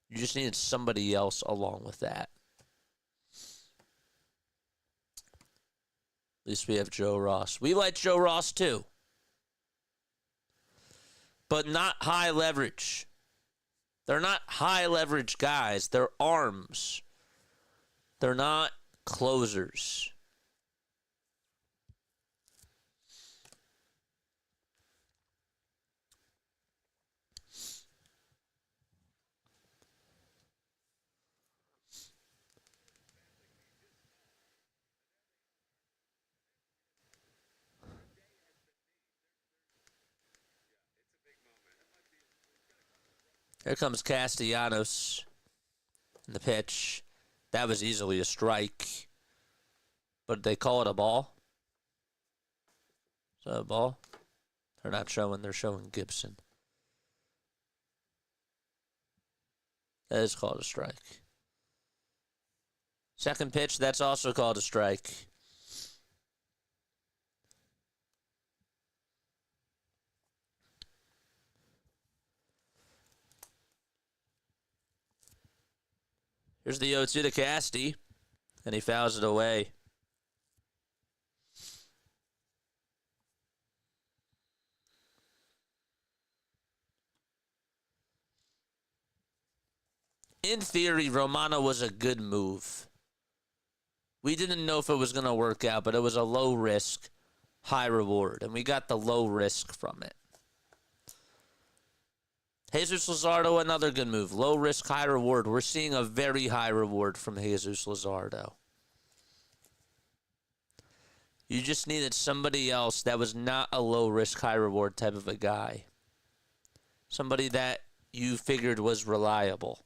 You just needed somebody else along with that. At least we have Joe Ross. We like Joe Ross too. But not high leverage. They're not high leverage guys. They're arms. They're not closers. Here comes Castellanos in the pitch. That was easily a strike. But they call it a ball? Is that a ball? They're not showing. They're showing Gibson. That is called a strike. Second pitch, that's also called a strike. Here's the 0-2 to Casty, and he fouls it away. In theory, Romano was a good move. We didn't know if it was going to work out, but it was a low risk, high reward, and we got the low risk from it. Jesus Luzardo, another good move. Low risk, high reward. We're seeing a very high reward from Jesus Luzardo. You just needed somebody else that was not a low risk, high reward type of a guy. Somebody that you figured was reliable.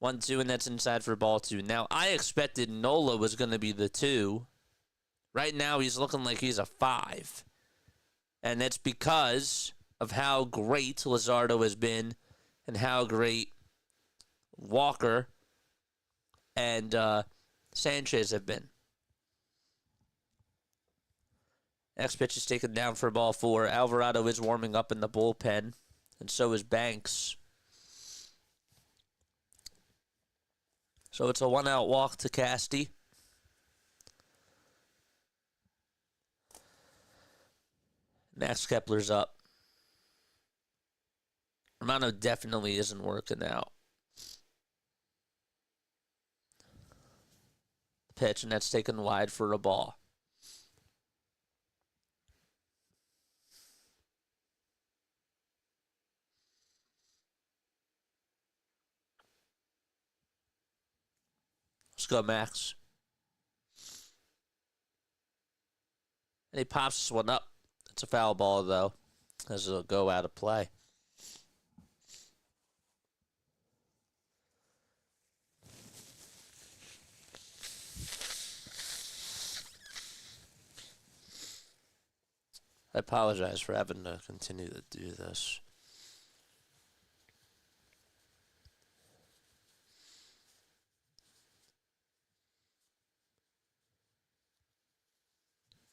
1-2, and that's inside for ball 2. Now, I expected Nola was going to be the 2. Right now, he's looking like he's a 5. And that's because of how great Luzardo has been and how great Walker and Sanchez have been. Next pitch is taken down for ball 4. Alvarado is warming up in the bullpen, and so is Banks. So it's a 1-out walk to Casty. Max Kepler's up. Romano definitely isn't working out. Pitch, and that's taken wide for a ball. Let's go, Max. And he pops this one up. It's a foul ball, though, as it'll go out of play. I apologize for having to continue to do this.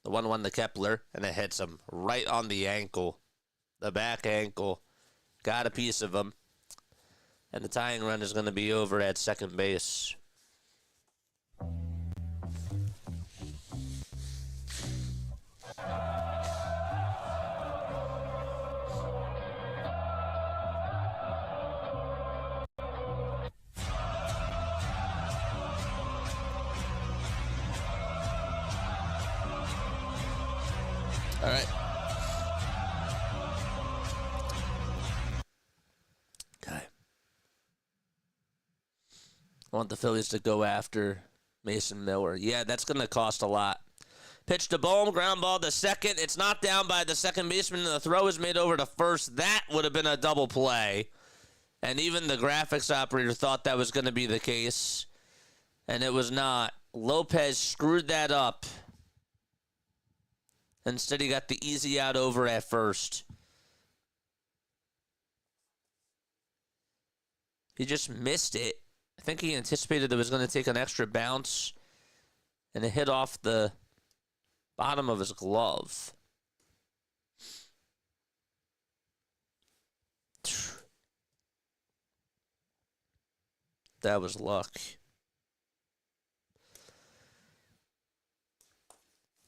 The 1-1 to Kepler, and it hits him right on the ankle. The back ankle. Got a piece of him. And the tying run is going to be over at second base. All right. Okay. I want the Phillies to go after Mason Miller. Yeah, that's going to cost a lot. Pitch to Bohm, ground ball to second. It's knocked down by the second baseman, and the throw is made over to first. That would have been a double play. And even the graphics operator thought that was going to be the case. And it was not. Lopez screwed that up. Instead, he got the easy out over at first. He just missed it. I think he anticipated it was going to take an extra bounce, and it hit off the bottom of his glove. That was luck.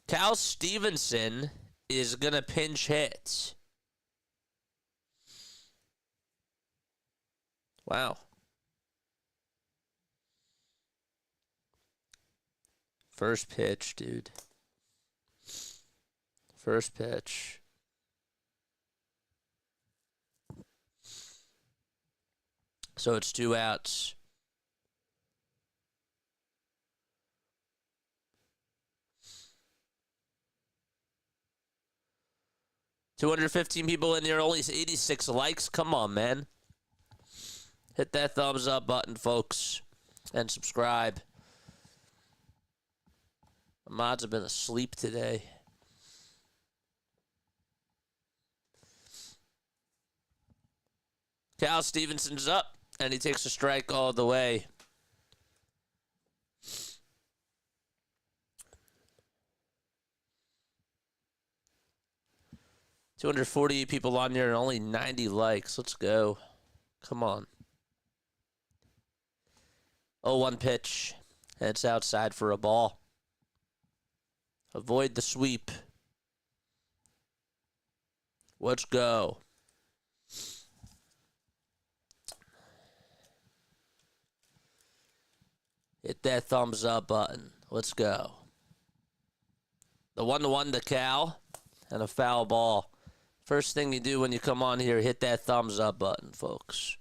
Cal Stevenson is going to pinch hit. Wow. First pitch, dude. First pitch. So it's 2 outs. $215 people in there, only 86 likes. Come on, man. Hit that thumbs up button, folks, and subscribe. The mods have been asleep today. Cal Stevenson's up, and he takes a strike all the way. $248 people on there and only 90 likes. Let's go. Come on. 0-1 pitch. And it's outside for a ball. Avoid the sweep. Let's go. Hit that thumbs up button. Let's go. The 1-1 to Cal. And a foul ball. First thing you do when you come on here, hit that thumbs up button, folks.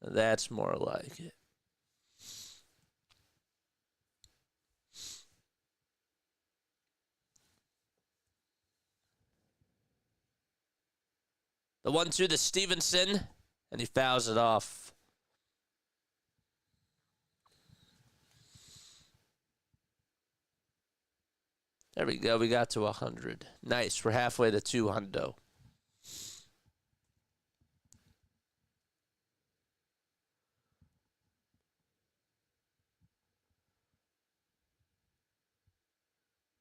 That's more like it. The 1-2 to Stevenson, and he fouls it off. There we go. We got to 100. Nice. We're halfway to 200.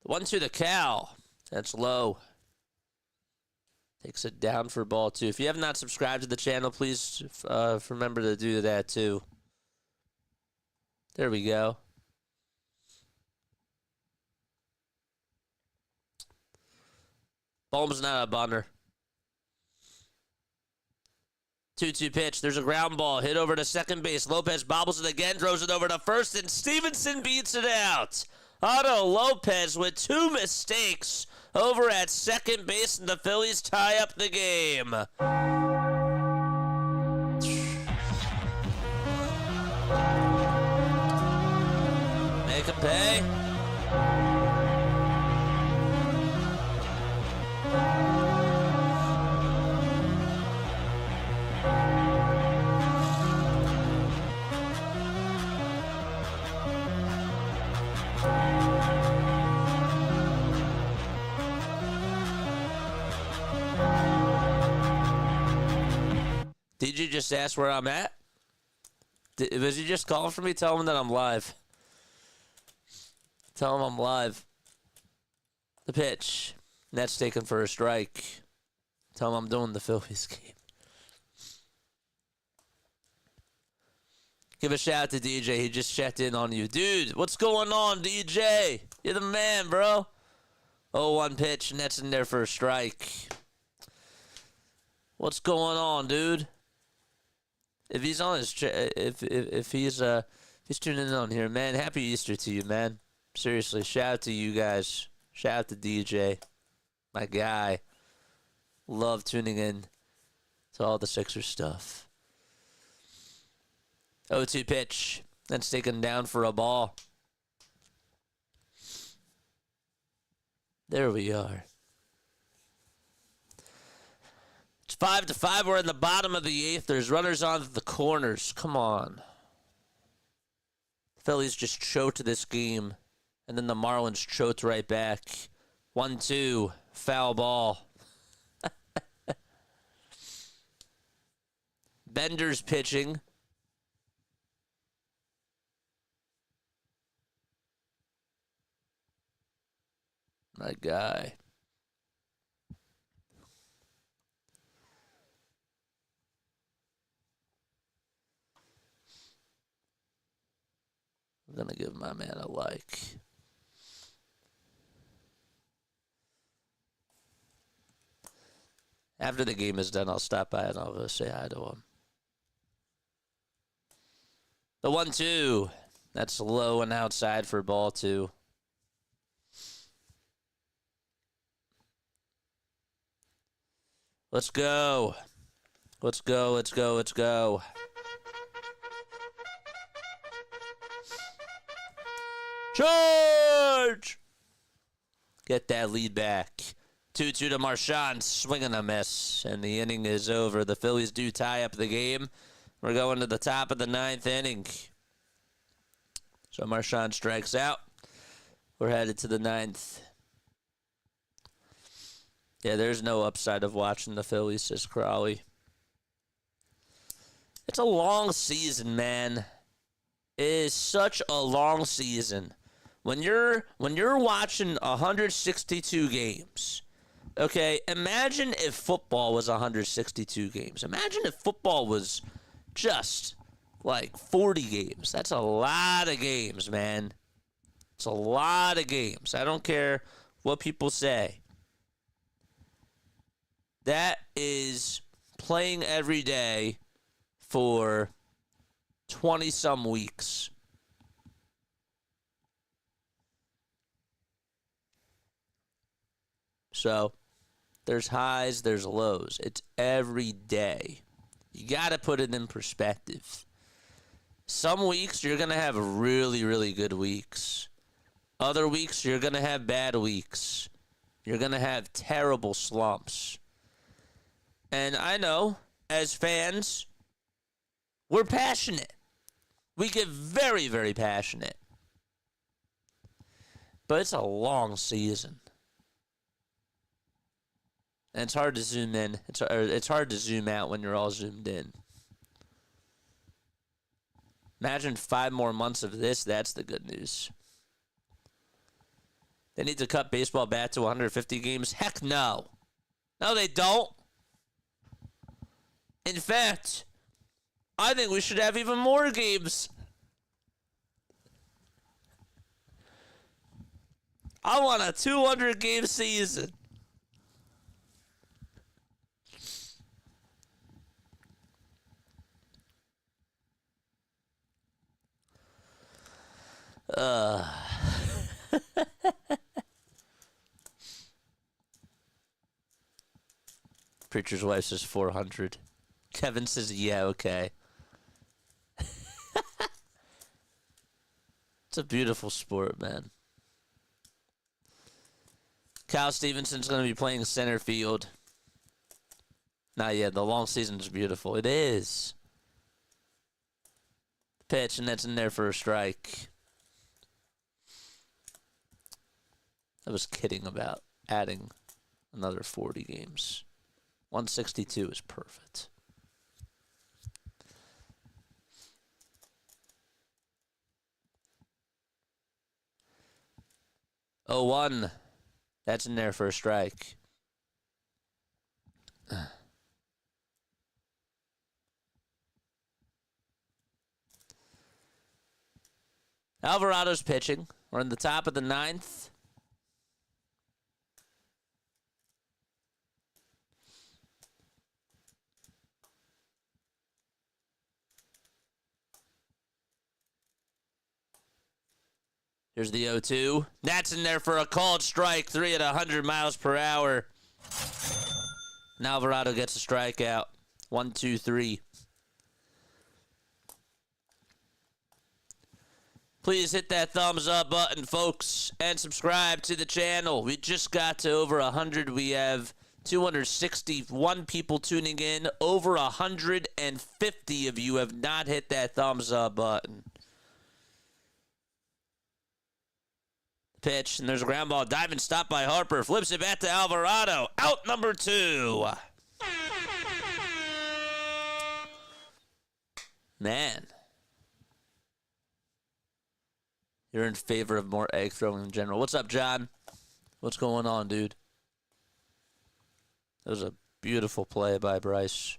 The 1-2 to Cal. That's low. Takes it down for ball 2. If you have not subscribed to the channel, please remember to do that too. There we go. Bohm's not a bunter. 2-2 pitch. There's a ground ball. Hit over to second base. Lopez bobbles it again. Throws it over to first. And Stevenson beats it out. Otto Lopez with 2 mistakes over at second base. And the Phillies tie up the game. Make him pay. DJ just asked where I'm at. Was he just calling for me? Tell him that I'm live. Tell him I'm live. The pitch. Net's taken for a strike. Tell him I'm doing the Phillies game. Give a shout out to DJ. He just checked in on you. Dude, what's going on, DJ? You're the man, bro. 0-1 pitch. Net's in there for a strike. What's going on, dude? If he's on his if he's tuning in on here, man, happy Easter to you, man. Seriously, shout out to you guys. Shout out to DJ, my guy. Love tuning in to all the Sixers stuff. 0-2 pitch. That's taken down for a ball. There we are. It's 5-5. We're in the bottom of the eighth. There's runners on the corners. Come on. Phillies just choked this game. And then the Marlins choked right back. 1-2. Foul ball. Bender's pitching. My guy. I'm going to give my man a like. After the game is done, I'll stop by and I'll go say hi to him. The 1-2. That's low and outside for ball 2. Let's go. Let's go, let's go, let's go. Charge! Get that lead back. 2-2 to Marchand, swing and a miss. And the inning is over. The Phillies do tie up the game. We're going to the top of the 9th inning. So Marchand strikes out. We're headed to the 9th. Yeah, there's no upside of watching the Phillies, says Crowley. It's a long season, man. It is such a long season. When you're watching 162 games, okay, imagine if football was 162 games. Imagine if football was just like 40 games. That's a lot of games, man. It's a lot of games. I don't care what people say. That is playing every day for 20-some weeks. So, there's highs, there's lows. It's every day. You got to put it in perspective. Some weeks, you're going to have really, really good weeks. Other weeks, you're going to have bad weeks. You're going to have terrible slumps. And I know, as fans, we're passionate. We get very, very passionate. But it's a long season. And it's hard to zoom in. It's hard to zoom out when you're all zoomed in. Imagine 5 more months of this. That's the good news. They need to cut baseball back to 150 games. Heck no. No, they don't. In fact, I think we should have even more games. I want a 200-game season. Preacher's wife says 400. Kevin says, yeah, okay. It's a beautiful sport, man. Kyle Stevenson's going to be playing center field. Not yet. The long season is beautiful. It is. Pitch, and that's in there for a strike. I was kidding about adding another 40 games. 162 is perfect. 0-1. That's in there for a strike. Alvarado's pitching. We're in the top of the 9th. Here's the 0-2. That's in there for a called strike. 3 at 100 miles per hour. And Alvarado gets a strikeout. 1, 2, 3. Please hit that thumbs up button, folks, and subscribe to the channel. We just got to over 100. We have 261 people tuning in. Over 150 of you have not hit that thumbs up button. Pitch, and there's a ground ball. Diving stop by Harper. Flips it back to Alvarado. Out number 2. Man. You're in favor of more egg throwing in general. What's up, John? What's going on, dude? That was a beautiful play by Bryce.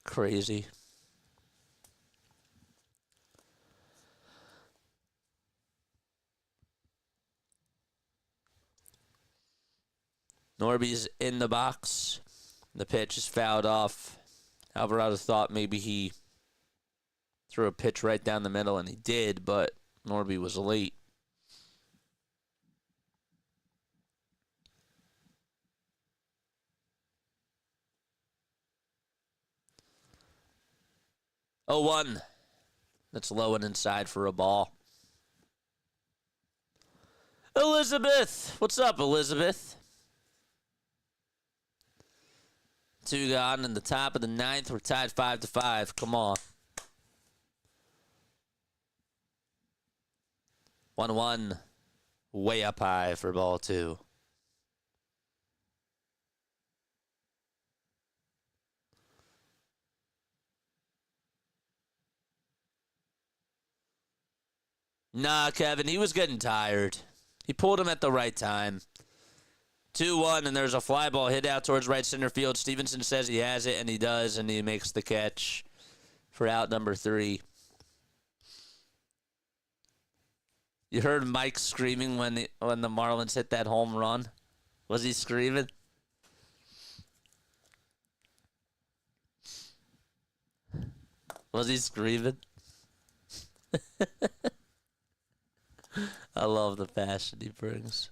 Crazy. Norby's in the box. The pitch is fouled off. Alvarado thought maybe he threw a pitch right down the middle, and he did, but Norby was late. Oh, 1. That's low and inside for a ball. Elizabeth. What's up, Elizabeth? 2 gone in the top of the 9th. We're tied 5-5. Come on. 1-1. Way up high for ball 2. Nah, Kevin, he was getting tired. He pulled him at the right time. 2-1, and there's a fly ball hit out towards right center field. Stevenson says he has it, and he does, and he makes the catch for out number 3. You heard Mike screaming when the Marlins hit that home run? Was he screaming? Was he screaming? I love the passion he brings.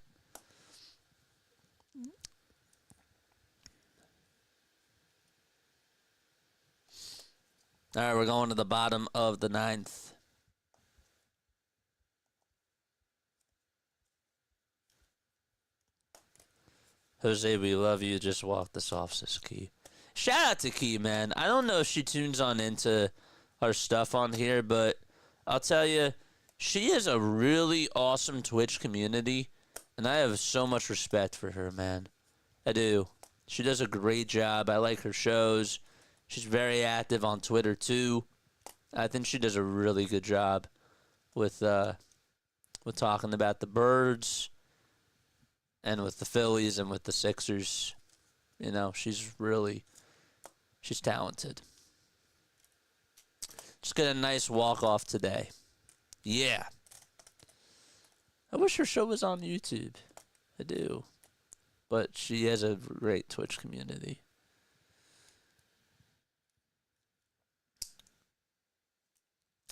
All right, we're going to the bottom of the 9th. Jose, we love you. Just walk this off, says Key. Shout out to Key, man. I don't know if she tunes on into our stuff on here, but I'll tell you, she is a really awesome Twitch community, and I have so much respect for her, man. I do. She does a great job. I like her shows. She's very active on Twitter, too. I think she does a really good job with talking about the Birds and with the Phillies and with the Sixers. You know, she's talented. Just get a nice walk-off today. Yeah. I wish her show was on YouTube. I do. But she has a great Twitch community.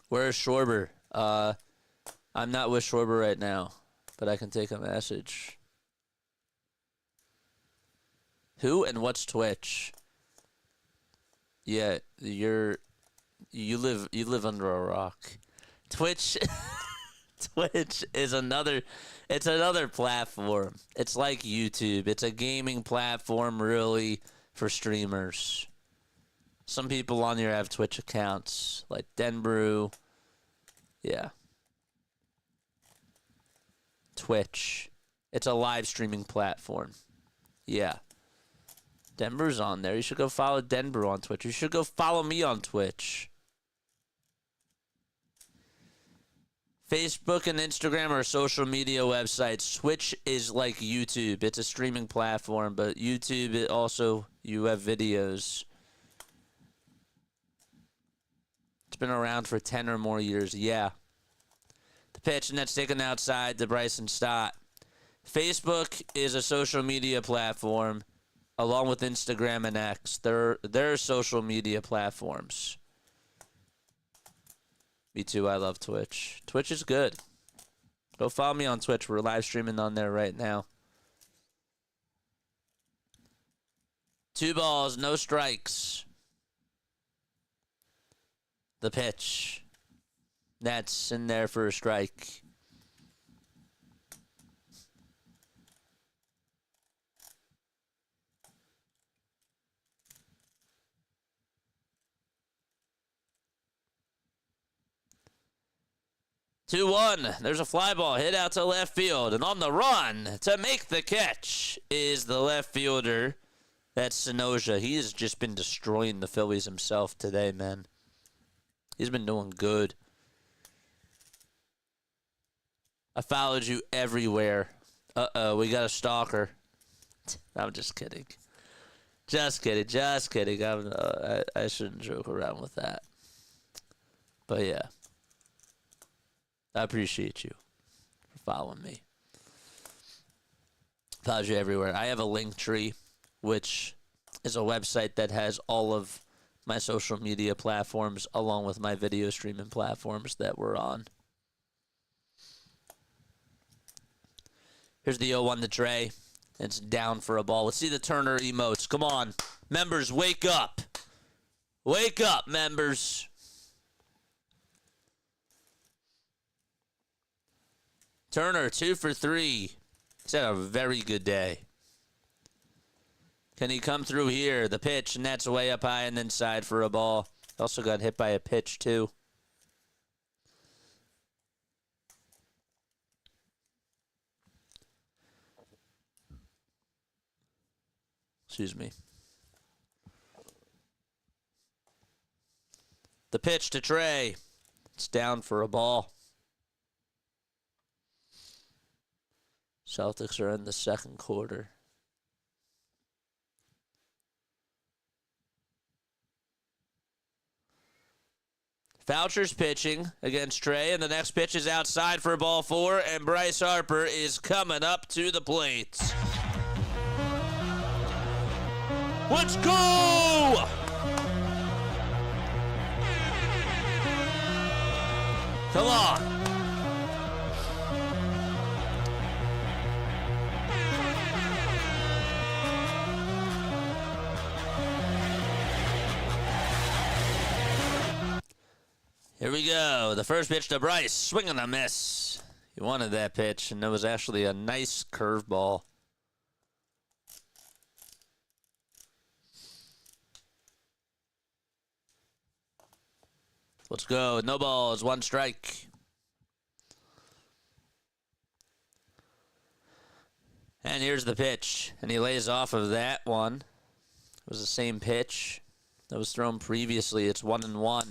Where's Schwarber? I'm not with Schwarber right now, but I can take a message. Who and what's Twitch? Yeah, you live under a rock. Twitch Twitch is another platform. It's like YouTube. It's a gaming platform really for streamers. Some people on here have Twitch accounts, like Denbrew. Yeah. Twitch. It's a live streaming platform. Yeah. Denver's on there. You should go follow Denver on Twitch. You should go follow me on Twitch. Facebook and Instagram are social media websites. Twitch is like YouTube. It's a streaming platform, but YouTube, it also, you have videos. It's been around for 10 or more years. Yeah. The pitch, and that's taken outside to Bryson Stott. Facebook is a social media platform, along with Instagram and X. They're social media platforms. Me too. I love Twitch. Twitch is good. Go follow me on Twitch. We're live streaming on there right now. 2 balls, no strikes. The pitch. That's in there for a strike. Two one. There's a fly ball hit out to left field. And on the run to make the catch is the left fielder. That's Sanoja. He has just been destroying the Phillies himself today, man. He's been doing good. I followed you everywhere. Uh-oh, we got a stalker. I'm just kidding. Just kidding. Just kidding. I shouldn't joke around with that. But yeah. I appreciate you for following me. Followed you everywhere. I have a LINKTREE, which is a website that has all of my social media platforms along with my video streaming platforms that we're on. Here's the 0-1 to Trey. It's down for a ball. Let's see the Turner emotes. Come on. Members, wake up. Wake up, members. Turner, 2 for 3. He's had a very good day. Can he come through here? The pitch, and that's way up high and inside for a ball. Also got hit by a pitch, too. Excuse me. The pitch to Trey. It's down for a ball. Celtics are in the second quarter. Foucher's pitching against Trey, and the next pitch is outside for ball 4, and Bryce Harper is coming up to the plate. Let's go! Come on. Here we go. The first pitch to Bryce. Swing and a miss. He wanted that pitch, and it was actually a nice curveball. Let's go. No balls. 1 strike. And here's the pitch. And he lays off of that one. It was the same pitch that was thrown previously. It's 1-1.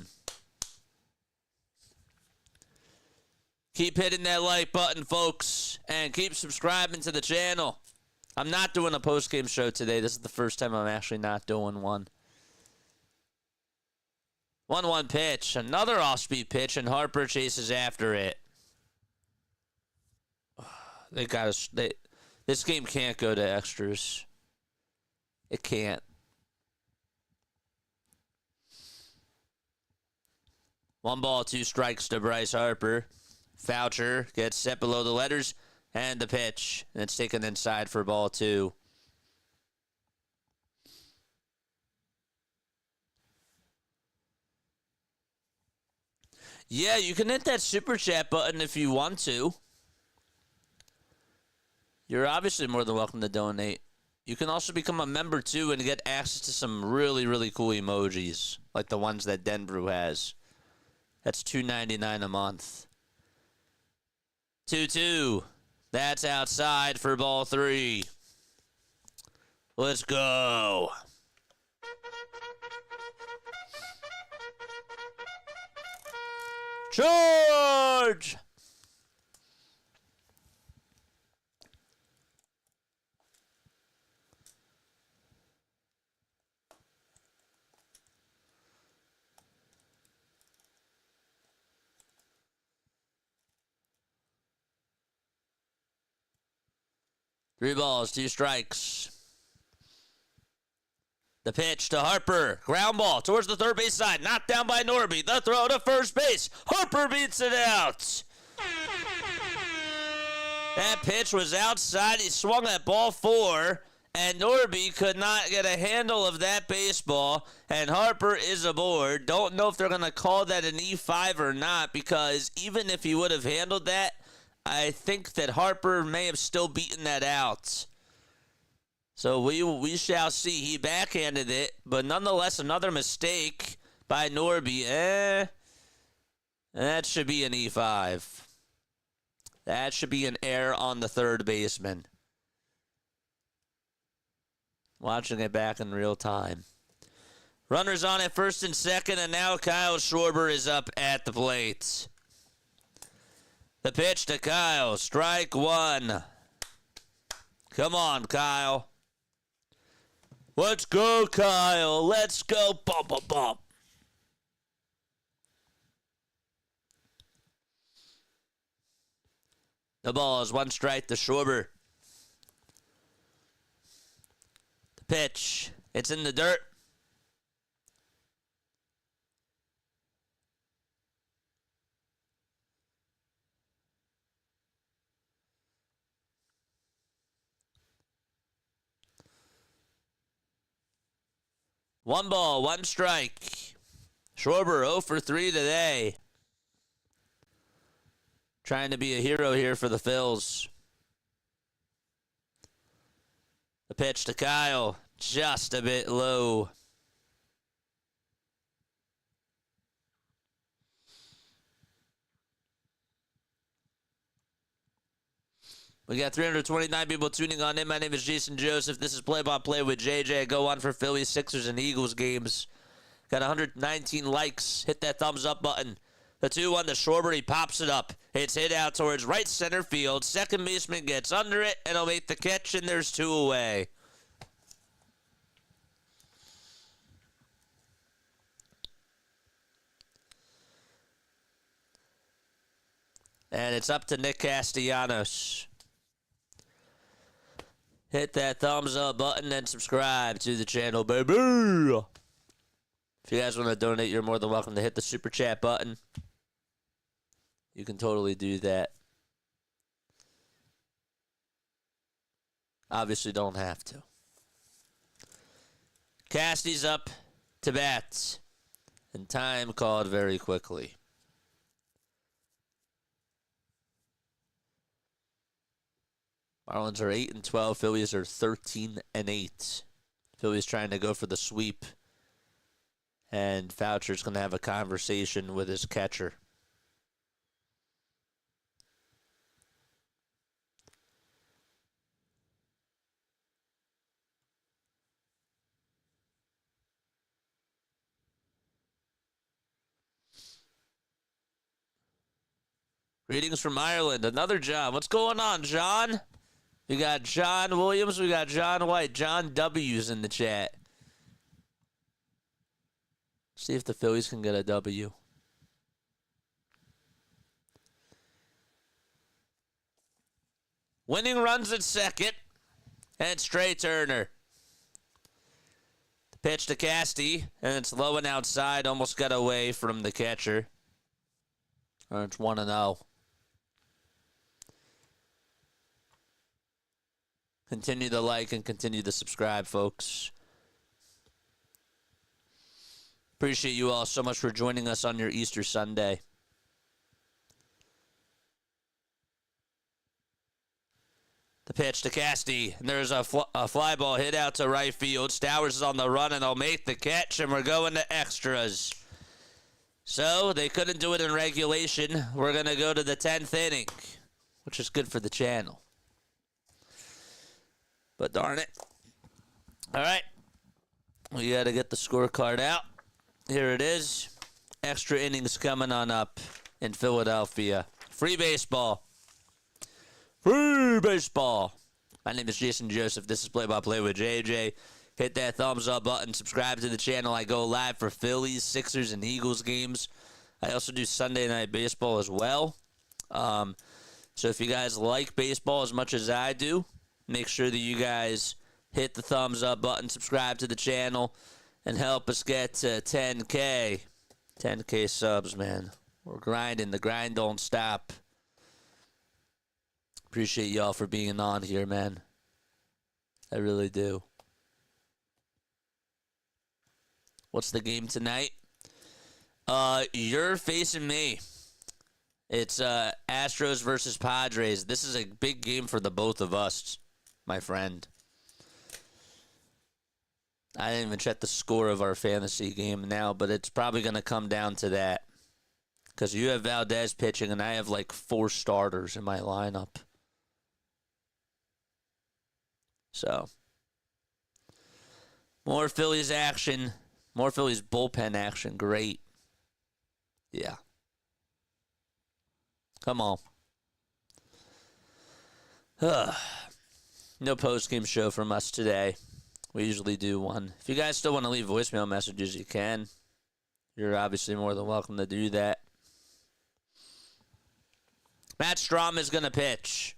Keep hitting that like button, folks, and keep subscribing to the channel. I'm not doing a post-game show today. This is the first time I'm actually not doing one. 1-1 pitch. Another off-speed pitch, and Harper chases after it. They got us. This game can't go to extras. It can't. One ball, 2 strikes to Bryce Harper. Foucher gets set below the letters, and the pitch. And it's taken inside for ball 2. Yeah, you can hit that super chat button if you want to. You're obviously more than welcome to donate. You can also become a member, too, and get access to some really, really cool emojis, like the ones that Denbrew has. That's $2.99 a month. 2-2. That's outside for ball 3. Let's go. Charge! 3 balls, 2 strikes. The pitch to Harper. Ground ball towards the third base side. Knocked down by Norby. The throw to first base. Harper beats it out. That pitch was outside. He swung at ball 4. And Norby could not get a handle of that baseball. And Harper is aboard. Don't know if they're going to call that an E5 or not. Because even if he would have handled that, I think that Harper may have still beaten that out. So we shall see. He backhanded it, but nonetheless another mistake by Norby. That should be an E5. That should be an error on the third baseman. Watching it back in real time. Runners on at first and second, and now Kyle Schwarber is up at the plate. The pitch to Kyle. Strike 1. Come on, Kyle. Let's go, Kyle. Let's go. Bump, bump, bump. The ball is 1 strike to Schwarber. The pitch. It's in the dirt. One ball, 1 strike. Schwarber 0 for 3 today. Trying to be a hero here for the Phils. The pitch to Kyle, just a bit low. We got 329 people tuning on in. My name is Jason Joseph. This is Play-by-Play with JJ. Go on for Phillies, Sixers, and Eagles games. Got 119 likes. Hit that thumbs up button. The 2-1 to Schwarber. He pops it up. It's hit out towards right center field. Second baseman gets under it, and he'll make the catch, and there's 2 away. And it's up to Nick Castellanos. Hit that thumbs up button and subscribe to the channel, baby. If you guys want to donate, you're more than welcome to hit the super chat button. You can totally do that. Obviously don't have to. Casty's up to bat. And time called very quickly. Marlins are 8-12. Phillies are 13-8. Phillies trying to go for the sweep. And Foucher's going to have a conversation with his catcher. Greetings from Ireland. Another John. What's going on, John? We got John Williams. We got John White. John W's in the chat. See if the Phillies can get a W. Winning runs at second. And it's Trey Turner. The pitch to Casty. And it's low and outside. Almost got away from the catcher. Or it's 1-0. Continue to like and continue to subscribe, folks. Appreciate you all so much for joining us on your Easter Sunday. The pitch to Casty. And there's a fly ball hit out to right field. Stowers is on the run, and they'll make the catch, and we're going to extras. So they couldn't do it in regulation. We're going to go to the 10th inning, which is good for the channel. But darn it, All right. We got to get the scorecard out. Here it is. Extra innings coming on up in Philadelphia. Free baseball. Free baseball. My name is Jason Joseph. This is Play-by-Play with JJ. Hit that thumbs up button. Subscribe to the channel. I go live for Phillies, Sixers, and Eagles games. I also do Sunday Night Baseball as well. So if you guys like baseball as much as I do, make sure that you guys hit the thumbs up button, subscribe to the channel, and help us get to 10K. 10K subs, man. We're grinding. The grind don't stop. Appreciate y'all for being on here, man. I really do. What's the game tonight? You're facing me. It's Astros versus Padres. This is a big game for the both of us, my friend. I didn't even check the score of our fantasy game now, but it's probably going to come down to that. Because you have Valdez pitching, and I have like 4 starters in my lineup. So, more Phillies action. More Phillies bullpen action. Great. Yeah. Come on. No post-game show from us today. We usually do one. If you guys still want to leave voicemail messages, you can. You're obviously more than welcome to do that. Matt Strom is going to pitch.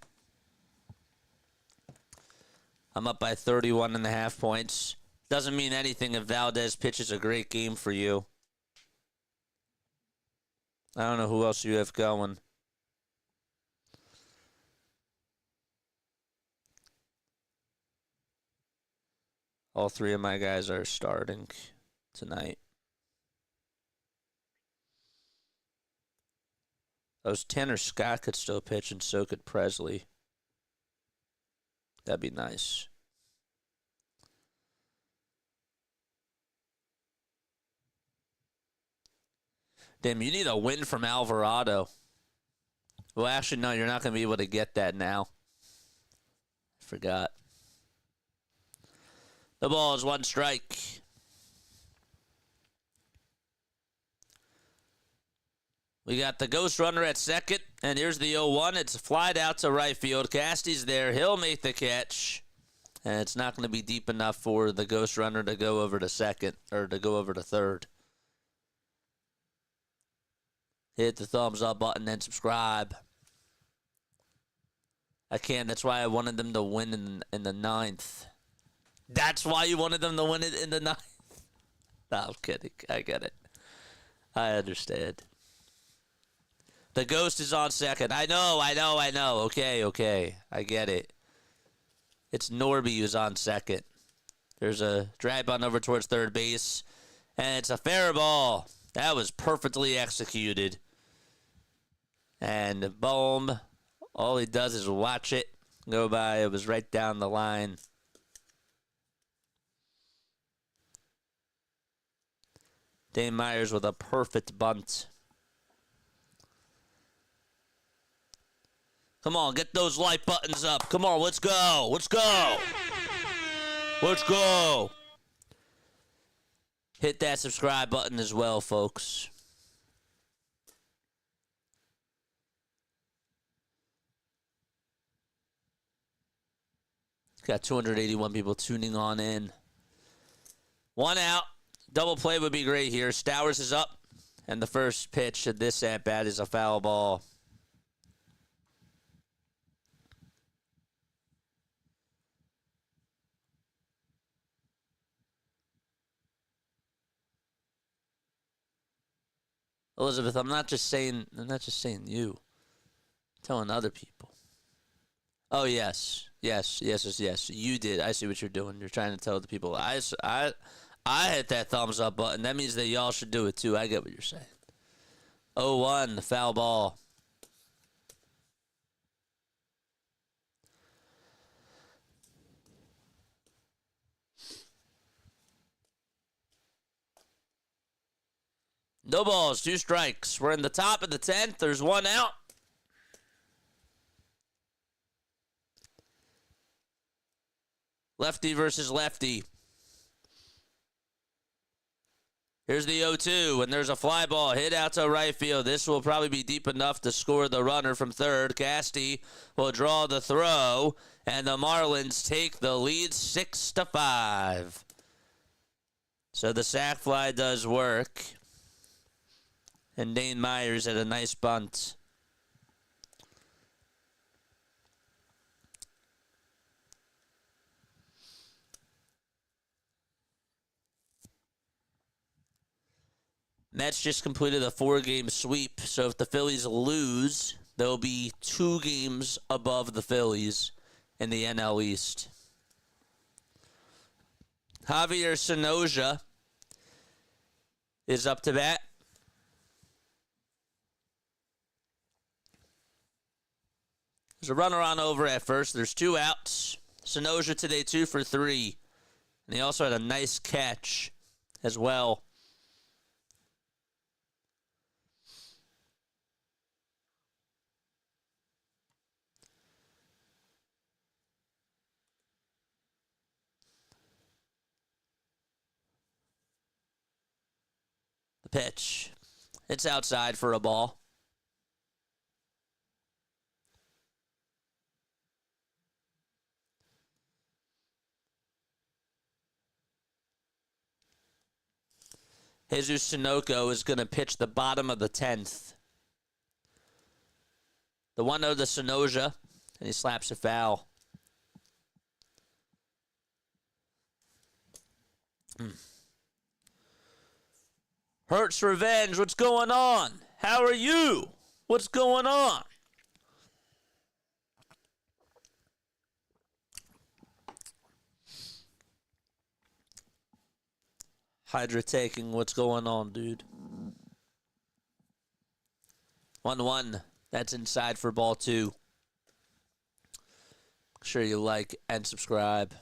I'm up by 31.5 points. Doesn't mean anything if Valdez pitches a great game for you. I don't know who else you have going. All 3 of my guys are starting tonight. Those Tanner Scott could still pitch, and so could Presley. That'd be nice. Damn, you need a win from Alvarado. Well, actually, no, you're not going to be able to get that now. I forgot. The ball is 1 strike. We got the ghost runner at second, and here's the 0-1. It's flied out to right field. Casty's there. He'll make the catch, and it's not going to be deep enough for the ghost runner to go over to second, or to go over to third. Hit the thumbs up button and subscribe. I can't. That's why I wanted them to win in the 9th. That's why you wanted them to win it in the 9th? No, I'm kidding. I get it. I understand. The ghost is on second. I know. Okay. I get it. It's Norby who's on second. There's a drag bunt over towards third base. And it's a fair ball. That was perfectly executed. And boom. All he does is watch it go by. It was right down the line. Dane Myers with a perfect bunt. Come on, get those like buttons up. Come on, let's go. Let's go. Let's go. Hit that subscribe button as well, folks. Got 281 people tuning on in. 1 out. Double play would be great here. Stowers is up. And the first pitch of this at-bat is a foul ball. Elizabeth, I'm not just saying you. I'm telling other people. Oh, yes. Yes. You did. I see what you're doing. You're trying to tell the people. I hit that thumbs up button. That means that y'all should do it too. I get what you're saying. 0-1, the foul ball. No balls, 2 strikes. We're in the top of the 10th. There's 1 out. Lefty versus lefty. Here's the 0-2, and there's a fly ball hit out to right field. This will probably be deep enough to score the runner from third. Casty will draw the throw, and the Marlins take the lead 6-5. So the sac fly does work, and Dane Myers had a nice bunt. Mets just completed a 4-game sweep, so if the Phillies lose, they'll be 2 games above the Phillies in the NL East. Javier Sonoja is up to bat. There's a runner on over at first. There's 2 outs. Sonoja today 2 for 3. And he also had a nice catch as well. The pitch. It's outside for a ball. Jesus Sunoco is going to pitch the bottom of the 10th. The 1-0 to Sonoja, and he slaps a foul. Hurts Revenge, what's going on? How are you? What's going on? Hydra taking, what's going on, dude? 1-1. That's inside for ball 2. Make sure you like and subscribe.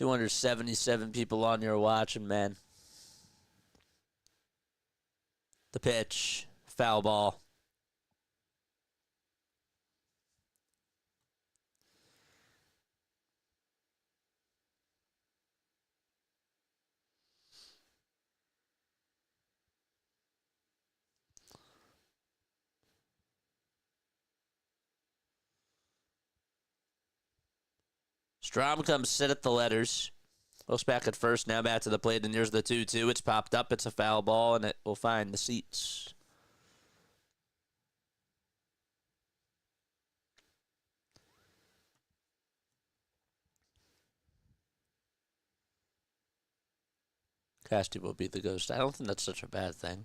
$277 people on here watching, man. The pitch. Foul ball. Strom comes sit at the letters. Goes back at first, now back to the plate, and there's the 2-2. It's popped up. It's a foul ball, and it will find the seats. Casty will be the ghost. I don't think that's such a bad thing.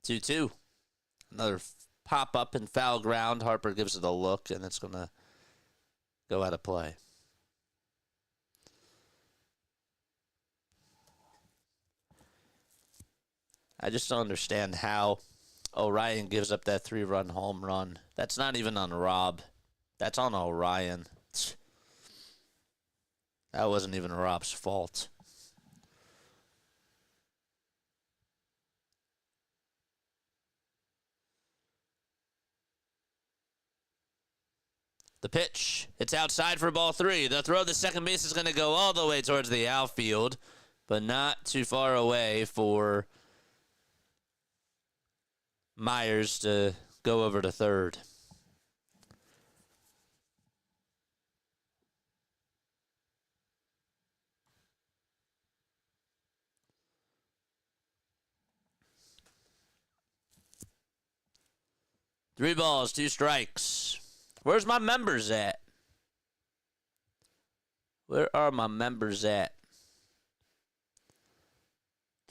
Two. Another pop-up and foul ground. Harper gives it a look, and it's going to go out of play. I just don't understand how Orion gives up that 3-run home run. That's not even on Rob. That's on Orion. That wasn't even Rob's fault. The pitch. It's outside for ball 3. The throw to second base is going to go all the way towards the outfield, but not too far away for Myers to go over to third. Three balls, 2 strikes. Where's my members at? Where are my members at?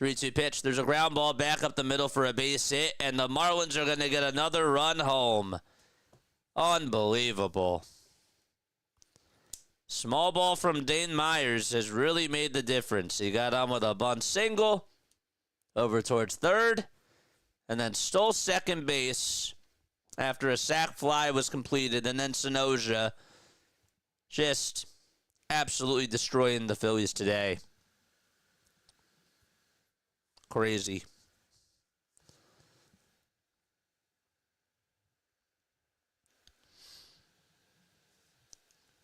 3-2 pitch. There's a ground ball back up the middle for a base hit, and the Marlins are going to get another run home. Unbelievable. Small ball from Dane Myers has really made the difference. He got on with a bunt single over towards third, and then stole second base after a sac fly was completed, and then Sonoja just absolutely destroying the Phillies today. Crazy.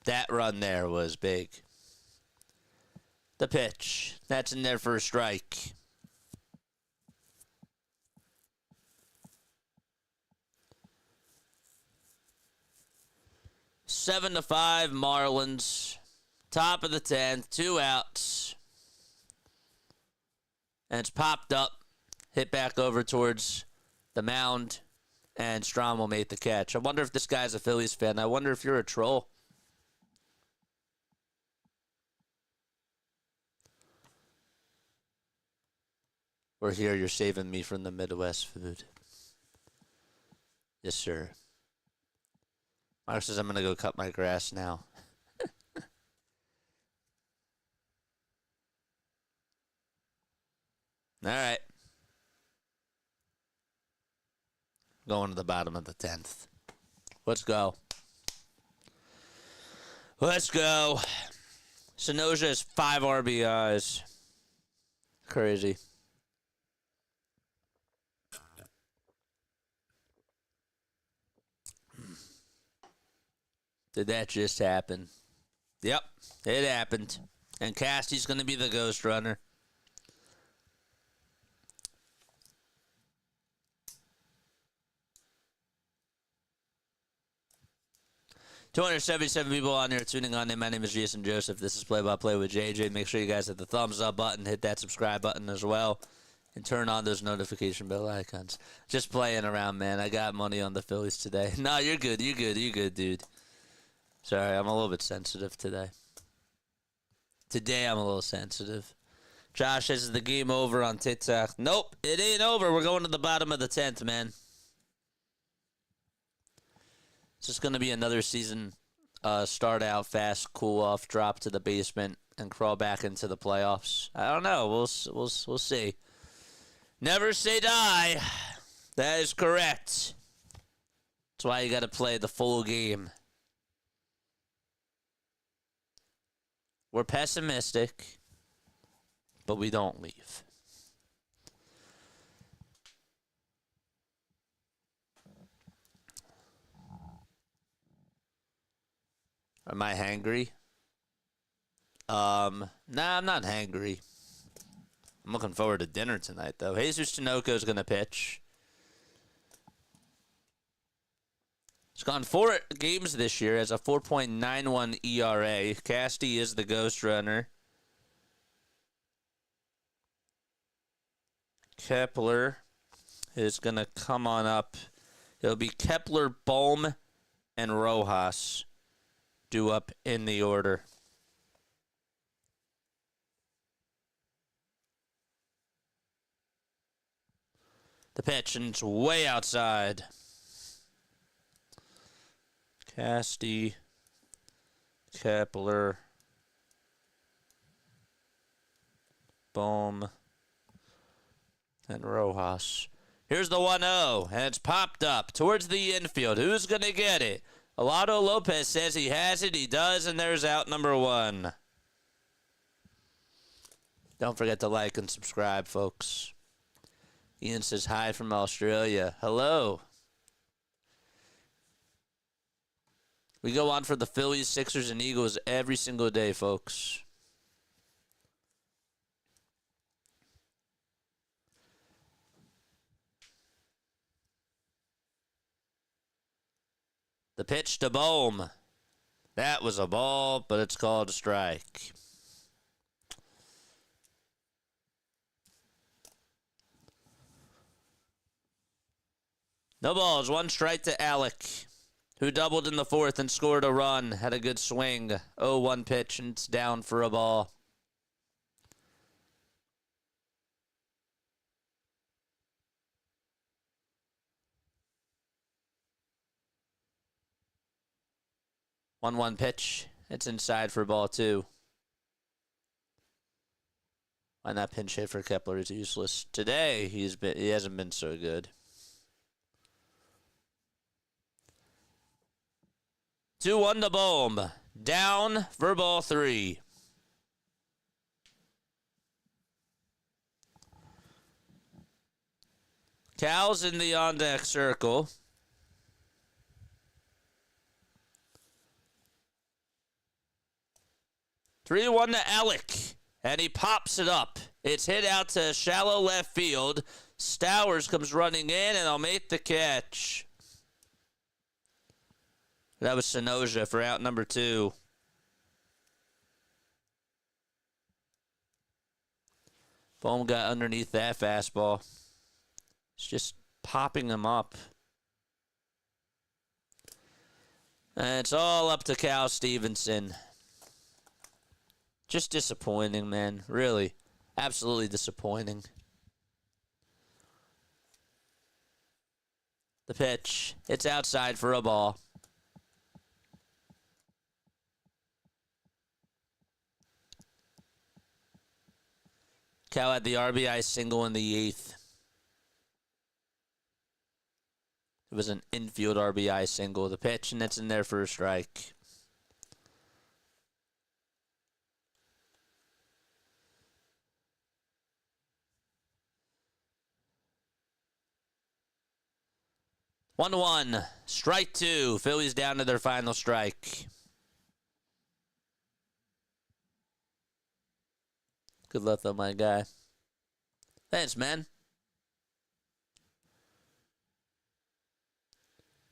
That run there was big. The pitch. That's in there for a strike. Seven to 5 Marlins. Top of the 10th. 2 outs. And it's popped up. Hit back over towards the mound. And Strom will make the catch. I wonder if this guy's a Phillies fan. I wonder if you're a troll. Or here, you're saving me from the Midwest food. Yes, sir. Mark says I'm going to go cut my grass now. All right. Going to the bottom of the 10th. Let's go. Let's go. Sanoja has 5 RBIs. Crazy. Did that just happen? Yep, it happened. And Casty's going to be the ghost runner. $277 people on here tuning on in. My name is Jason Joseph. This is Play by Play with JJ. Make sure you guys hit the thumbs up button, hit that subscribe button as well, and turn on those notification bell icons. Just playing around, man. I got money on the Phillies today. No, you're good. You're good. You're good, dude. Sorry, I'm a little bit sensitive today. Today I'm a little sensitive. Josh says, is the game over on TikTok? Nope, it ain't over. We're going to the bottom of the 10th, man. It's just going to be another season. Start out fast, cool off, drop to the basement, and crawl back into the playoffs. I don't know. We'll see. Never say die. That is correct. That's why you got to play the full game. We're pessimistic, but we don't leave. Am I hangry? Nah, I'm not hangry. I'm looking forward to dinner tonight, though. Jesus Tinoco's going to pitch. He's gone 4 games this year, has a 4.91 ERA. Casty is the ghost runner. Kepler is going to come on up. It'll be Kepler, Bohm, and Rojas due up in the order. The pitch, and it's way outside. Casty, Kepler, Bohm, and Rojas. Here's the 1-0, and it's popped up towards the infield. Who's going to get it? Alado Lopez says he has it. He does, and there's out number 1. Don't forget to like and subscribe, folks. Ian says hi from Australia. Hello. We go on for the Phillies, Sixers, and Eagles every single day, folks. The pitch to Bohm. That was a ball, but it's called a strike. No balls, 1 strike to Alec, who doubled in the 4th and scored a run. Had a good swing. 0-1 pitch, and it's down for a ball. One pitch. It's inside for ball 2. Why not pinch hit for Kepler is useless. Today, he hasn't been so good. 2-1 to Bohm. Down for ball 3. Cal's in the on-deck circle. 3-1 to Alec. And he pops it up. It's hit out to shallow left field. Stowers comes running in, and I'll make the catch. That was Sonoja for out number 2. Bohm got underneath that fastball. It's just popping them up. And it's all up to Cal Stevenson. Just disappointing, man. Really. Absolutely disappointing. The pitch. It's outside for a ball. Cal had the RBI single in the 8th. It was an infield RBI single. The pitch, and it's in there for a strike. One to 1. Strike 2. Phillies down to their final strike. Good luck though, my guy. Thanks, man.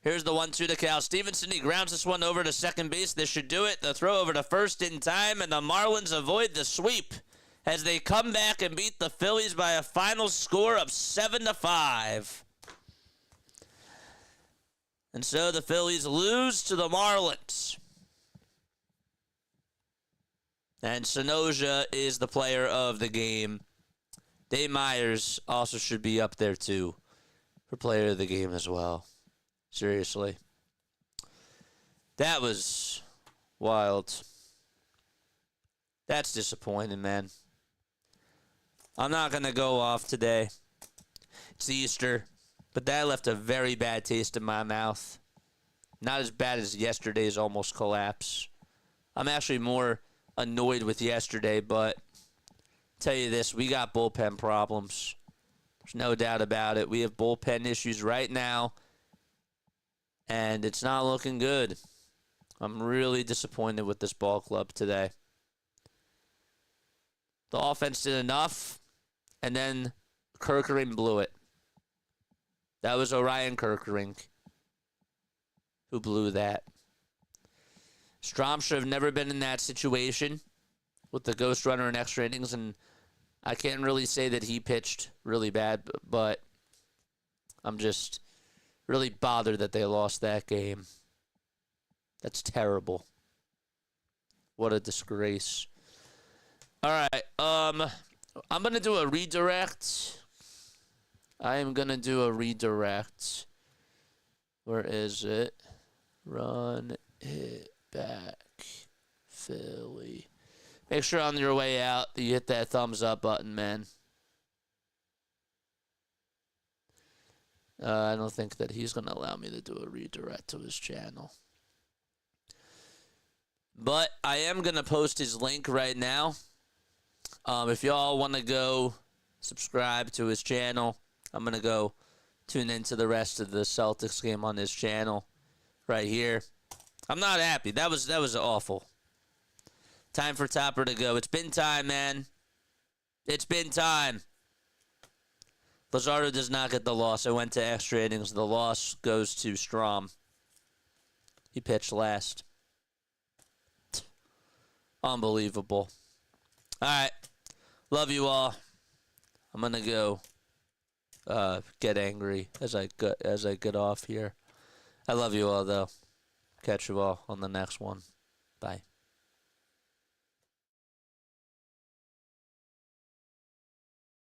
Here's the 1-2 to Cal Stevenson. He grounds this one over to second base. This should do it. The throw over to first in time, and the Marlins avoid the sweep as they come back and beat the Phillies by a final score of 7-5. And so the Phillies lose to the Marlins. And Sonoja is the player of the game. Dave Myers also should be up there, too, for player of the game as well. Seriously. That was wild. That's disappointing, man. I'm not going to go off today. It's Easter, but that left a very bad taste in my mouth. Not as bad as yesterday's almost collapse. I'm actually more annoyed with yesterday, but tell you this, we got bullpen problems. There's no doubt about it. We have bullpen issues right now, and it's not looking good. I'm really disappointed with this ball club today. The offense did enough, and then Kerkering blew it. That was Orion Kerkering who blew that. Strom should have never been in that situation with the ghost runner in extra innings, and I can't really say that he pitched really bad, but I'm just really bothered that they lost that game. That's terrible. What a disgrace. All right, I'm going to do a redirect. I am going to do a redirect. Where is it? Run it back. Philly. Make sure on your way out that you hit that thumbs up button, man. I don't think that he's going to allow me to do a redirect to his channel. But I am going to post his link right now. If y'all want to go subscribe to his channel, I'm going to go tune into the rest of the Celtics game on his channel right here. I'm not happy. That was awful. Time for Topper to go. It's been time, man. It's been time. Luzardo does not get the loss. I went to extra innings. The loss goes to Strom. He pitched last. Unbelievable. All right. Love you all. I'm going to go get angry as I get off here. I love you all, though. Catch you all on the next one. Bye.